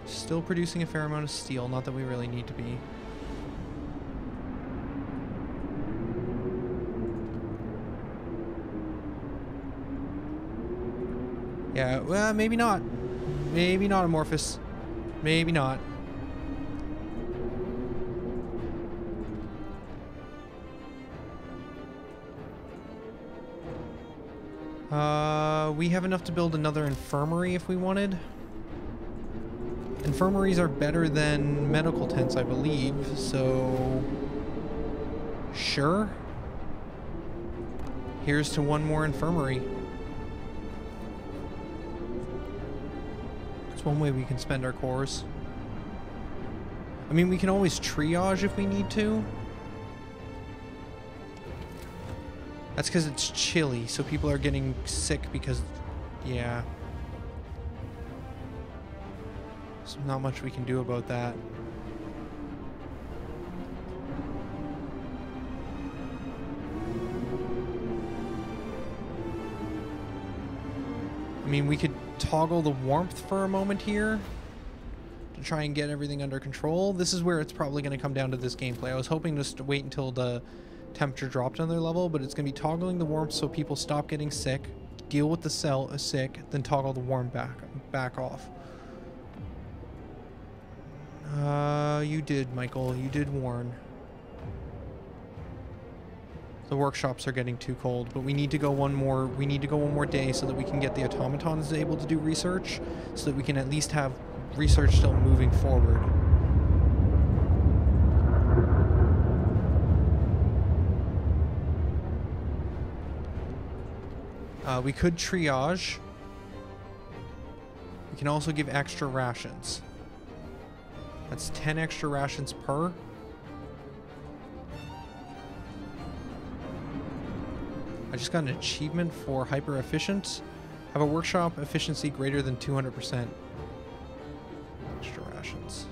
Speaker 1: Still producing a fair amount of steel, not that we really need to be. Yeah, well, maybe not. Maybe not, Amorphous. Maybe not. We have enough to build another infirmary if we wanted. Infirmaries are better than medical tents, I believe, so... Sure. Here's to one more infirmary. It's one way we can spend our cores. I mean, we can always triage if we need to. That's because it's chilly, so people are getting sick because... Yeah. So not much we can do about that. I mean, we could toggle the warmth for a moment here to try and get everything under control. This is where it's probably going to come down to this gameplay. I was hoping just to wait until the temperature dropped another level, but it's going to be toggling the warmth so people stop getting sick, deal with the sick, then toggle the warm back off. You did, Michael. You did warn. The workshops are getting too cold, but we need to go one more day so that we can get the automatons able to do research, so that we can at least have research still moving forward. We could triage. We can also give extra rations. That's 10 extra rations per. I just got an achievement for hyper efficient. Have a workshop efficiency greater than 200%. Extra rations.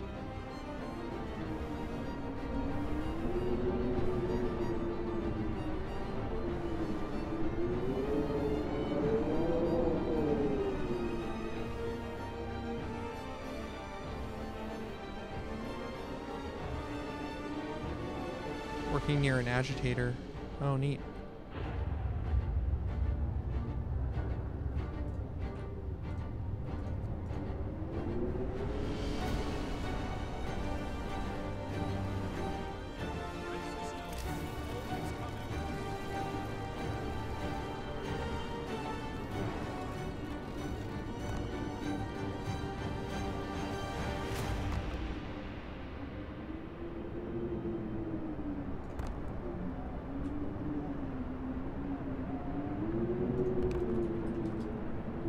Speaker 1: Working near an agitator. Oh, neat.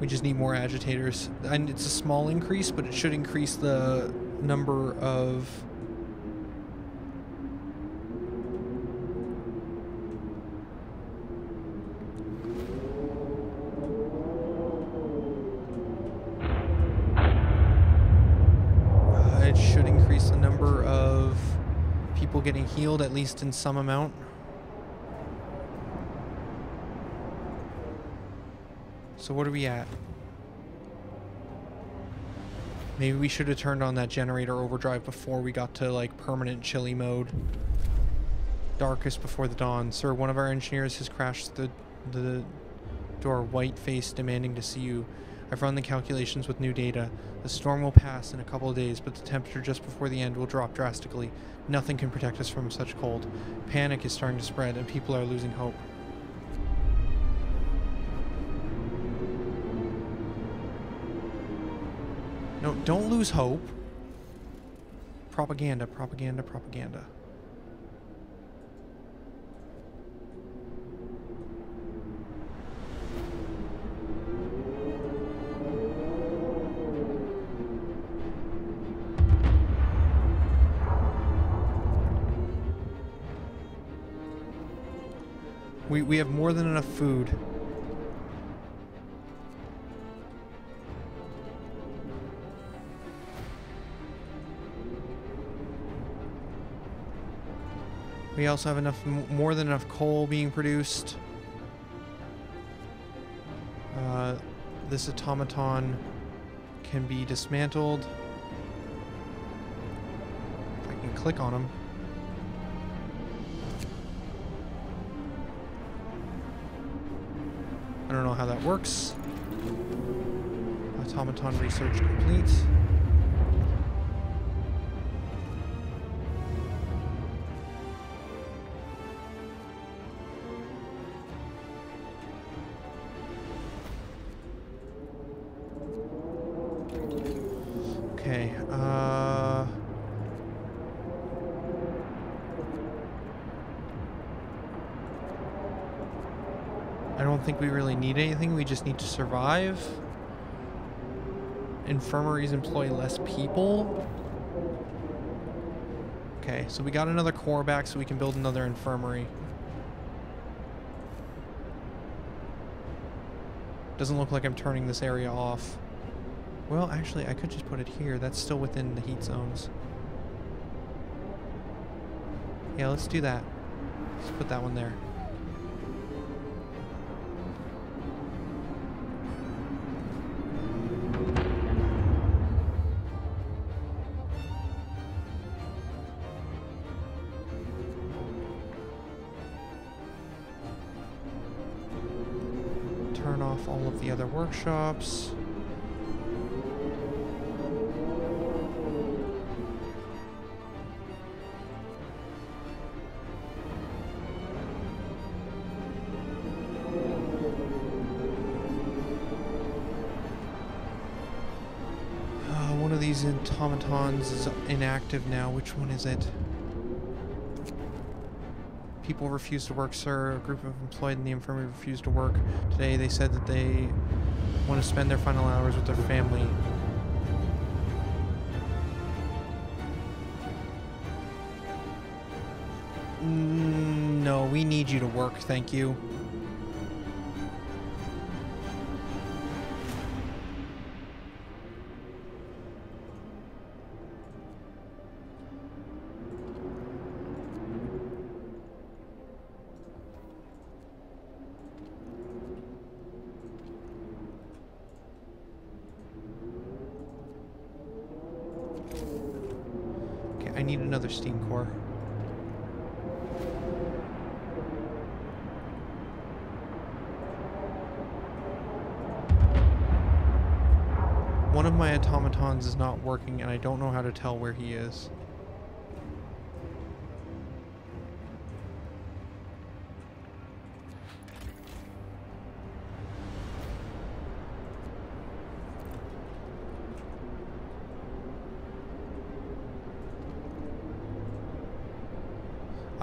Speaker 1: We just need more agitators. And it's a small increase, but it should increase the number of... it should increase the number of people getting healed, at least in some amount. So what are we at? Maybe we should have turned on that generator overdrive before we got to like permanent chilly mode. Darkest before the dawn. Sir, one of our engineers has crashed the door, white-faced, demanding to see you. I've run the calculations with new data. The storm will pass in a couple of days, but the temperature just before the end will drop drastically. Nothing can protect us from such cold. Panic is starting to spread, and people are losing hope. No, don't lose hope. Propaganda, propaganda, propaganda. We have more than enough food. We also have enough, more than enough coal being produced. This automaton can be dismantled. If I can click on him. I don't know how that works. Automaton research complete. Okay, I don't think we really need anything, we just need to survive. Infirmaries employ less people. Okay, so we got another core back so we can build another infirmary. Doesn't look like I'm turning this area off. Well, actually, I could just put it here. That's still within the heat zones. Yeah, let's do that. Let's put that one there. Turn off all of the other workshops. One of these automatons is inactive now. Which one is it? People refuse to work, sir. A group of employed in the infirmary refused to work today. They said that they want to spend their final hours with their family. No, we need you to work, thank you. I need another steam core. One of my automatons is not working and I don't know how to tell where he is.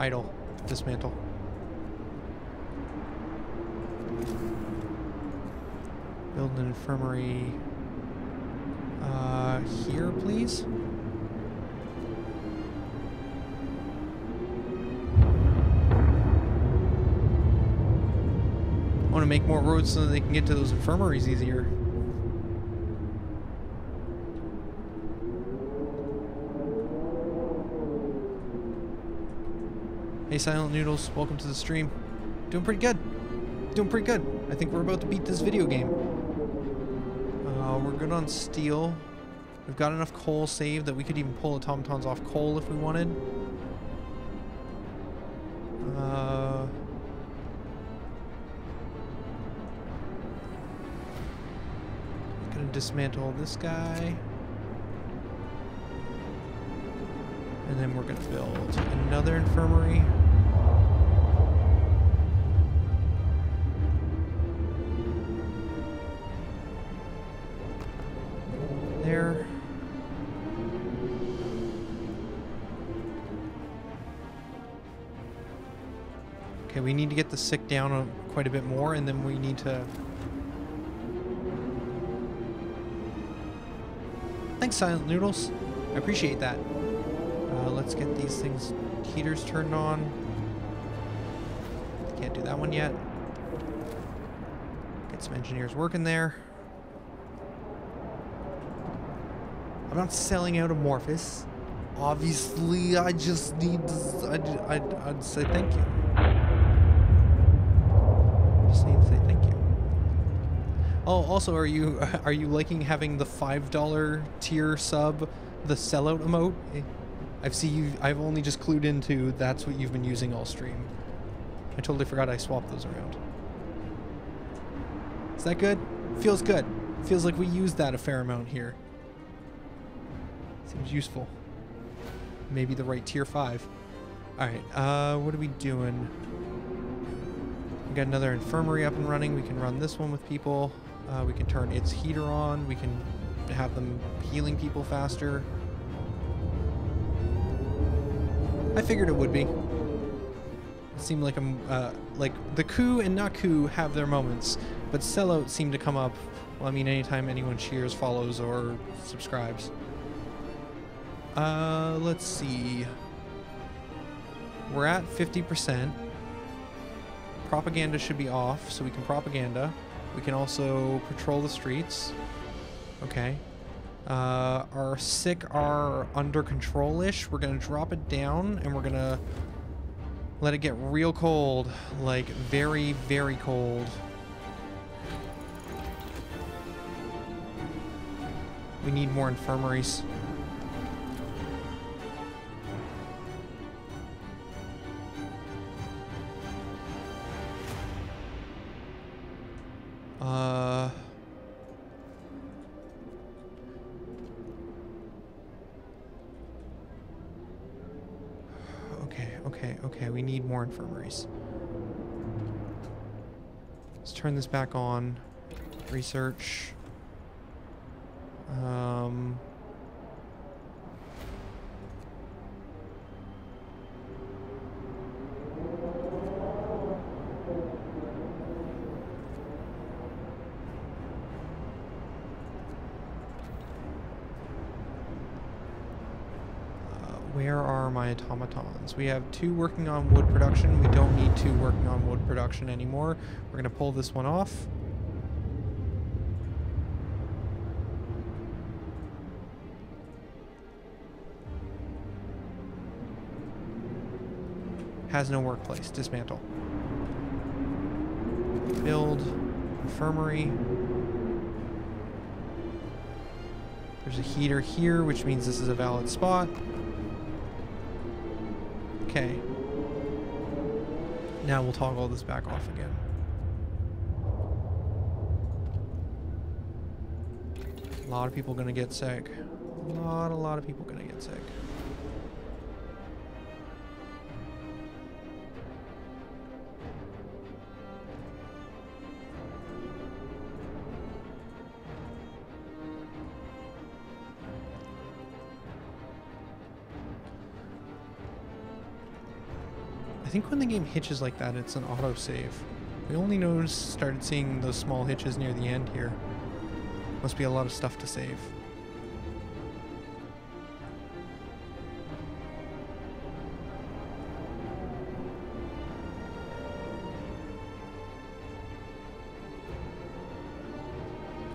Speaker 1: Idle. Dismantle. build an infirmary here, please. I want to make more roads so that they can get to those infirmaries easier. Hey Silent Noodles, welcome to the stream. Doing pretty good. Doing pretty good. I think we're about to beat this video game. We're good on steel. We've got enough coal saved that we could even pull automatons off coal if we wanted. Gonna dismantle this guy. And then we're gonna build another infirmary. There. Okay, we need to get the sick down quite a bit more, and then we need to... Thanks, Silent Noodles. I appreciate that. Let's get these things, heaters turned on. Can't do that one yet. Get some engineers working there. I'm not selling out Amorphous. Obviously, I just need to... I'd say thank you. Just need to say thank you. Oh, also, are you liking having the $5 tier sub, the sellout emote? I've only just clued into that's what you've been using all stream. I totally forgot I swapped those around. Is that good? Feels good. Feels like we used that a fair amount here. Seems useful. Maybe the right tier 5. Alright, what are we doing? We got another infirmary up and running. We can run this one with people. We can turn its heater on. We can have them healing people faster. I figured it would be. It seemed like like the coup and not coup have their moments, but sellout seemed to come up. Well, I mean, anytime anyone cheers, follows, or subscribes. Let's see. We're at 50%. Propaganda should be off, so we can propaganda. We can also patrol the streets. Okay. Our sick are under control-ish. We're gonna drop it down, and we're gonna let it get real cold. Like, very, very cold. We need more infirmaries. Okay, we need more infirmaries. Let's turn this back on. Research. Where are my automatons? We have 2 working on wood production. We don't need 2 working on wood production anymore. We're going to pull this one off. Has no workplace. Dismantle. Build. Infirmary. There's a heater here, which means this is a valid spot. Okay. Now we'll toggle this back off again. A lot of people gonna get sick. A lot of people gonna get sick. I think when the game hitches like that, it's an autosave. We only started seeing those small hitches near the end here. Must be a lot of stuff to save.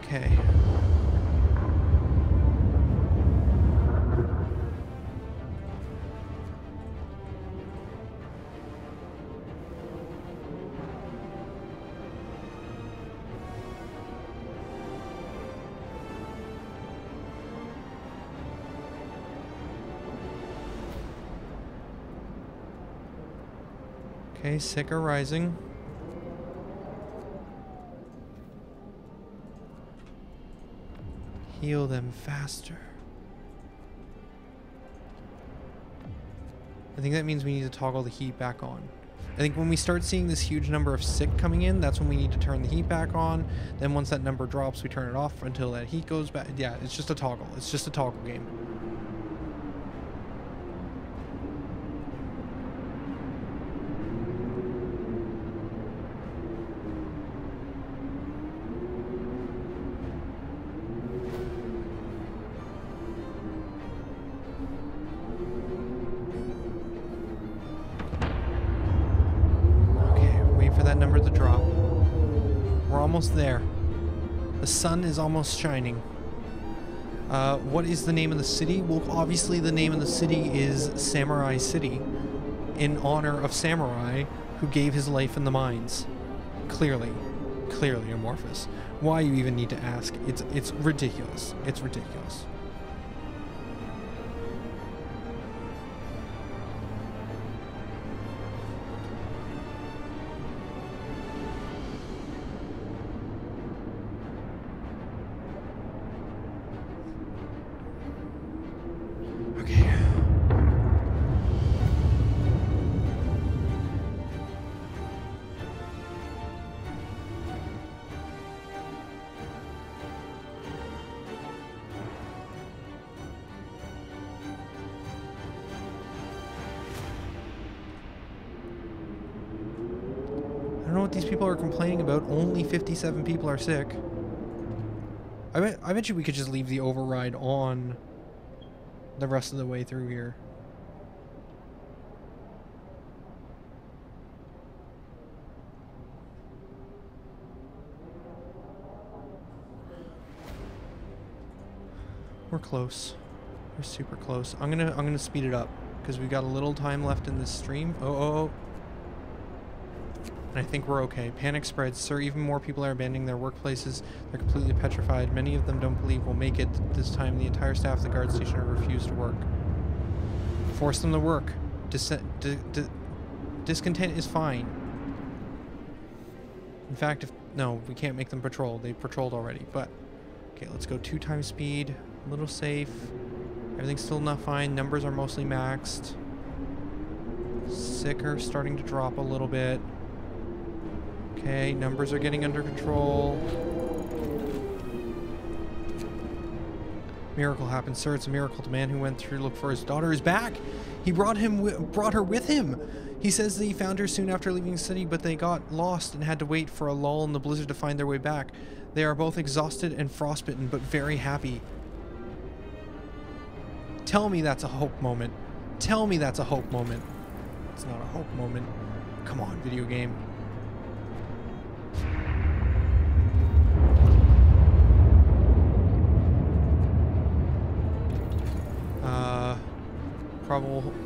Speaker 1: Okay. Okay, sick are rising. Heal them faster. I think that means we need to toggle the heat back on. I think when we start seeing this huge number of sick coming in, that's when we need to turn the heat back on. Then once that number drops, we turn it off until that heat goes back. Yeah, it's just a toggle. It's just a toggle game. Almost there. The sun is almost shining. What is the name of the city? Well, obviously the name of the city is Samurai City, in honor of Samurai who gave his life in the mines. Clearly amorphous. Why you even need to ask? It's ridiculous. It's ridiculous. I don't know what these people are complaining about. Only 57 people are sick. I bet you we could just leave the override on the rest of the way through here. We're close. We're super close. I'm gonna speed it up because we got a little time left in this stream. Oh. And I think we're okay. Panic spreads. Sir, even more people are abandoning their workplaces. They're completely petrified. Many of them don't believe we'll make it this time. The entire staff of the guard station have refused to work. Force them to work. Discontent is fine. In fact, no, we can't make them patrol. They patrolled already. But okay, let's go 2 times speed. A little safe. Everything's still not fine. Numbers are mostly maxed. Sick are starting to drop a little bit. Okay, numbers are getting under control. Miracle happened, sir. It's a miracle. The man who went through to look for his daughter is back. He brought her with him. He says that he found her soon after leaving the city, but they got lost and had to wait for a lull in the blizzard to find their way back. They are both exhausted and frostbitten, but very happy. Tell me that's a hope moment. Tell me that's a hope moment. It's not a hope moment. Come on, video game.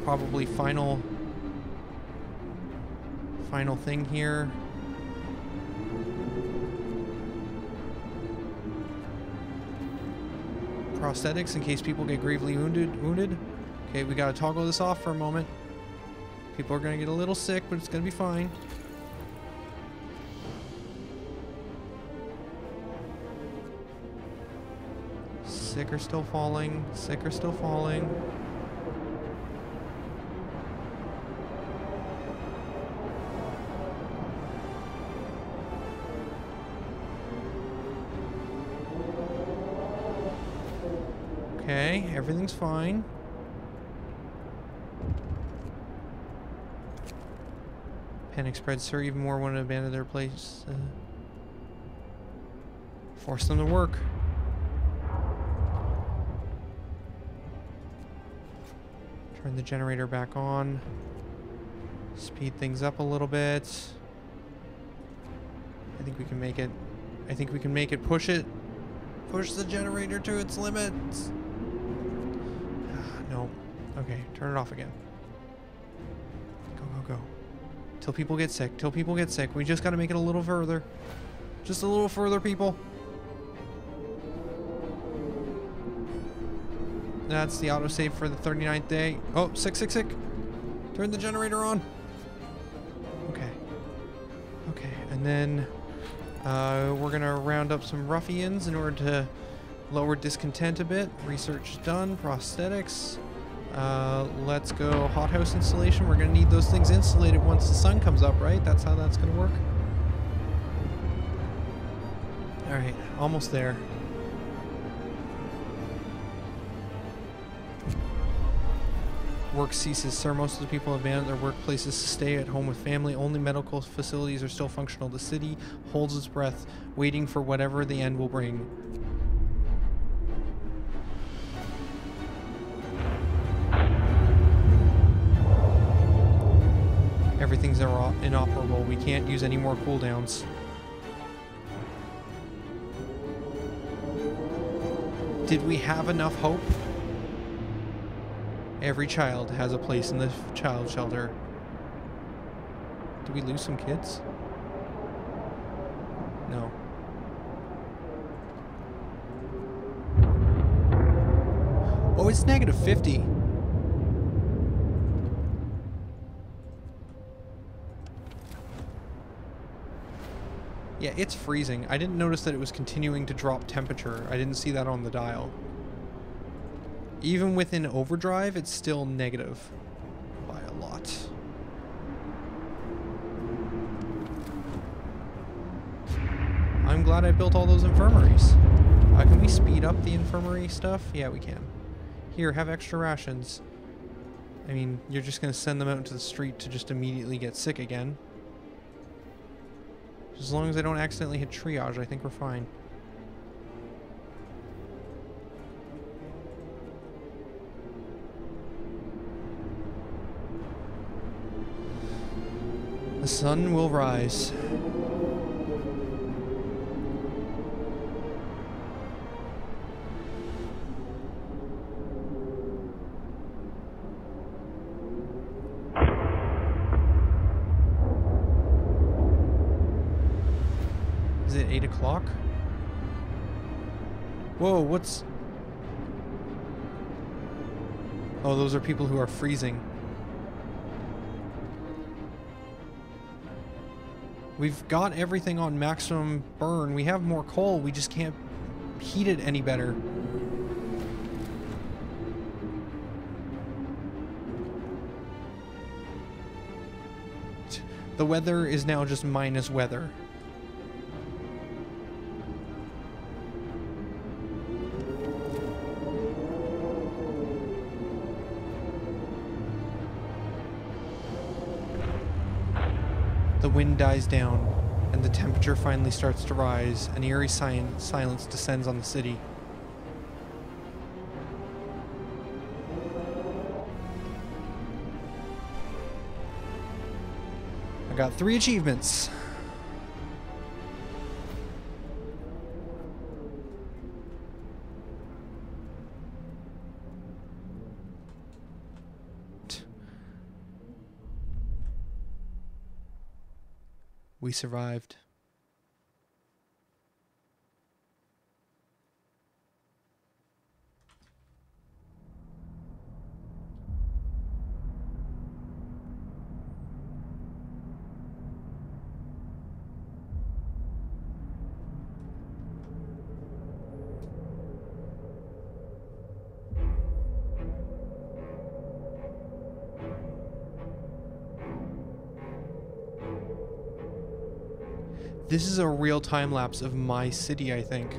Speaker 1: Probably final thing here. Prosthetics in case people get gravely wounded. Okay, we gotta toggle this off for a moment. People are gonna get a little sick, but it's gonna be fine. Sick are still falling. Sick are still falling. Okay, everything's fine. Panic spreads, sir. Even more want to abandon their place. Force them to work. Turn the generator back on. Speed things up a little bit. I think we can make it. I think we can make it. Push it. Push the generator to its limits. No. Okay, turn it off again. Go, go, go. Till people get sick. Till people get sick. We just gotta make it a little further. Just a little further, people. That's the autosave for the 39th day. Oh, sick, sick, sick. Turn the generator on. Okay. Okay, and then we're gonna round up some ruffians in order to lower discontent a bit. Research done. Prosthetics. Let's go hothouse installation. We're gonna need those things insulated once the sun comes up, right? That's how that's gonna work. Alright, almost there. Work ceases. Sir, most of the people have abandoned their workplaces to stay at home with family. Only medical facilities are still functional. The city holds its breath, waiting for whatever the end will bring. Everything's inoperable. We can't use any more cooldowns. Did we have enough hope? Every child has a place in the child shelter. Did we lose some kids? No. Oh, it's -50. Yeah, it's freezing. I didn't notice that it was continuing to drop temperature. I didn't see that on the dial. Even within overdrive, it's still negative by a lot. I'm glad I built all those infirmaries. Can we speed up the infirmary stuff? Yeah, we can. Here, have extra rations. I mean, you're just going to send them out into the street to just immediately get sick again. As long as I don't accidentally hit triage, I think we're fine. The sun will rise. Is it 8 o'clock? Whoa, what's... Oh, those are people who are freezing. We've got everything on maximum burn. We have more coal. We just can't heat it any better. The weather is now just minus weather. The wind dies down, and the temperature finally starts to rise. An eerie silence descends on the city. I got 3 achievements. We survived. This is a real time lapse of my city, I think.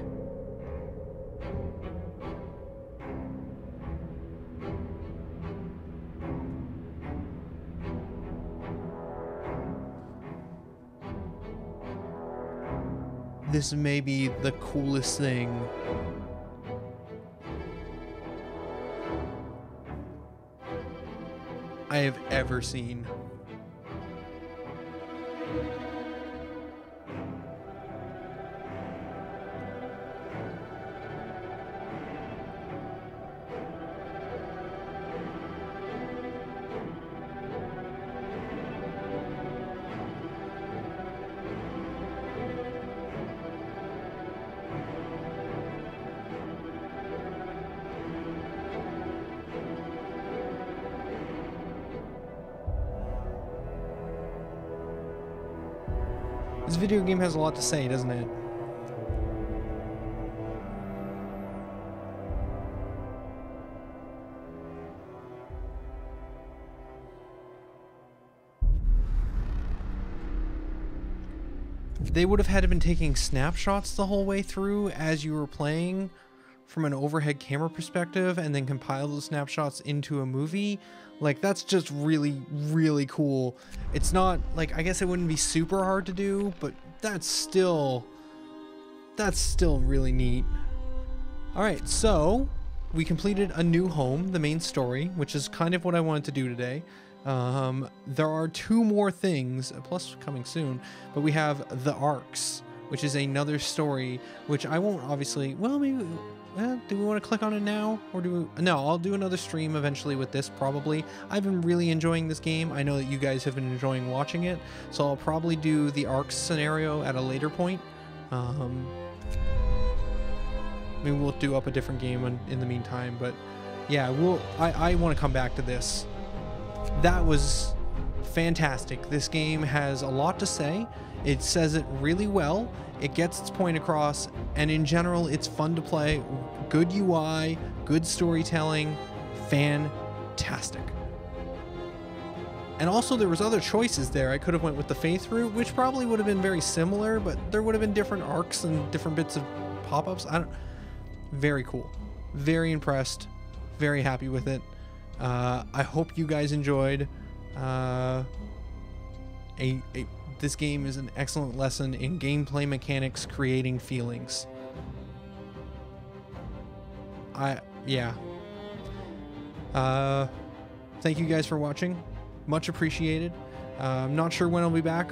Speaker 1: This may be the coolest thing. I have ever seen. This video game has a lot to say, doesn't it? They would have had to been taking snapshots the whole way through as you were playing from an overhead camera perspective and then compile those snapshots into a movie. Like, that's just really, really cool. It's not, like, I guess it wouldn't be super hard to do, but that's still really neat. Alright, so we completed A New Home, the main story, which is kind of what I wanted to do today. There are 2 more things, plus coming soon, but we have The Arcs, which is another story, which I won't obviously, well, maybe, do we want to click on it now, or do we, no, I'll do another stream eventually with this, probably. I've been really enjoying this game. I know that you guys have been enjoying watching it, so I'll probably do the Arcs scenario at a later point. Maybe we'll do up a different game in the meantime, but yeah, I want to come back to this. That was fantastic. This game has a lot to say. It says it really well. It gets its point across, and in general, it's fun to play. Good UI, good storytelling, fantastic. And also, there was other choices there. I could have went with the Faith route, which probably would have been very similar, but there would have been different arcs and different bits of pop-ups. Very cool. Very impressed. Very happy with it. I hope you guys enjoyed. This game is an excellent lesson in gameplay mechanics creating feelings. Yeah. Thank you guys for watching. Much appreciated. I'm not sure when I'll be back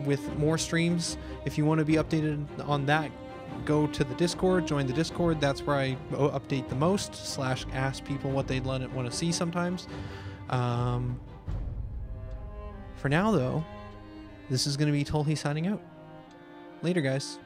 Speaker 1: with more streams. If you want to be updated on that, go to the Discord, join the Discord. That's where I update the most, / ask people what they'd want to see sometimes. For now, though, this is going to be Tolhi signing out. Later, guys.